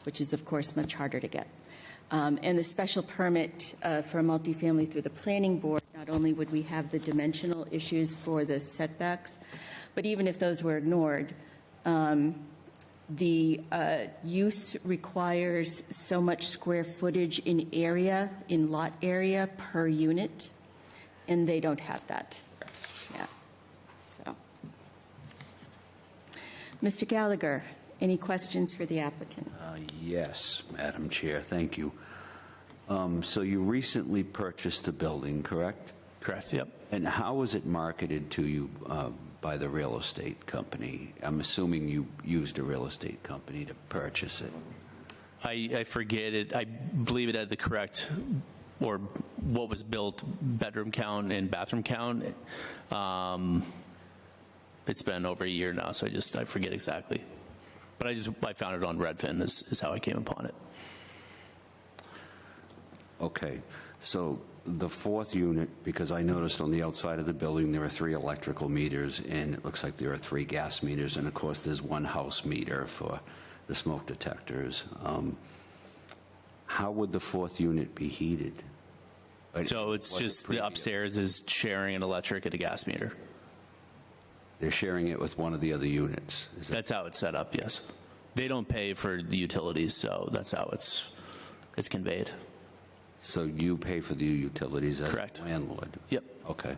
A: which is, of course, much harder to get. And the special permit for a multifamily through the planning board not not only would we have the dimensional issues for the setbacks, but even if those were ignored, the use requires so much square footage in area, in lot area per unit, and they don't have that. Yeah. So, Mr. Gallagher, any questions for the applicant?
E: Yes, Madam Chair, thank you. So you recently purchased the building, correct?
O: Correct, yep.
E: And how was it marketed to you by the real estate company? I'm assuming you used a real estate company to purchase it.
O: I forget it. I believe it had the correct, or what was built, bedroom count and bathroom count. It's been over a year now, so I forget exactly. But I found it on Redfin is how I came upon it.
E: Okay, so the fourth unit, because I noticed on the outside of the building there are 3 electrical meters, and it looks like there are 3 gas meters, and of course there's 1 house meter for the smoke detectors. How would the fourth unit be heated?
O: So it's just the upstairs is sharing an electric and a gas meter.
E: They're sharing it with one of the other units?
O: That's how it's set up, yes. They don't pay for the utilities, so that's how it's conveyed.
E: So you pay for the utilities as
O: Correct.
E: the landlord?
O: Yep.
E: Okay.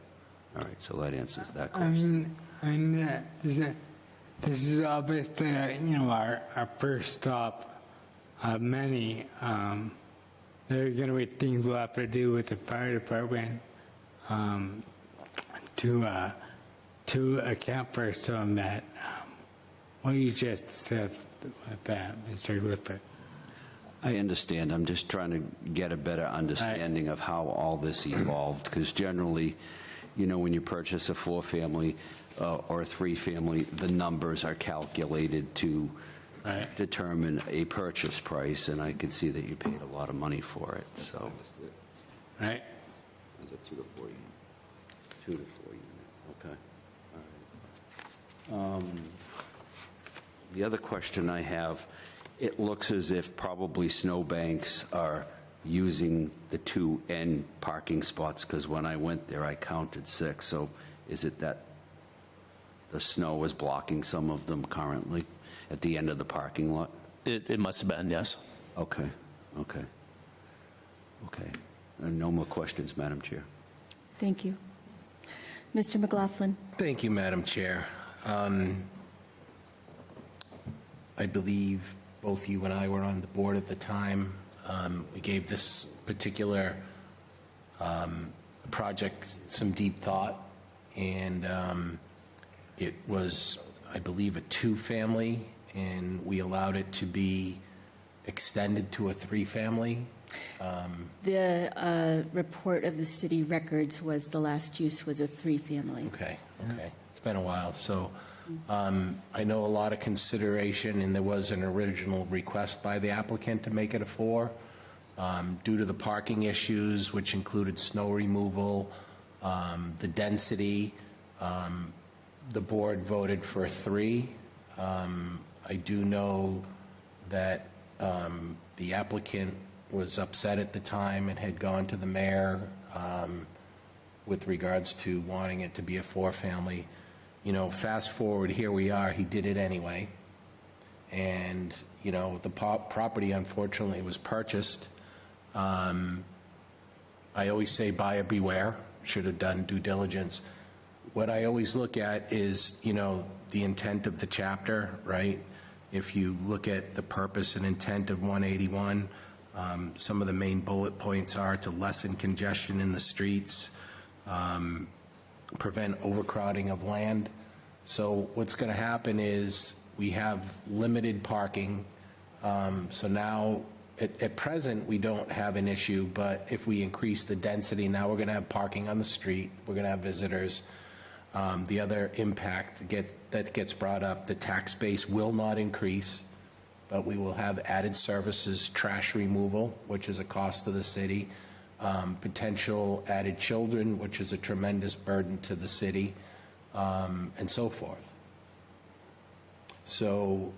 E: All right, so that answers that question.
P: This is obviously, our first stop of many. There are going to be things we'll have to do with the fire department to account for some of that. What you just said with that, Mr. Lippert.
E: I understand. I'm just trying to get a better understanding of how all this evolved, because generally, when you purchase a 4-family or a 3-family, the numbers are calculated to determine a purchase price, and I can see that you paid a lot of money for it. So,
P: right?
E: Is it 2 to 4 unit? 2 to 4 unit. Okay. All right. The other question I have. It looks as if probably snowbanks are using the 2 end parking spots, because when I went there, I counted 6. So is it that the snow is blocking some of them currently at the end of the parking lot?
O: It must have been, yes.
E: Okay, okay. Okay. No more questions, Madam Chair.
A: Thank you. Mr. McLaughlin.
F: Thank you, Madam Chair. I believe both you and I were on the board at the time. We gave this particular project some deep thought, and it was, I believe, a 2-family, and we allowed it to be extended to a 3-family.
A: The report of the city records was the last use was a 3-family.
F: Okay, okay. It's been a while, so I know a lot of consideration, and there was an original request by the applicant to make it a 4. Due to the parking issues, which included snow removal, the density, the board voted for 3. I do know that the applicant was upset at the time and had gone to the mayor with regards to wanting it to be a 4-family. Fast forward, here we are, he did it anyway. And, the property unfortunately was purchased. I always say buyer beware, should have done due diligence. What I always look at is, the intent of the chapter, right? If you look at the purpose and intent of 181, some of the main bullet points are to lessen congestion in the streets, prevent overcrowding of land. So what's going to happen is we have limited parking. So now, at present, we don't have an issue, but if we increase the density, now we're going to have parking on the street, we're going to have visitors. The other impact that gets brought up, the tax base will not increase, but we will have added services, trash removal, which is a cost to the city, potential added children, which is a tremendous burden to the city, and so forth. So,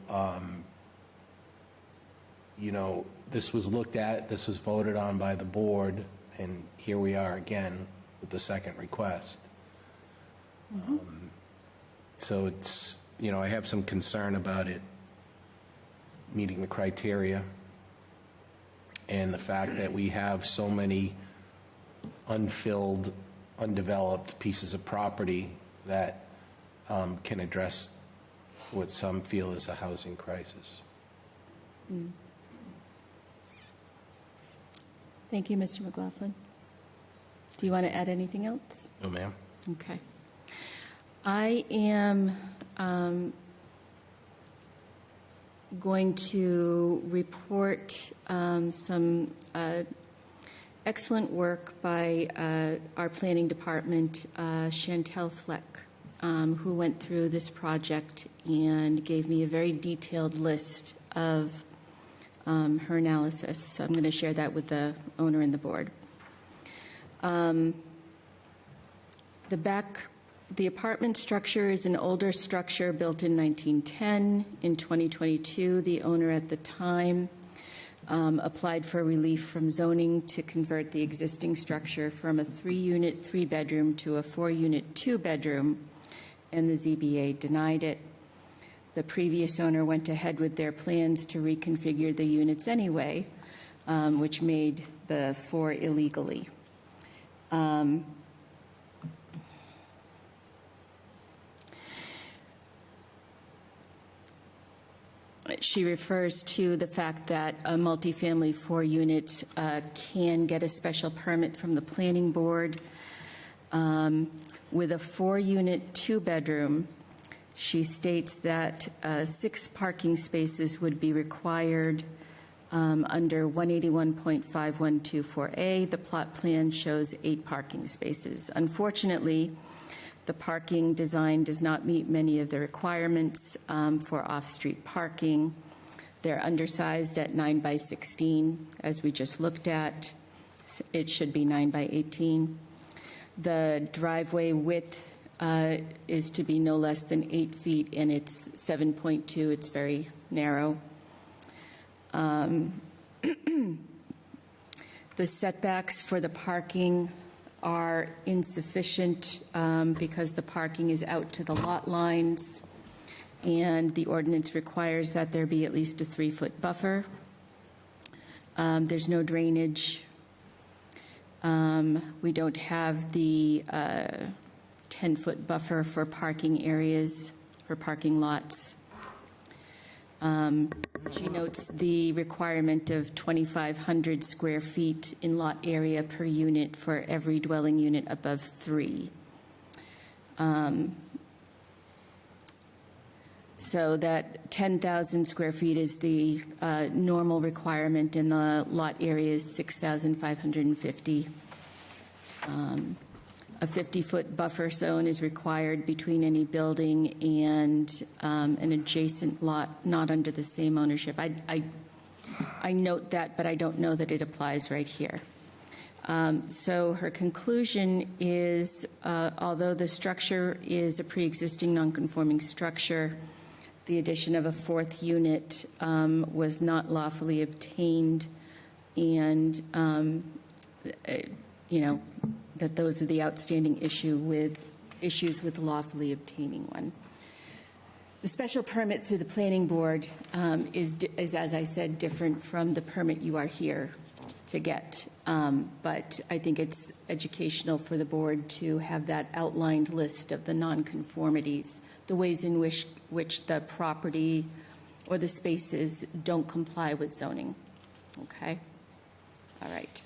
F: this was looked at, this was voted on by the board, and here we are again. with the second request. So it's, I have some concern about it meeting the criteria and the fact that we have so many unfilled, undeveloped pieces of property that can address what some feel is a housing crisis.
A: Thank you, Mr. McLaughlin. Do you want to add anything else?
F: No, ma'am.
A: Okay. I am going to report some excellent work by our planning department, Chantel Fleck, who went through this project and gave me a very detailed list of her analysis. So I'm going to share that with the owner and the board. The apartment structure is an older structure built in 1910. In 2022, the owner at the time applied for relief from zoning to convert the existing structure from a 3-unit, 3-bedroom to a 4-unit, 2-bedroom, and the ZBA denied it. The previous owner went ahead with their plans to reconfigure the units anyway, which made the 4 illegally. She refers to the fact that a multifamily 4-unit can get a special permit from the planning board. With a 4-unit, 2-bedroom, she states that 6 parking spaces would be required under 181.5124A. The plot plan shows 8 parking spaces. Unfortunately, the parking design does not meet many of the requirements for off-street parking. They're undersized at 9 by 16, as we just looked at. It should be 9 by 18. The driveway width is to be no less than 8 feet, and it's 7.2. It's very narrow. The setbacks for the parking are insufficient because the parking is out to the lot lines, and the ordinance requires that there be at least a 3-foot buffer. There's no drainage. We don't have the 10-foot buffer for parking areas, for parking lots. She notes the requirement of 2,500 square feet in lot area per unit for every dwelling unit above 3. So that 10,000 square feet is the normal requirement, and the lot area is 6,550. A 50-foot buffer zone is required between any building and an adjacent lot not under the same ownership. I note that, but I don't know that it applies right here. So her conclusion is, although the structure is a pre-existing non-conforming structure, the addition of a 4th unit was not lawfully obtained, and that those are the outstanding issues with lawfully obtaining one. The special permit through the planning board is, as I said, different from the permit you are here to get. But I think it's educational for the board to have that outlined list of the nonconformities, the ways in which the property or the spaces don't comply with zoning. Okay? All right.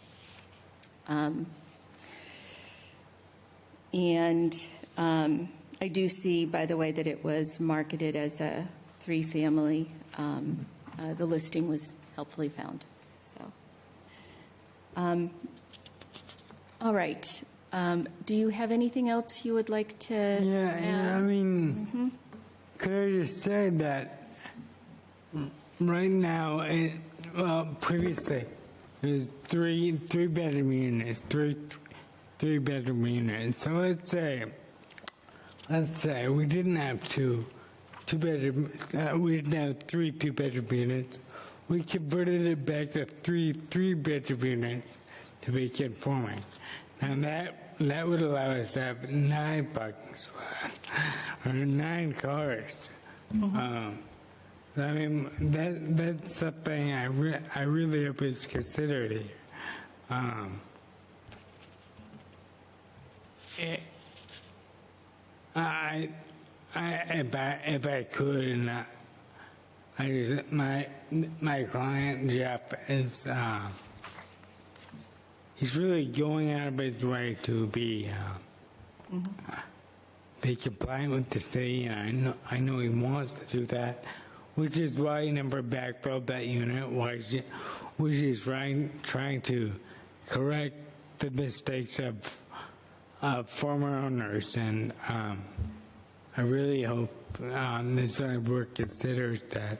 A: And I do see, by the way, that it was marketed as a 3-family. The listing was helpfully found. So, all right. Do you have anything else you would like to add?
P: Yeah, I mean, could I just say that right now, previously, there's three bedroom units, three bedroom units. So let's say we didn't have two bedroom, we didn't have 3 2-bedroom units. We converted it back to three bedroom units to be conforming. Now that would allow us to have 9 parking spots or 9 cars. I mean, that's something I really hope is considered here. If I could, and I just, my client Jeff is he's really going out of his way to be compliant with the city, and I know he wants to do that, which is why he never backfilled that unit, which is trying to correct the mistakes of former owners, and I really hope this zoning board considers that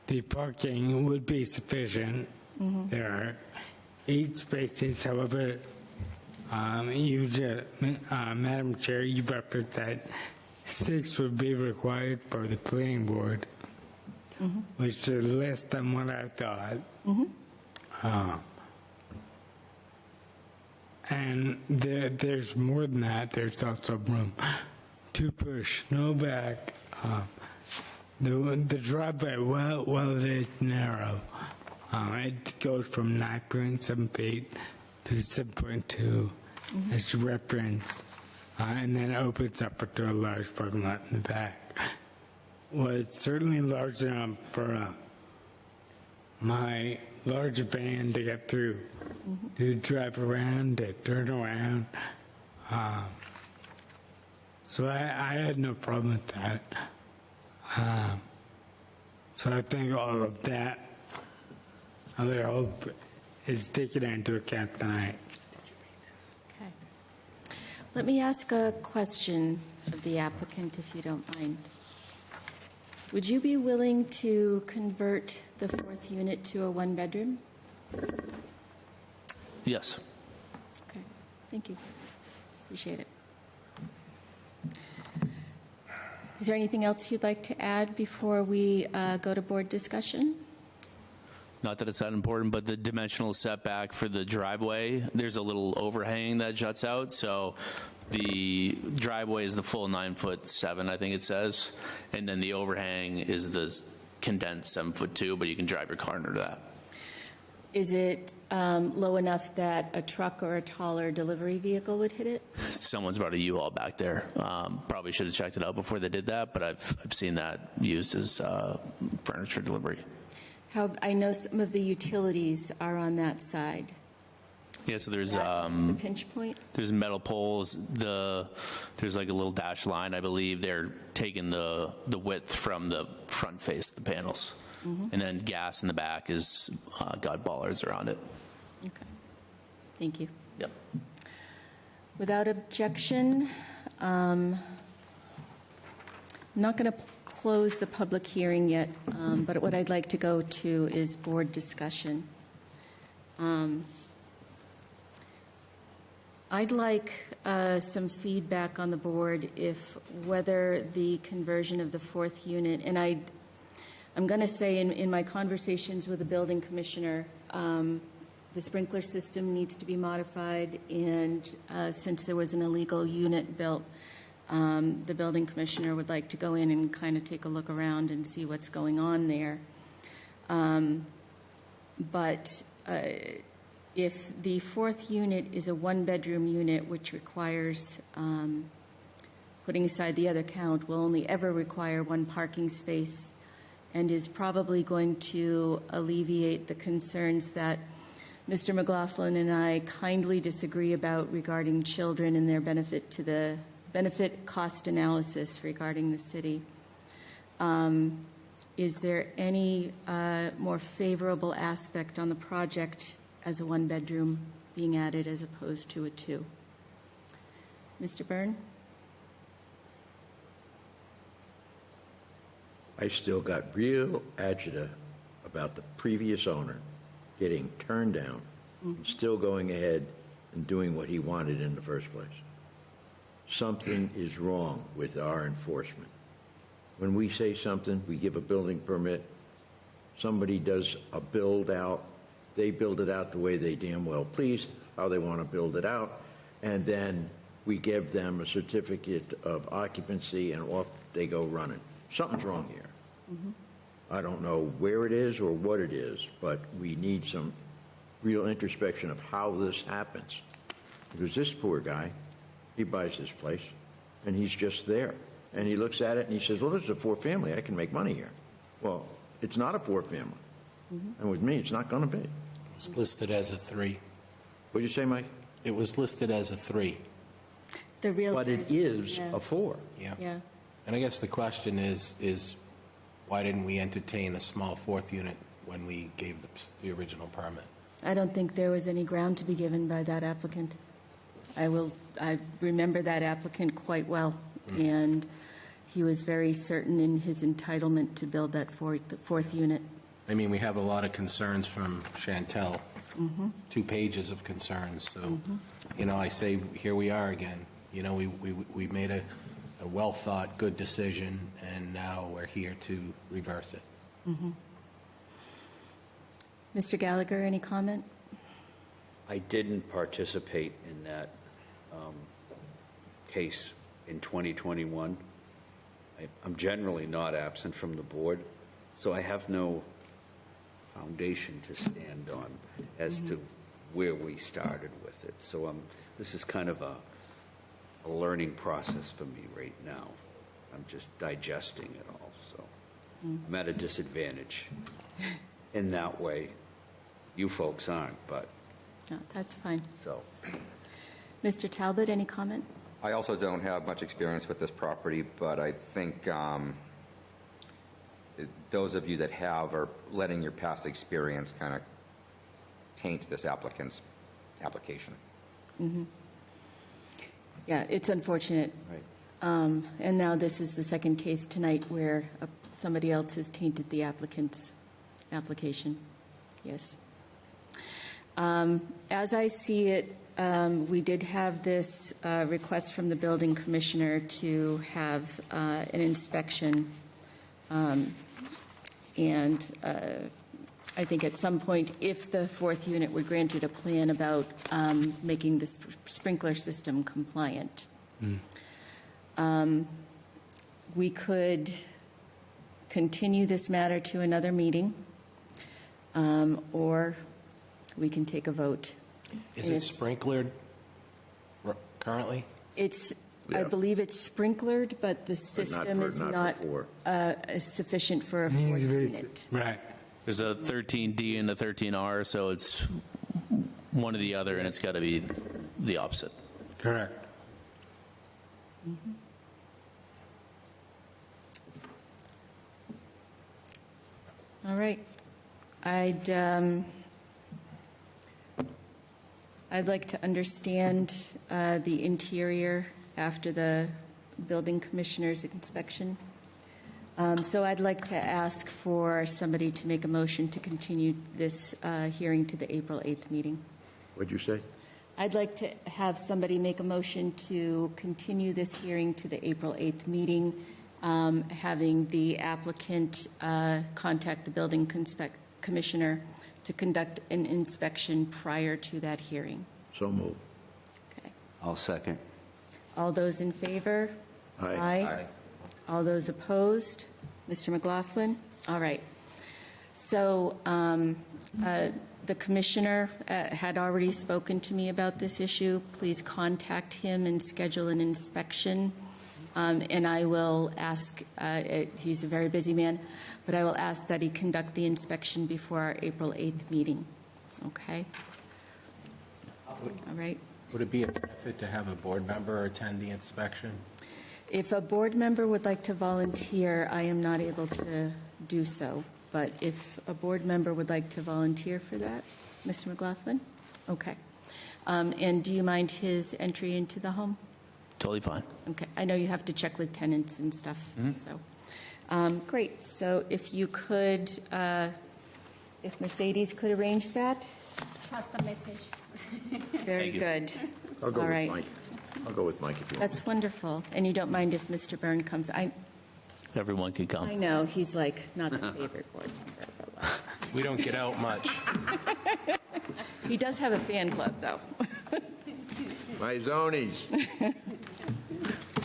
P: the parking would be sufficient. There are 8 spaces, however, Madam Chair, you referenced that 6 would be required for the planning board, which is less than what I thought. And there's more than that. There's also room to push snow back. The driveway, well, it is narrow. It goes from 9.7 feet to 7.2 as referenced, and then opens up to a large parking lot in the back. Well, it's certainly large enough for my large van to get through, to drive around, to turn around. So I had no problem with that. So I think all of that, I would hope, is taken into account tonight.
A: Okay. Let me ask a question of the applicant, if you don't mind. Would you be willing to convert the 4th unit to a 1-bedroom?
O: Yes.
A: Okay, thank you. Appreciate it. Is there anything else you'd like to add before we go to board discussion?
O: Not that it's that important, but the dimensional setback for the driveway, there's a little overhang that juts out, so the driveway is the full 9'7", I think it says, and then the overhang is the condensed 7'2", but you can drive your car under that.
A: Is it low enough that a truck or a taller delivery vehicle would hit it?
O: Someone's brought a U-Haul back there. Probably should have checked it out before they did that, but I've seen that used as furniture delivery.
A: I know some of the utilities are on that side.
O: Yeah, so there's
A: The pinch point?
O: there's metal poles. There's like a little dash line. I believe they're taking the width from the front face of the panels, and then gas in the back is got bollards around it.
A: Okay. Thank you.
O: Yep.
A: Without objection, I'm not going to close the public hearing yet, but what I'd like to go to is board discussion. I'd like some feedback on the board if whether the conversion of the 4th unit, and I'm going to say in my conversations with the building commissioner, the sprinkler system needs to be modified, and since there was an illegal unit built, the building commissioner would like to go in and kind of take a look around and see what's going on there. But if the 4th unit is a 1-bedroom unit, which requires, putting aside the other count, will only ever require 1 parking space, and is probably going to alleviate the concerns that Mr. McLaughlin and I kindly disagree about regarding children and their benefit to the benefit cost analysis regarding the city. Is there any more favorable aspect on the project as a 1-bedroom being added as opposed to a 2? Mr. Byrne?
B: I still got real agita about the previous owner getting turned down, and still going ahead and doing what he wanted in the first place. Something is wrong with our enforcement. When we say something, we give a building permit, somebody does a build out, they build it out the way they damn well please, how they want to build it out, and then we give them a certificate of occupancy and off they go running. Something's wrong here. I don't know where it is or what it is, but we need some real introspection of how this happens. Because this poor guy, he buys this place, and he's just there. And he looks at it and he says, well, this is a four-family. I can make money here. Well, it's not a four-family. And with me, it's not going to be.
F: It was listed as a 3.
B: What'd you say, Mike?
F: It was listed as a 3.
A: The real.
B: But it is
A: yeah.
B: a 4.
F: Yeah.
A: Yeah.
F: And I guess the question is why didn't we entertain a small 4th unit when we gave the original permit?
A: I don't think there was any ground to be given by that applicant. I remember that applicant quite well, and he was very certain in his entitlement to build that fourth unit.
F: I mean, we have a lot of concerns from Chantel, 2 pages of concerns. So, you know, I say, here we are again. You know, we made a well-thought, good decision, and now we're here to reverse it.
A: Mr. Gallagher, any comment?
E: I didn't participate in that case in 2021. I'm generally not absent from the board, so I have no foundation to stand on as to where we started with it. So this is kind of a learning process for me right now. I'm just digesting it all, so I'm at a disadvantage in that way. You folks aren't, but...
A: No, that's fine.
E: So...
A: Mr. Talbot, any comment?
D: I also don't have much experience with this property, but I think those of you that have are letting your past experience kind of taint this applicant's application.
A: Yeah, it's unfortunate.
D: Right.
A: And now this is the second case tonight where somebody else has tainted the applicant's application. Yes. As I see it, we did have this request from the building commissioner to have an inspection. And I think at some point, if the fourth unit were granted a plan about making the sprinkler system compliant, we could continue this matter to another meeting, or we can take a vote.
F: Is it sprinklered currently?
A: It's, I believe it's sprinklered, but the system is not sufficient for a fourth unit.
P: Right.
O: There's a 13D and a 13R, so it's one or the other, and it's got to be the opposite.
P: Correct.
A: All right. I'd like to understand the interior after the building commissioner's inspection. So I'd like to ask for somebody to make a motion to continue this hearing to the April 8th meeting.
B: What'd you say?
A: I'd like to have somebody make a motion to continue this hearing to the April 8th meeting, having the applicant contact the building commissioner to conduct an inspection prior to that hearing.
B: So moved.
A: Okay.
E: I'll second.
A: All those in favor?
B: Aye.
A: Aye. All those opposed? Mr. McLaughlin? All right. So the commissioner had already spoken to me about this issue. Please contact him and schedule an inspection. And I will ask, he's a very busy man, but I will ask that he conduct the inspection before our April 8th meeting. Okay? All right.
F: Would it be a benefit to have a board member attend the inspection?
A: If a board member would like to volunteer, I am not able to do so. But if a board member would like to volunteer for that, Mr. McLaughlin? Okay. And do you mind his entry into the home?
O: Totally fine.
A: Okay. I know you have to check with tenants and stuff, so. Great. So if you could, if Mercedes could arrange that?
K: Pass the message.
A: Very good.
B: I'll go
A: All
B: with
A: right.
B: Mike. I'll go with Mike if you want.
A: That's wonderful. And you don't mind if Mr. Byrne comes?
O: Everyone can come.
A: I know, he's like not the favorite board member. But
F: We don't get out much.
A: he does have a fan club, though.
B: My zonies.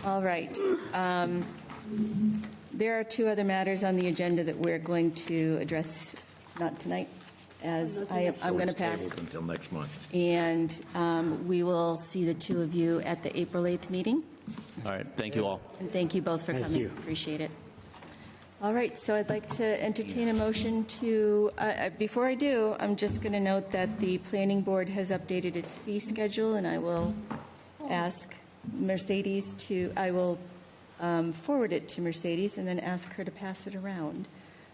A: All right. There are two other matters on the agenda that we're going to address, not tonight, as I'm going to
B: It's
A: pass.
B: tabled until next month.
A: And we will see the two of you at the April 8th meeting.
O: All right, thank you all.
A: And thank you both for coming.
P: you.
A: Appreciate it. All right, so I'd like to entertain a motion to, before I do, I'm just going to note that the planning board has updated its fee schedule, and I will ask Mercedes to, I will forward it to Mercedes and then ask her to pass it around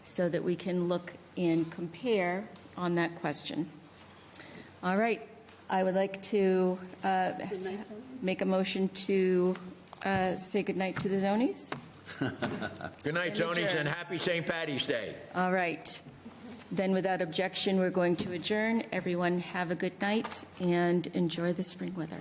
A: so that we can look and compare on that question. All right, I would like to make a motion to say goodnight to the zonies.
B: Good night, zonies, and happy St. Patty's Day.
A: All right. Then without objection, we're going to adjourn. Everyone have a good night and enjoy the spring weather.